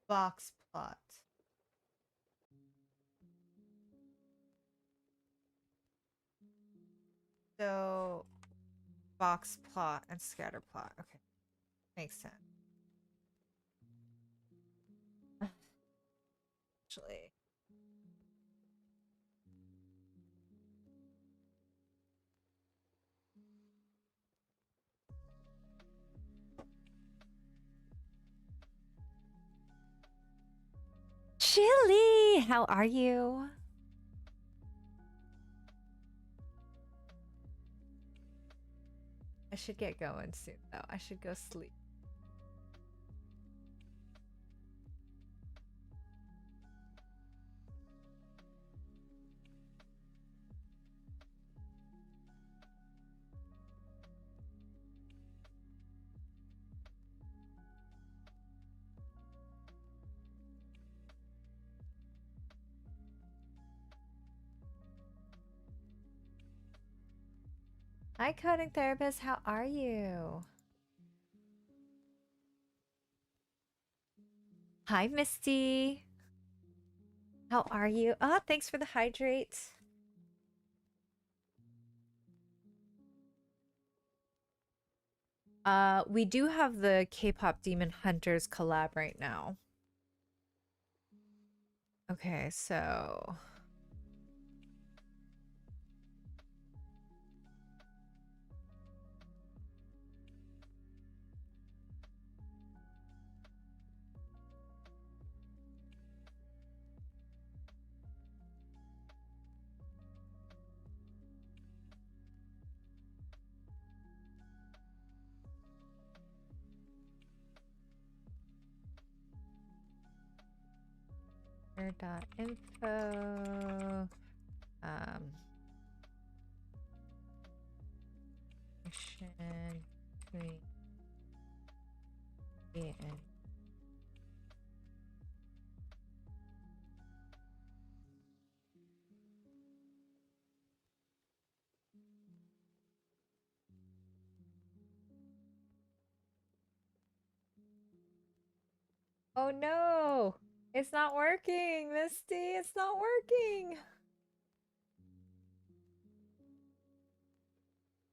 Box plot. So box plot and scatter plot. Okay, makes sense. Actually, Chili, how are you? I should get going soon though. I should go sleep. Hi, coding therapist. How are you? Hi, Misty. How are you? Ah, thanks for the hydrate. We do have the K-pop Demon Hunters collab right now. Okay, so info mission between me and Oh no! It's not working, Misty! It's not working!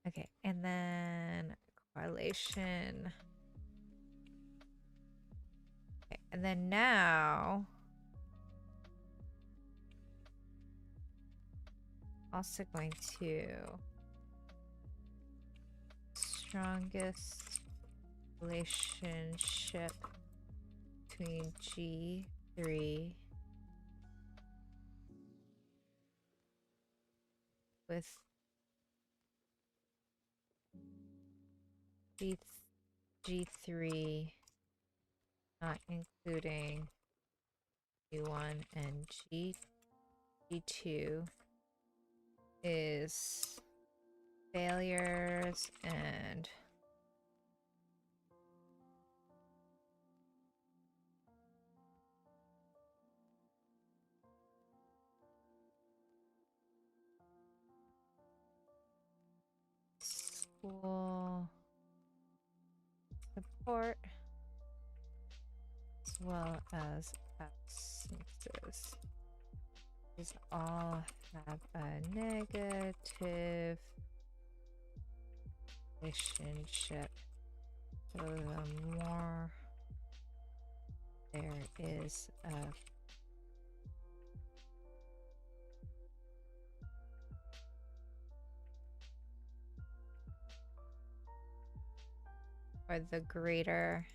Okay, and then correlation. Okay, and then now also going to strongest relationship between G3 with G3 not including G1 and G2 is failures and school support as well as absences. These all have a negative relationship. So the more there is a or the greater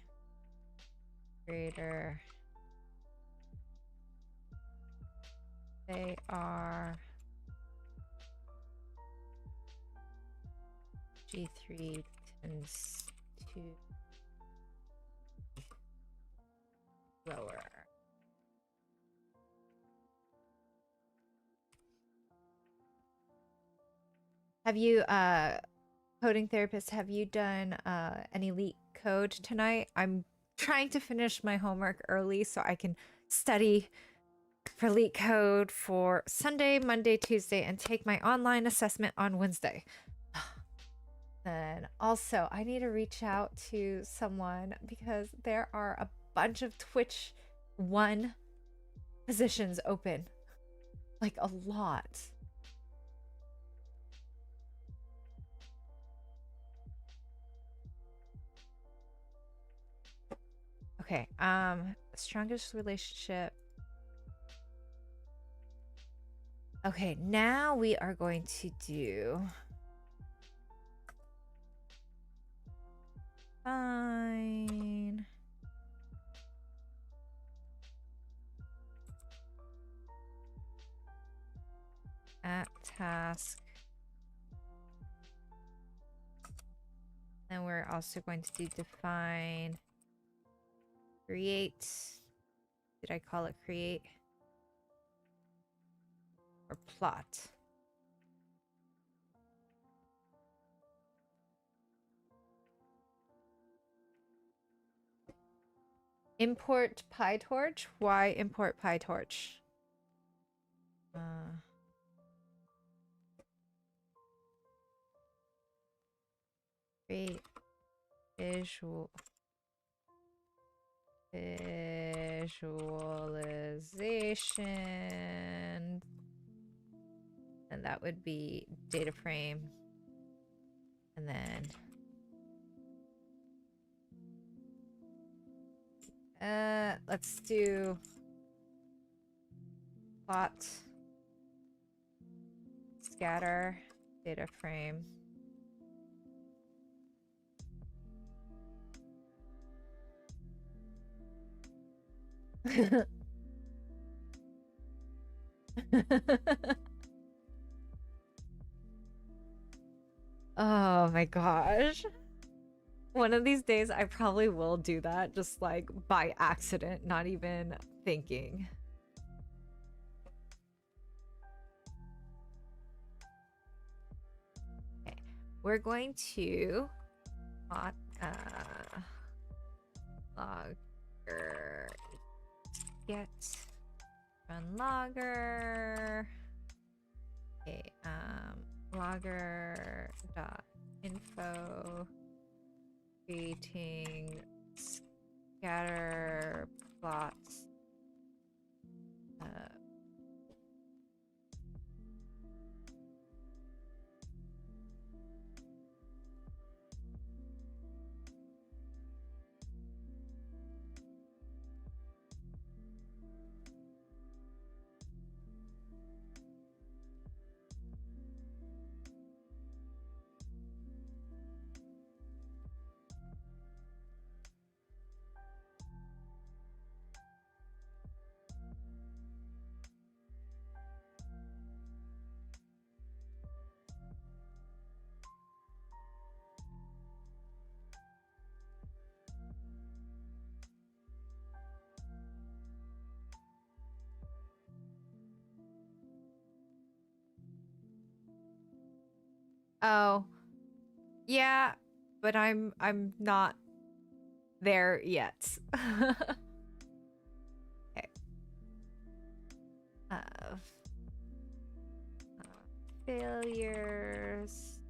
they are G3 tends to lower. Have you coding therapist, have you done any leak code tonight? I'm trying to finish my homework early so I can study for leak code for Sunday, Monday, Tuesday, and take my online assessment on Wednesday. Then also, I need to reach out to someone because there are a bunch of Twitch 1 positions open. Like a lot. Okay, strongest relationship. Okay, now we are going to do fine. At task. Then we're also going to do define create. Did I call it create? Or plot? Import PyTorch? Why import PyTorch? Create visualization, and that would be data frame, and then let's do plot scatter data frame. Oh my gosh. One of these days I probably will do that just like by accident, not even thinking. Okay, we're going to logger get run logger. Okay, logger dot info creating scatter plots. Oh, yeah, but I'm not there yet. Okay. Uh, failures,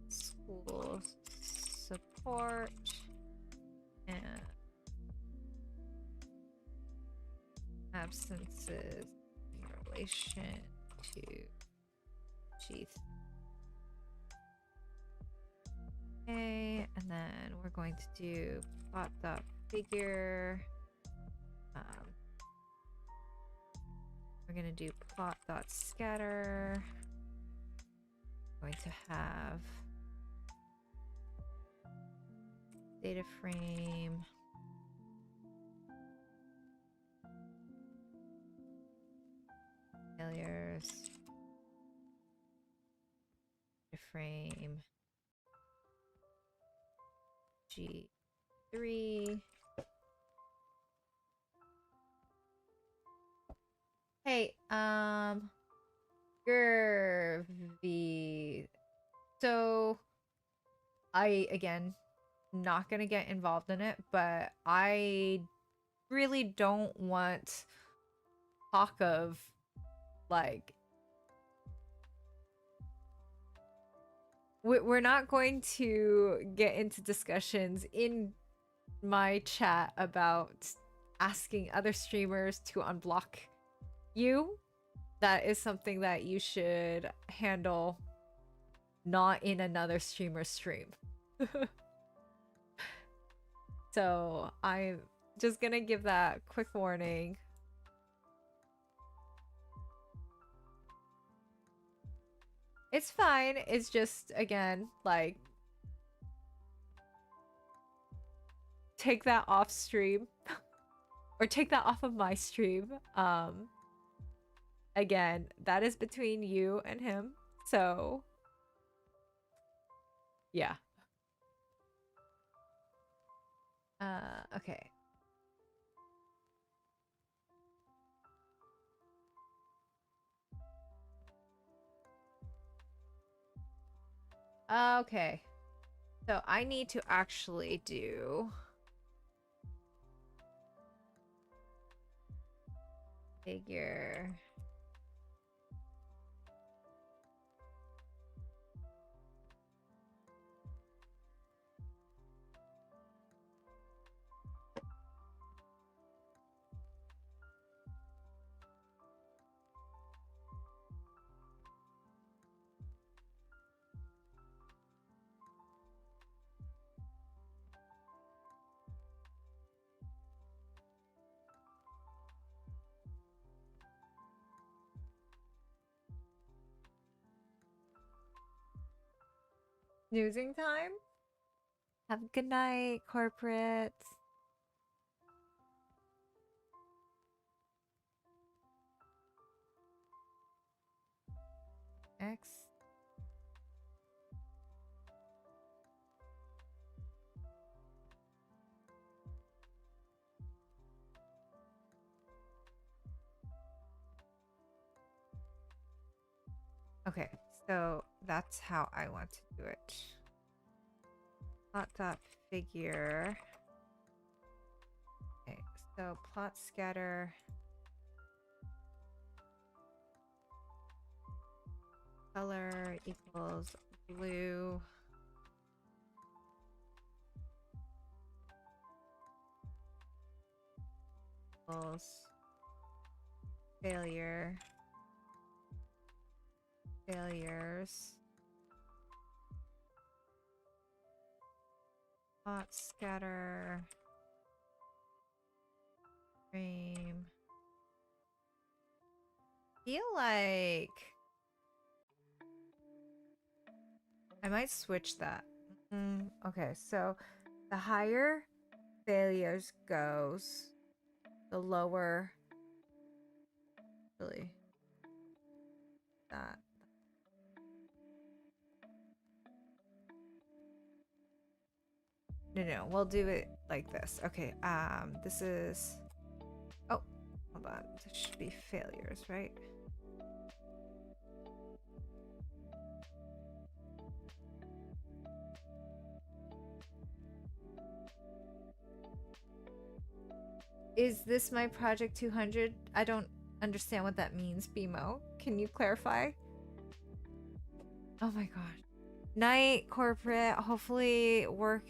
school support, and absences in relation to G3. Okay, and then we're going to do plot dot figure. We're gonna do plot dot scatter. Going to have data frame. Failures. Data frame. G3. Hey, Gervy. So again, not gonna get involved in it, but I really don't want talk of like we're not going to get into discussions in my chat about asking other streamers to unblock you. That is something that you should handle not in another streamer's stream. So I'm just gonna give that quick warning. It's fine. It's just, again, like, take that off stream. Or take that off of my stream. Again, that is between you and him. So, yeah. Okay. Okay. So I need to actually do figure. Snoozing time? Have a good night, corporate. X. Okay, so that's how I want to do it. Plot dot figure. Okay, so plot scatter. Color equals blue. equals failure, failures, dot scatter, frame. Feel like I might switch that. Okay, so the higher failures goes, the lower really that. No, we'll do it like this. Okay, this is, oh, hold on. This should be failures, right? Is this my project 200? I don't understand what that means, BMO. Can you clarify? Oh my gosh. Night, corporate. Hopefully work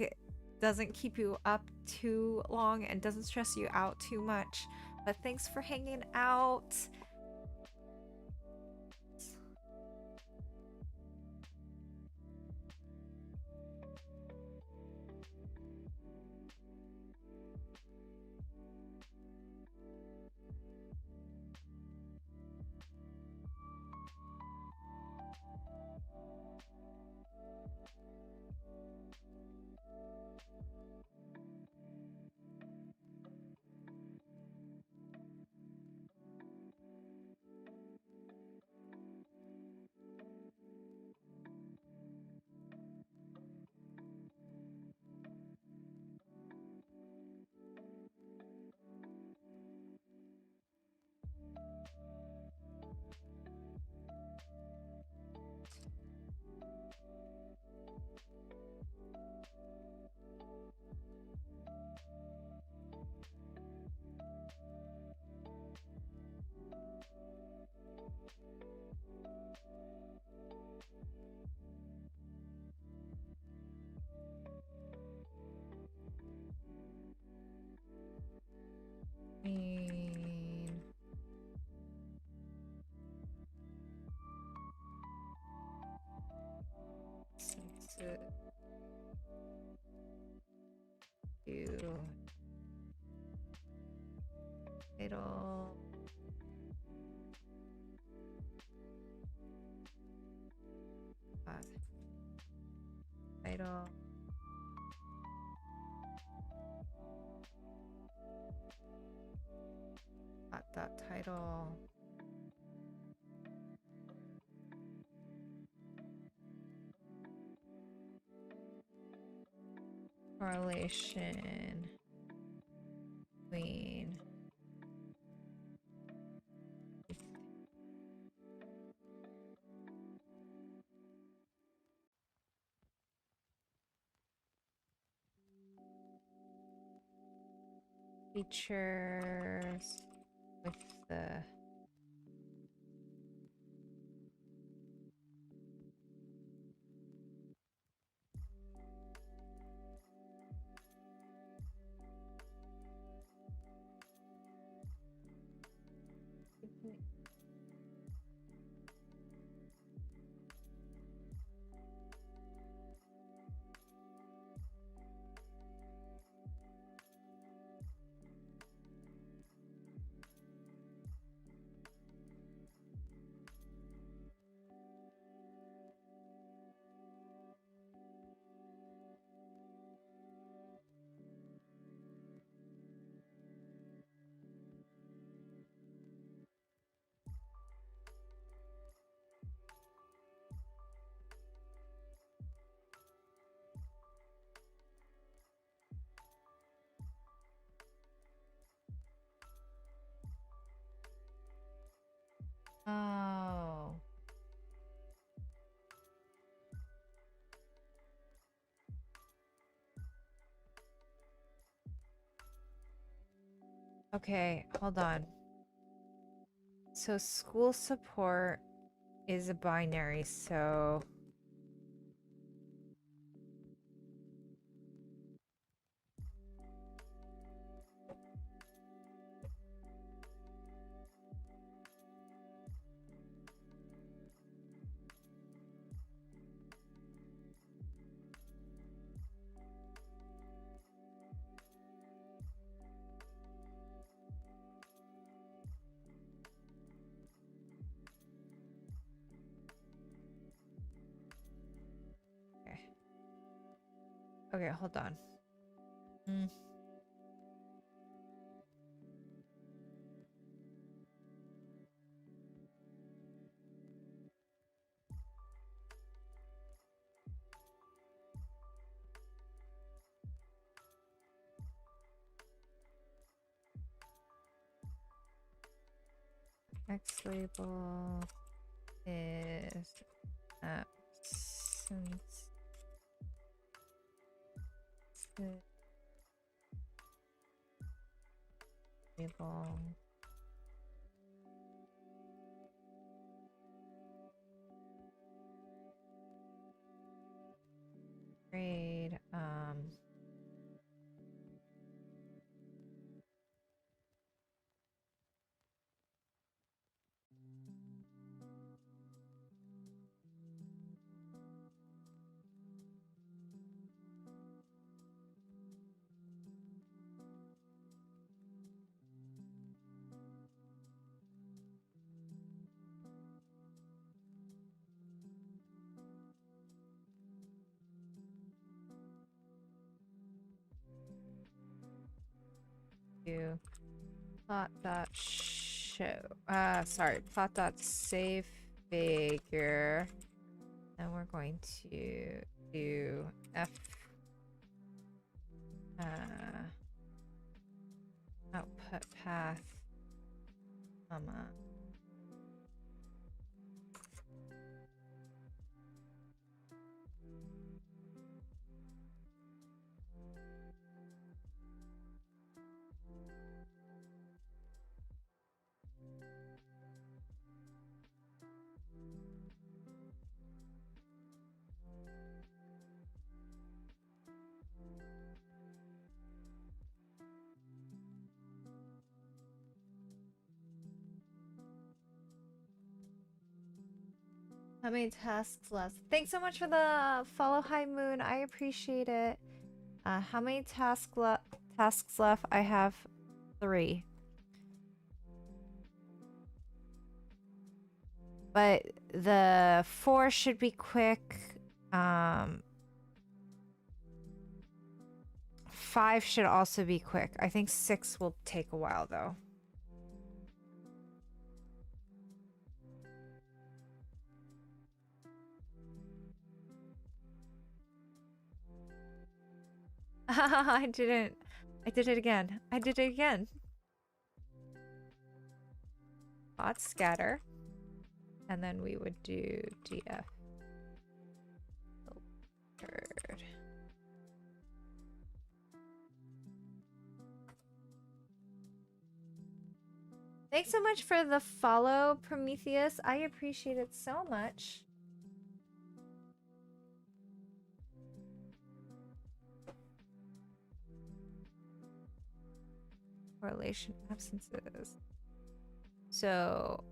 doesn't keep you up too long and doesn't stress you out too much. But thanks for hanging out. To title. Title. Dot title. Correlation between features with the oh. Okay, hold on. So school support is a binary, so Okay, hold on. X label is absence label. Grade, to plot dot show. Sorry, plot dot save figure. And we're going to do f output path, comma. How many tasks left? Thanks so much for the follow, High Moon. I appreciate it. How many tasks left? I have 3. But the 4 should be quick. 5 should also be quick. I think 6 will take a while though. I didn't. I did it again. I did it again. Bot scatter. And then we would do df filtered. Thanks so much for the follow, Prometheus. I appreciate it so much. Correlation absences. So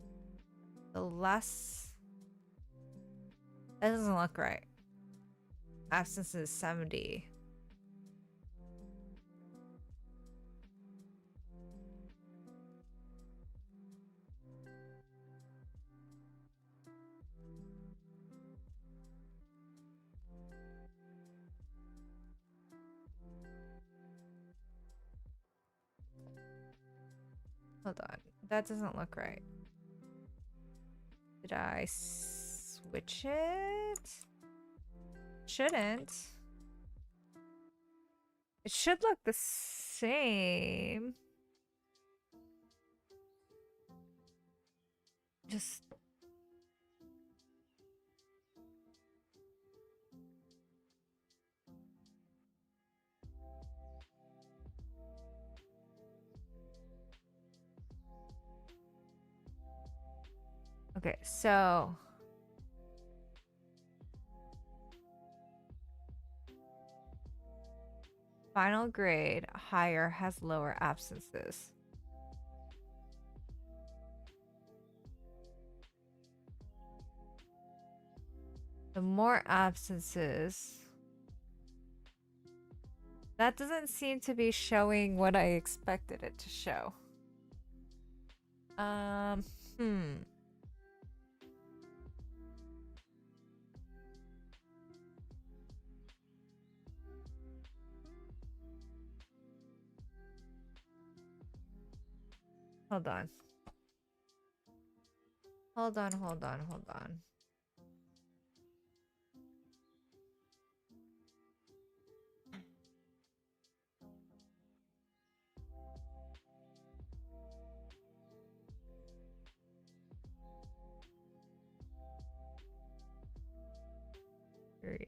the less, that doesn't look right. Absences 70. Hold on. That doesn't look right. Did I switch it? Shouldn't. It should look the same. Just... Okay, so... Final grade higher has lower absences. The more absences... That doesn't seem to be showing what I expected it to show. Hold on. Hold on, hold on, hold on. Curious.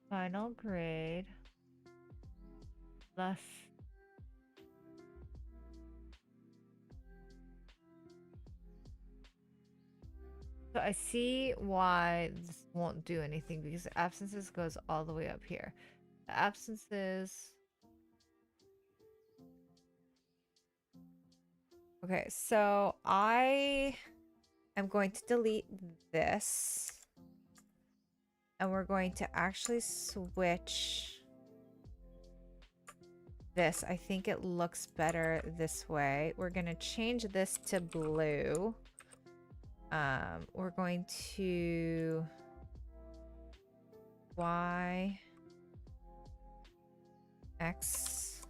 Final grade. Less. So I see why this won't do anything because the absences goes all the way up here. The absences. Okay, so I am going to delete this. And we're going to actually switch this. I think it looks better this way. We're going to change this to blue. We're going to Y X.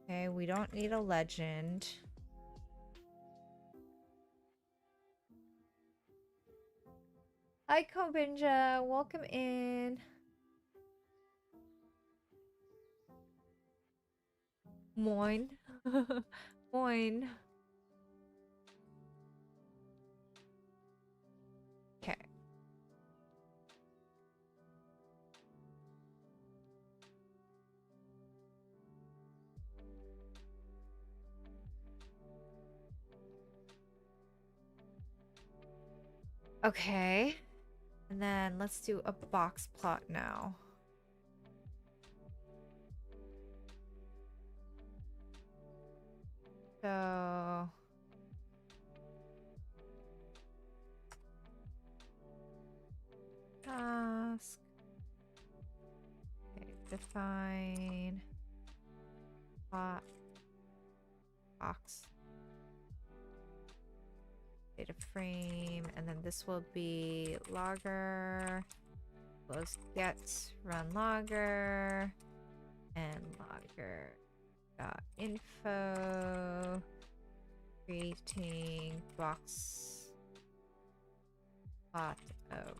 Okay, we don't need a legend. Hi, Kobinja. Welcome in. Moin. Moin. Okay. Okay. And then let's do a box plot now. So task. Okay, define plot box data frame, and then this will be logger plus get run logger and logger dot info creating box plot of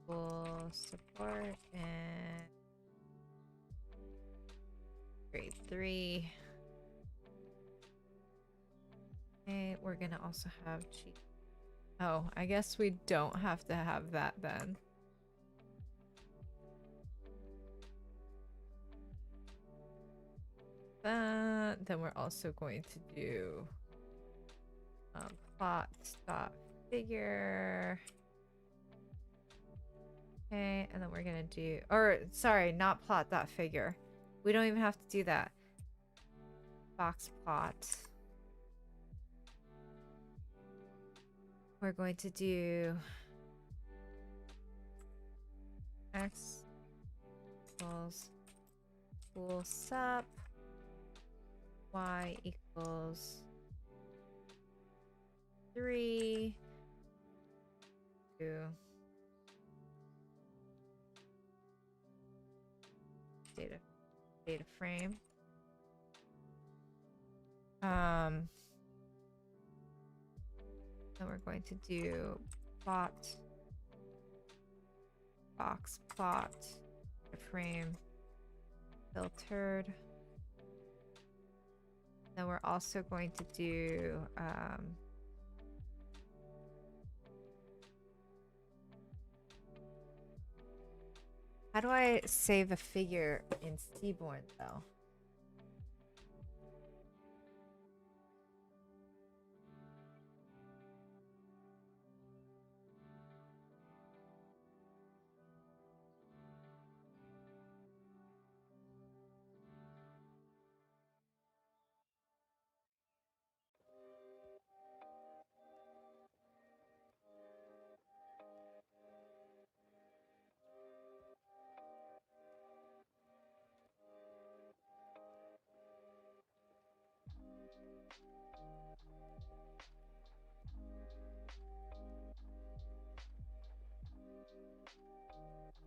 full support and grade 3. Okay, we're gonna also have cheat. Oh, I guess we don't have to have that then. Then we're also going to do plot dot figure. Okay, and then we're gonna do, or sorry, not plot dot figure. We don't even have to do that. Box plot. We're going to do x equals full sup, y equals 3, 2, data frame. Then we're going to do plot box plot frame filtered. Then we're also going to do how do I save a figure in Seaborn though?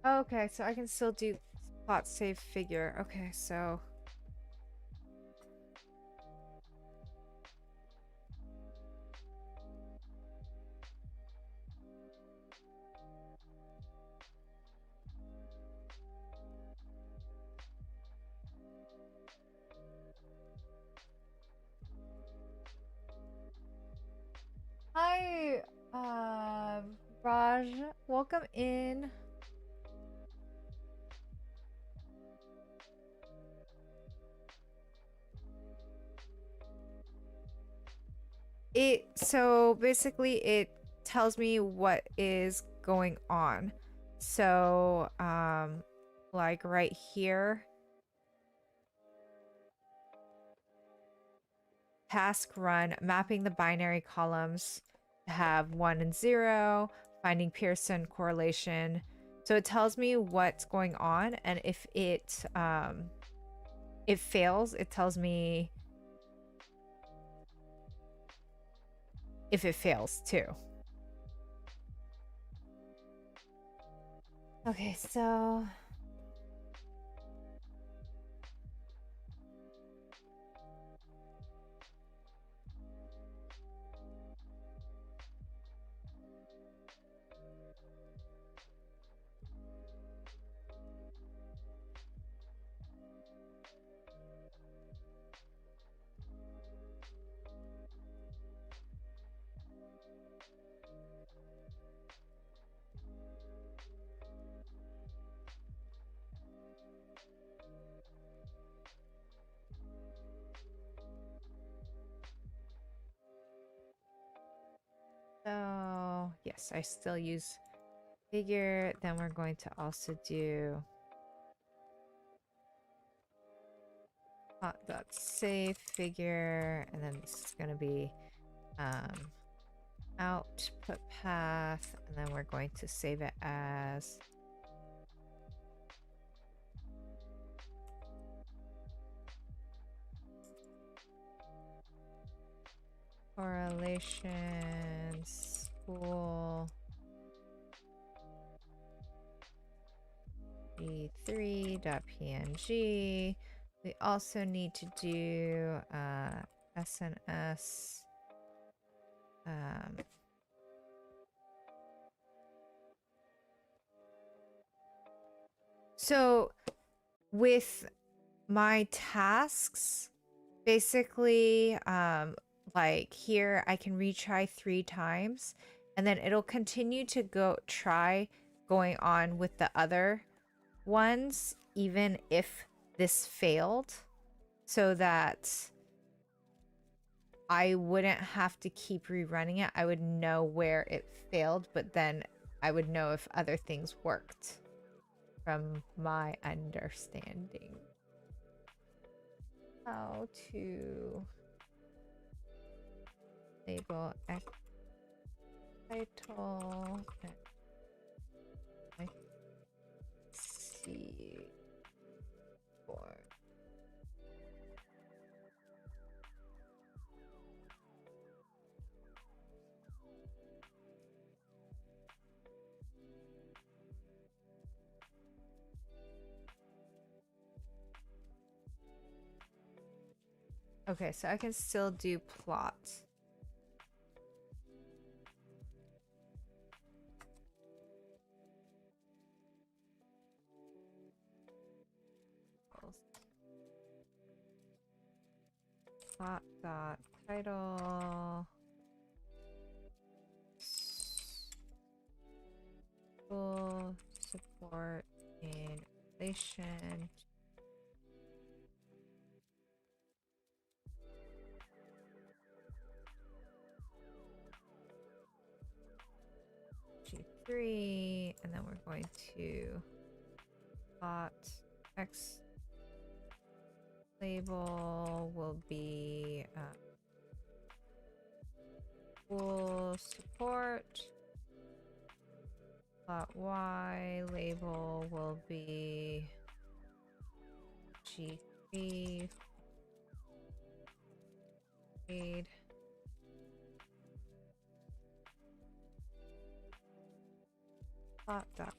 Okay, so I can still do plot save figure. Okay, so hi, Raj. Welcome in. So basically it tells me what is going on. So like right here, task run, mapping the binary columns to have 1 and 0, finding Pearson correlation. So it tells me what's going on, and if it fails, it tells me if it fails too. Okay, so yes, I still use figure. Then we're going to also do dot save figure, and then this is going to be output path, and then we're going to save it as correlation school g3.png. We also need to do SNS. So with my tasks, basically, like here I can retry 3 times, and then it'll continue to try going on with the other ones, even if this failed, so that I wouldn't have to keep rerunning it. I would know where it failed, but then I would know if other things worked, from my understanding. How to label X title and I see for okay, so I can still do plot. Plot dot title full support in relation to G3, and then we're going to plot X label will be full support. Plot Y label will be G3 fade. Plot dot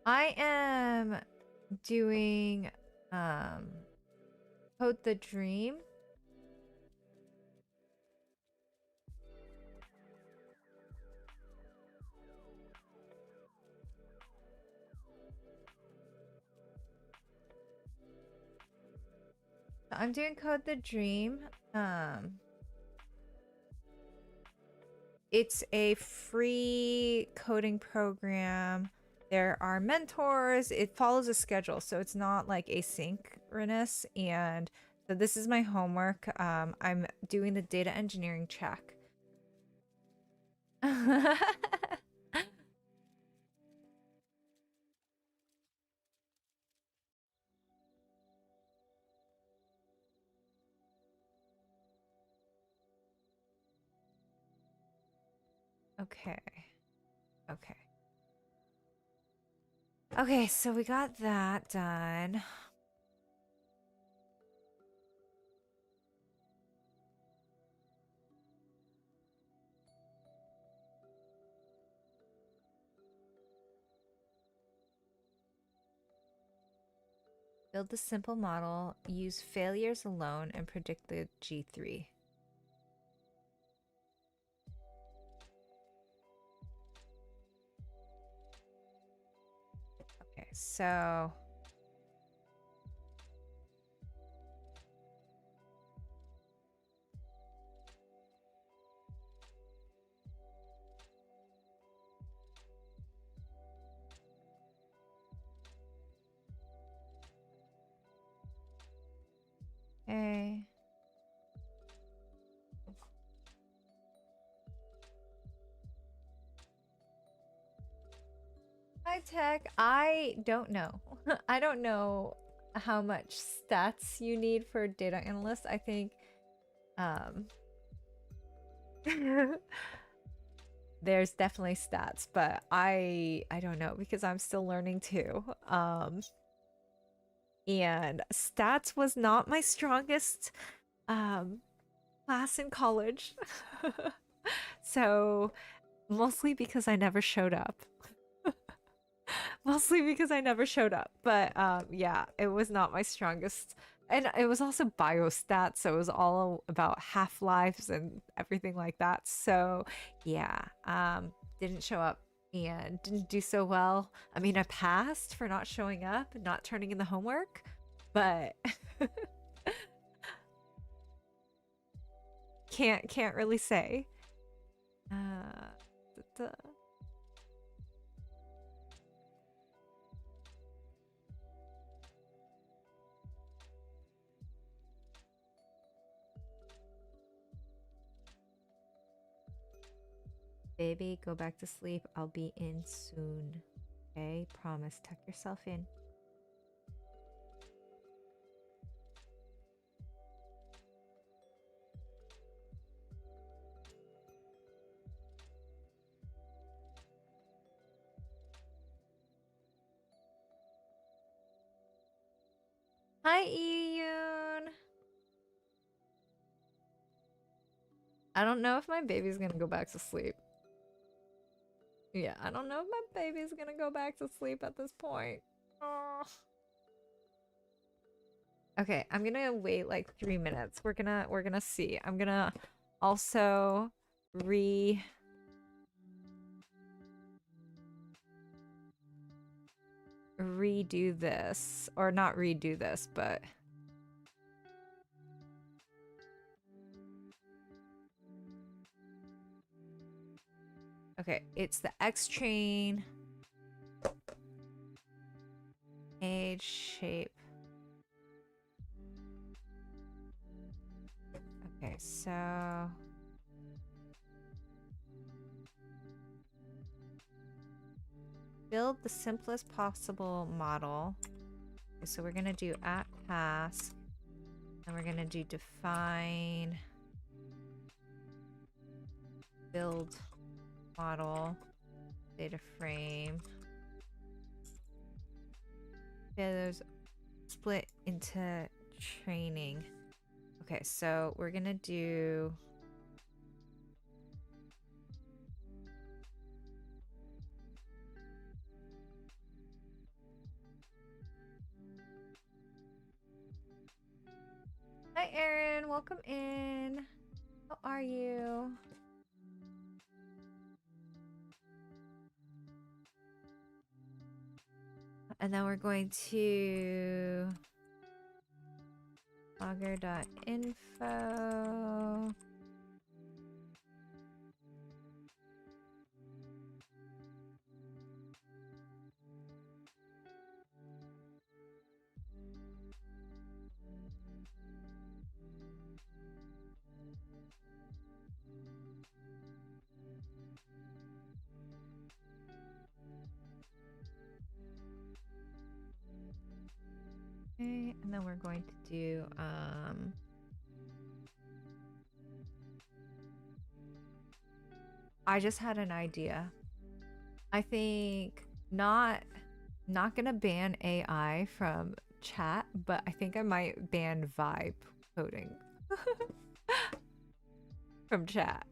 I am doing Code the Dream. I'm doing Code the Dream. It's a free coding program. There are mentors. It follows a schedule, so it's not like asynchronous. And so this is my homework. I'm doing the data engineering check. Okay. Okay. Okay, so we got that done. Build the simple model, use failures alone, and predict the G3. Okay, so okay. Hi tech. I don't know. I don't know how much stats you need for data analyst. I think there's definitely stats, but I don't know because I'm still learning too. And stats was not my strongest class in college. So mostly because I never showed up. Mostly because I never showed up. But yeah, it was not my strongest. And it was also biostats, so it was all about half-lives and everything like that. So yeah, didn't show up and didn't do so well. I mean, I passed for not showing up and not turning in the homework, but can't really say. Uh, Baby, go back to sleep. I'll be in soon. Okay, promise. Tuck yourself in. Hi, Iyun. I don't know if my baby's gonna go back to sleep. Yeah, I don't know if my baby's gonna go back to sleep at this point. Oh. Okay, I'm gonna wait like 3 minutes. We're gonna see. I'm gonna also redo this, or not redo this, but okay, it's the X train, age, shape. Okay, so build the simplest possible model. Okay, so we're gonna do at task, and we're gonna do define build model data frame. Yeah, there's split into training. Okay, so we're gonna do Hi Erin, welcome in. How are you? And then we're going to logger.info. Okay, and then we're going to do I just had an idea. I think not gonna ban AI from chat, but I think I might ban vibe coding from chat.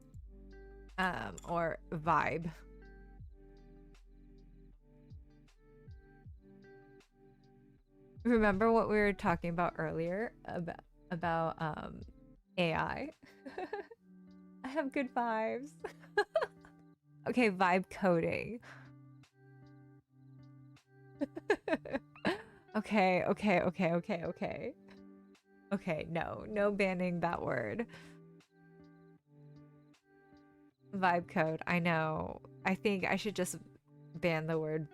Or vibe. Remember what we were talking about earlier about AI? I have good vibes. Okay, vibe coding. Okay. Okay, no banning that word. Vibe code. I know. I think I should just ban the word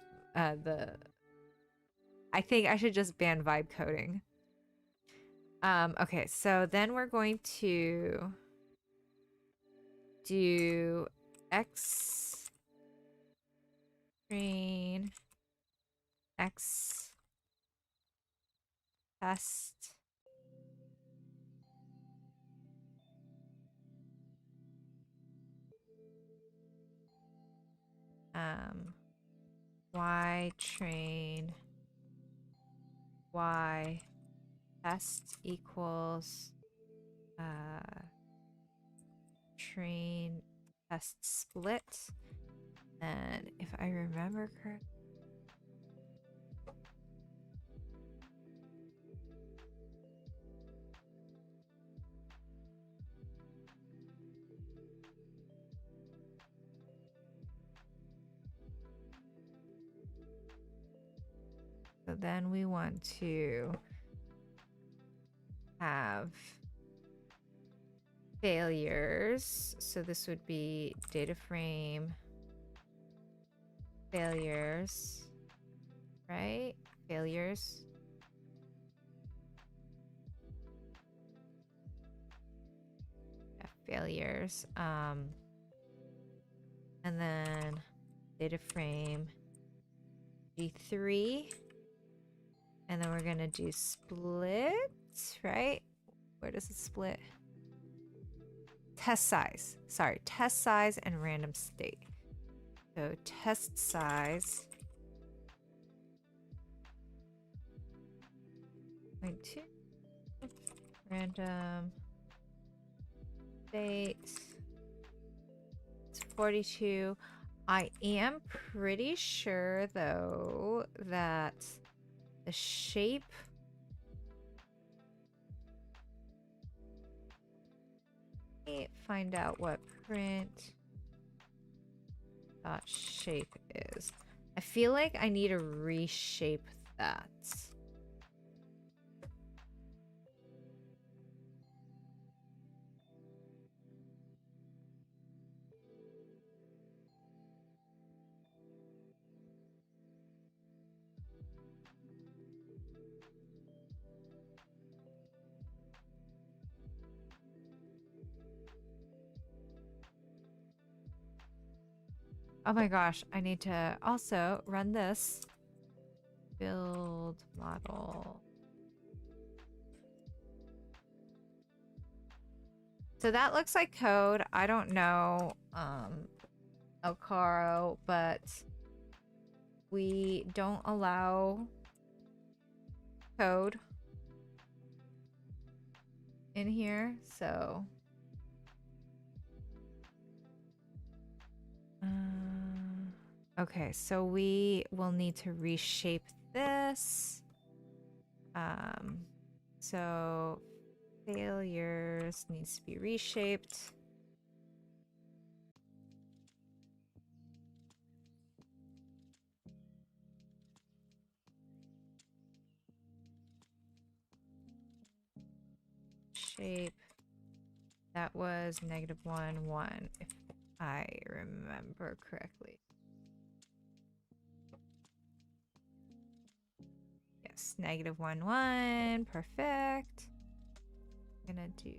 I think I should just ban vibe coding. Okay, so then we're going to do X train X test Y train Y test equals train test split. And if I remember correctly, so then we want to have failures. So this would be data frame failures, right? Failures. Yeah, failures. And then data frame G3. And then we're gonna do split, right? Where does it split? Test size. Sorry, test size and random state. So test size 0.2, random state, it's 42. I am pretty sure though that the shape find out what print dot shape is. I feel like I need to reshape that. Oh my gosh, I need to also run this. Build model. So that looks like code. I don't know, Elcaro, but we don't allow code in here, so okay, so we will need to reshape this. So failures needs to be reshaped. Shape. That was -1, 1, if I remember correctly. Yes, -1, 1. Perfect. I'm gonna do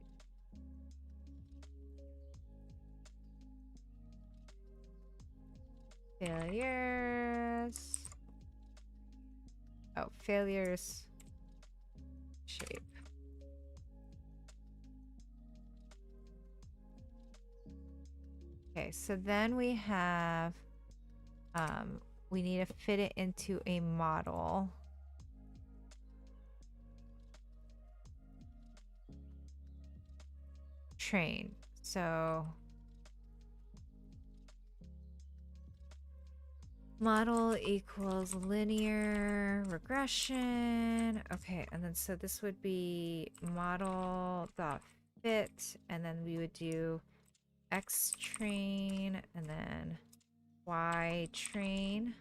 failures. Oh, failures. Shape. Okay, so then we have, we need to fit it into a model. Train. So model equals linear regression. Okay, and then so this would be model dot fit, and then we would do X train and then Y train.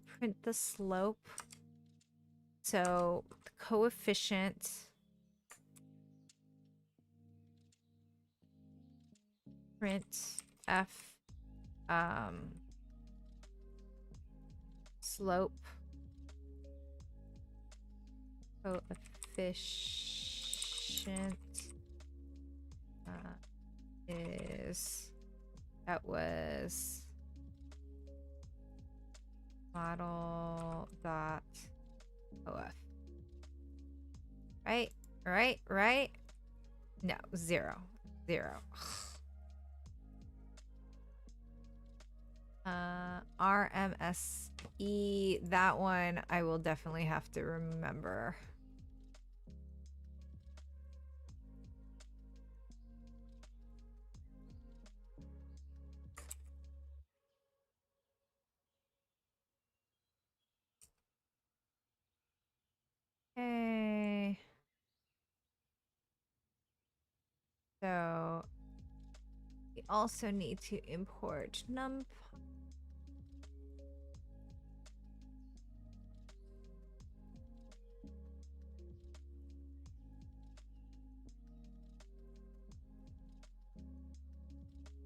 Print the slope. So the coefficient print F slope coefficient is, that was model dot OF. Right? No, 0. RMSE, that one I will definitely have to remember. Okay. So we also need to import numpy.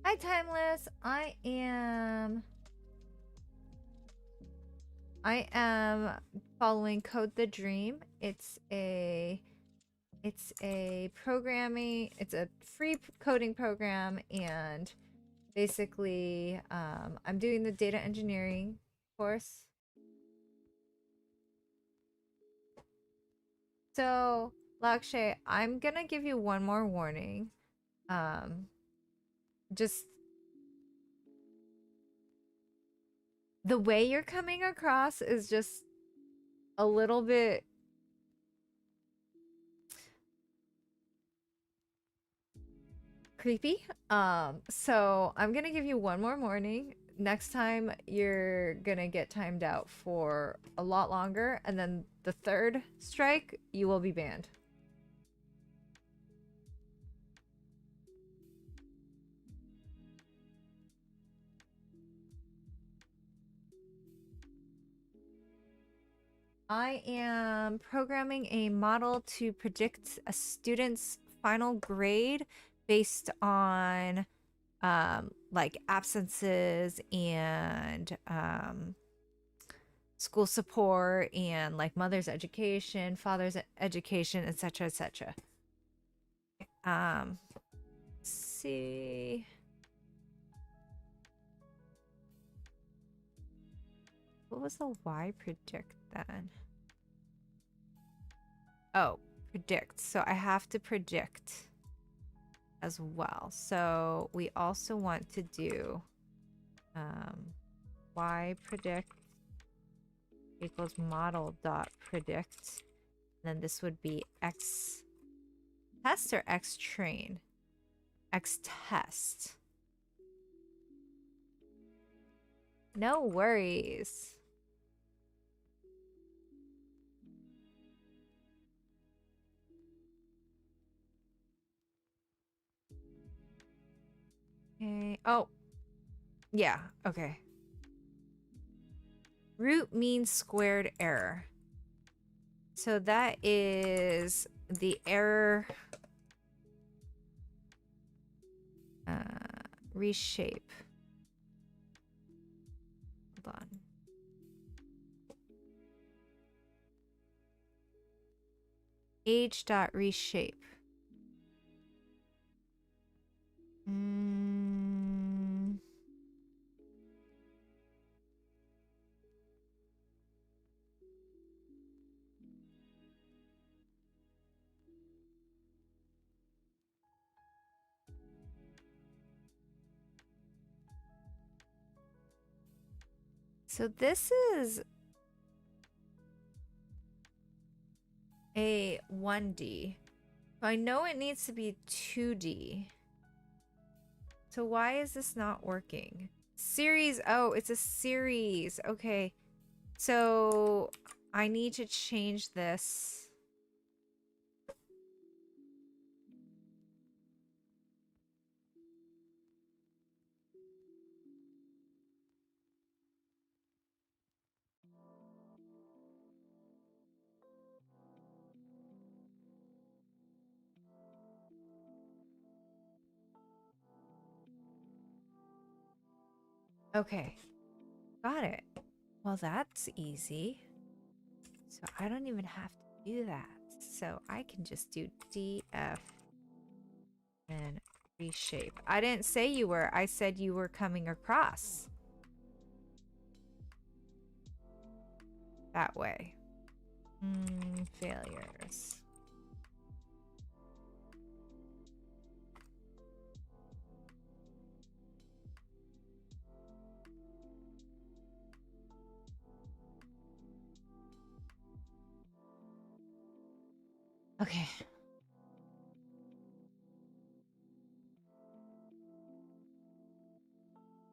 Hi, Timeless. I am following Code the Dream. It's a programming, it's a free coding program, and basically I'm doing the data engineering course. So Lakshay, I'm gonna give you one more warning. Just the way you're coming across is just a little bit creepy. So I'm gonna give you one more warning. Next time you're gonna get timed out for a lot longer, and then the third strike you will be banned. I am programming a model to predict a student's final grade based on like absences and school support and like mother's education, father's education, etc., etc. See, what was the Y predict then? Oh, predict. So I have to predict as well. So we also want to do Y predict equals model dot predict. Then this would be X Test or X train? X test. No worries. Okay. Oh. Yeah. Okay. Root means squared error. So that is the error. Reshape. Hold on. Age.reshape. So this is a 1D. So I know it needs to be 2D. So why is this not working? Series. Oh, it's a series. Okay. So I need to change this. Okay. Got it. Well, that's easy. So I don't even have to do that. So I can just do DF and reshape. I didn't say you were. I said you were coming across. That way. Failures. Okay.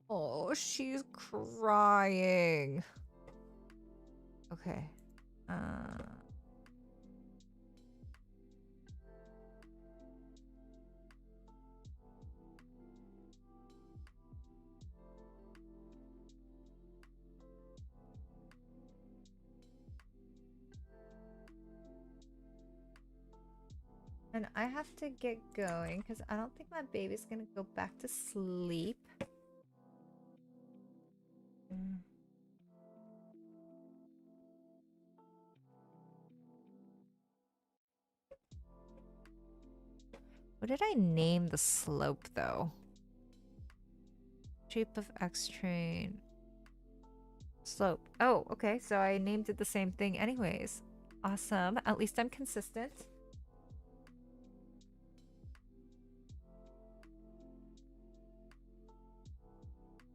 Oh, she's crying. Okay. And I have to get going because I don't think my baby's gonna go back to sleep. What did I name the slope though? Shape of X train. Slope. Oh, okay. So I named it the same thing anyways. Awesome. At least I'm consistent.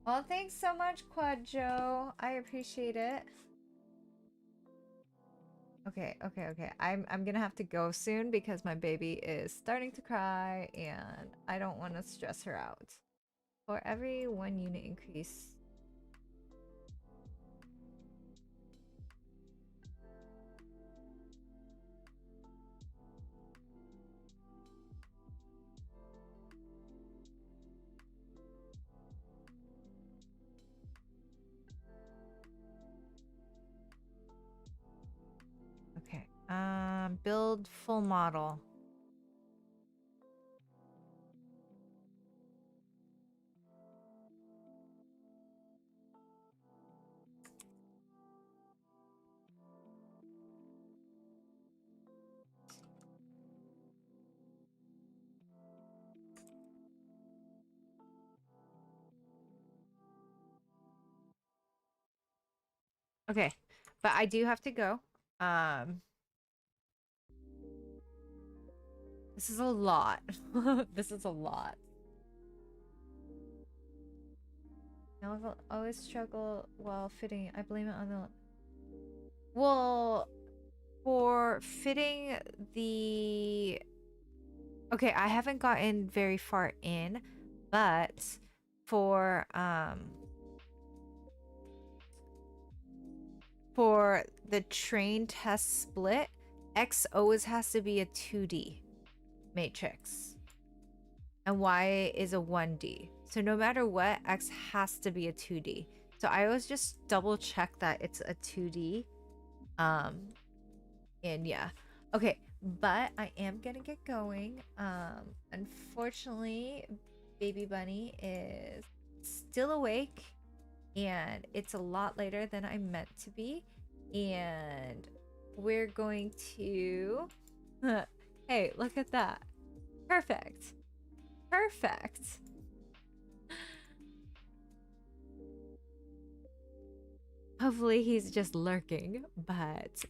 Well, thanks so much, Quad Joe. I appreciate it. Okay. I'm gonna have to go soon because my baby is starting to cry and I don't want to stress her out. For every 1 unit increase. Okay. Build full model. Okay, but I do have to go. This is a lot. This is a lot. I always struggle while fitting. I blame it on the... Well, for fitting the Okay, I haven't gotten very far in, but for the train test split, X always has to be a 2D matrix and Y is a 1D. So no matter what, X has to be a 2D. So I always just double check that it's a 2D. And yeah. Okay, but I am gonna get going. Unfortunately, baby bunny is still awake and it's a lot later than I meant to be. And we're going to hey, look at that. Perfect. Perfect. Hopefully he's just lurking, but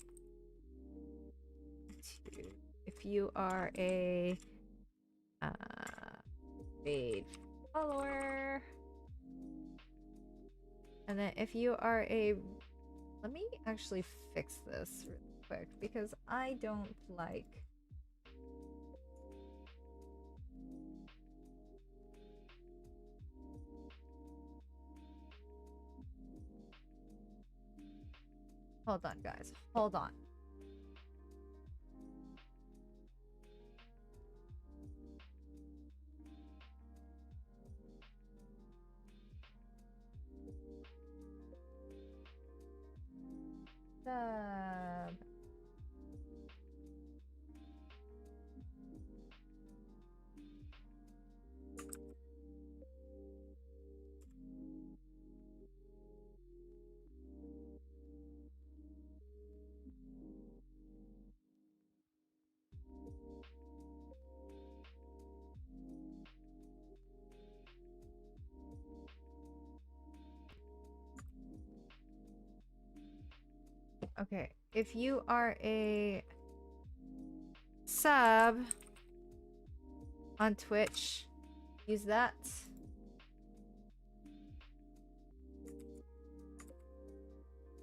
if you are a paid follower, and then if you are a, let me actually fix this really quick because I don't like, hold on guys, hold on. Sub. Okay, if you are a sub on Twitch, use that.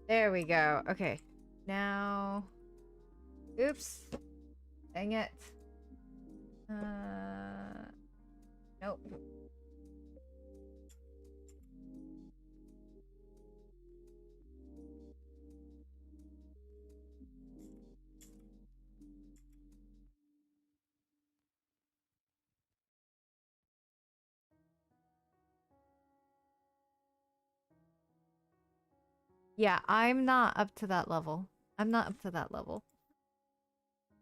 There we go. Okay, now, oops, dang it. Nope. Yeah, I'm not up to that level. I'm not up to that level.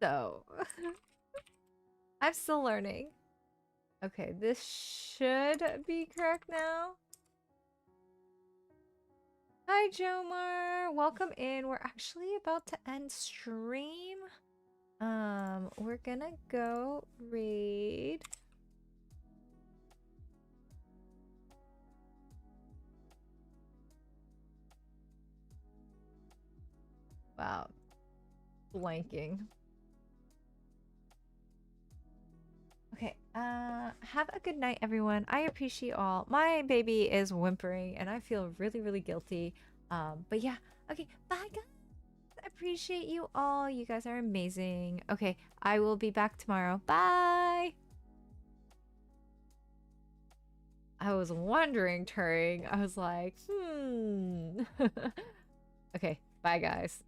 So, I'm still learning. Okay, this should be correct now. Hi, Jomar. Welcome in. We're actually about to end stream. We're gonna go raid. Wow. Blanking. Okay, have a good night, everyone. I appreciate all. My baby is whimpering, and I feel really, really guilty. But yeah, okay, bye, guys. I appreciate you all. You guys are amazing. Okay, I will be back tomorrow. Bye. I was wondering, Turing. I was like, Okay, bye, guys.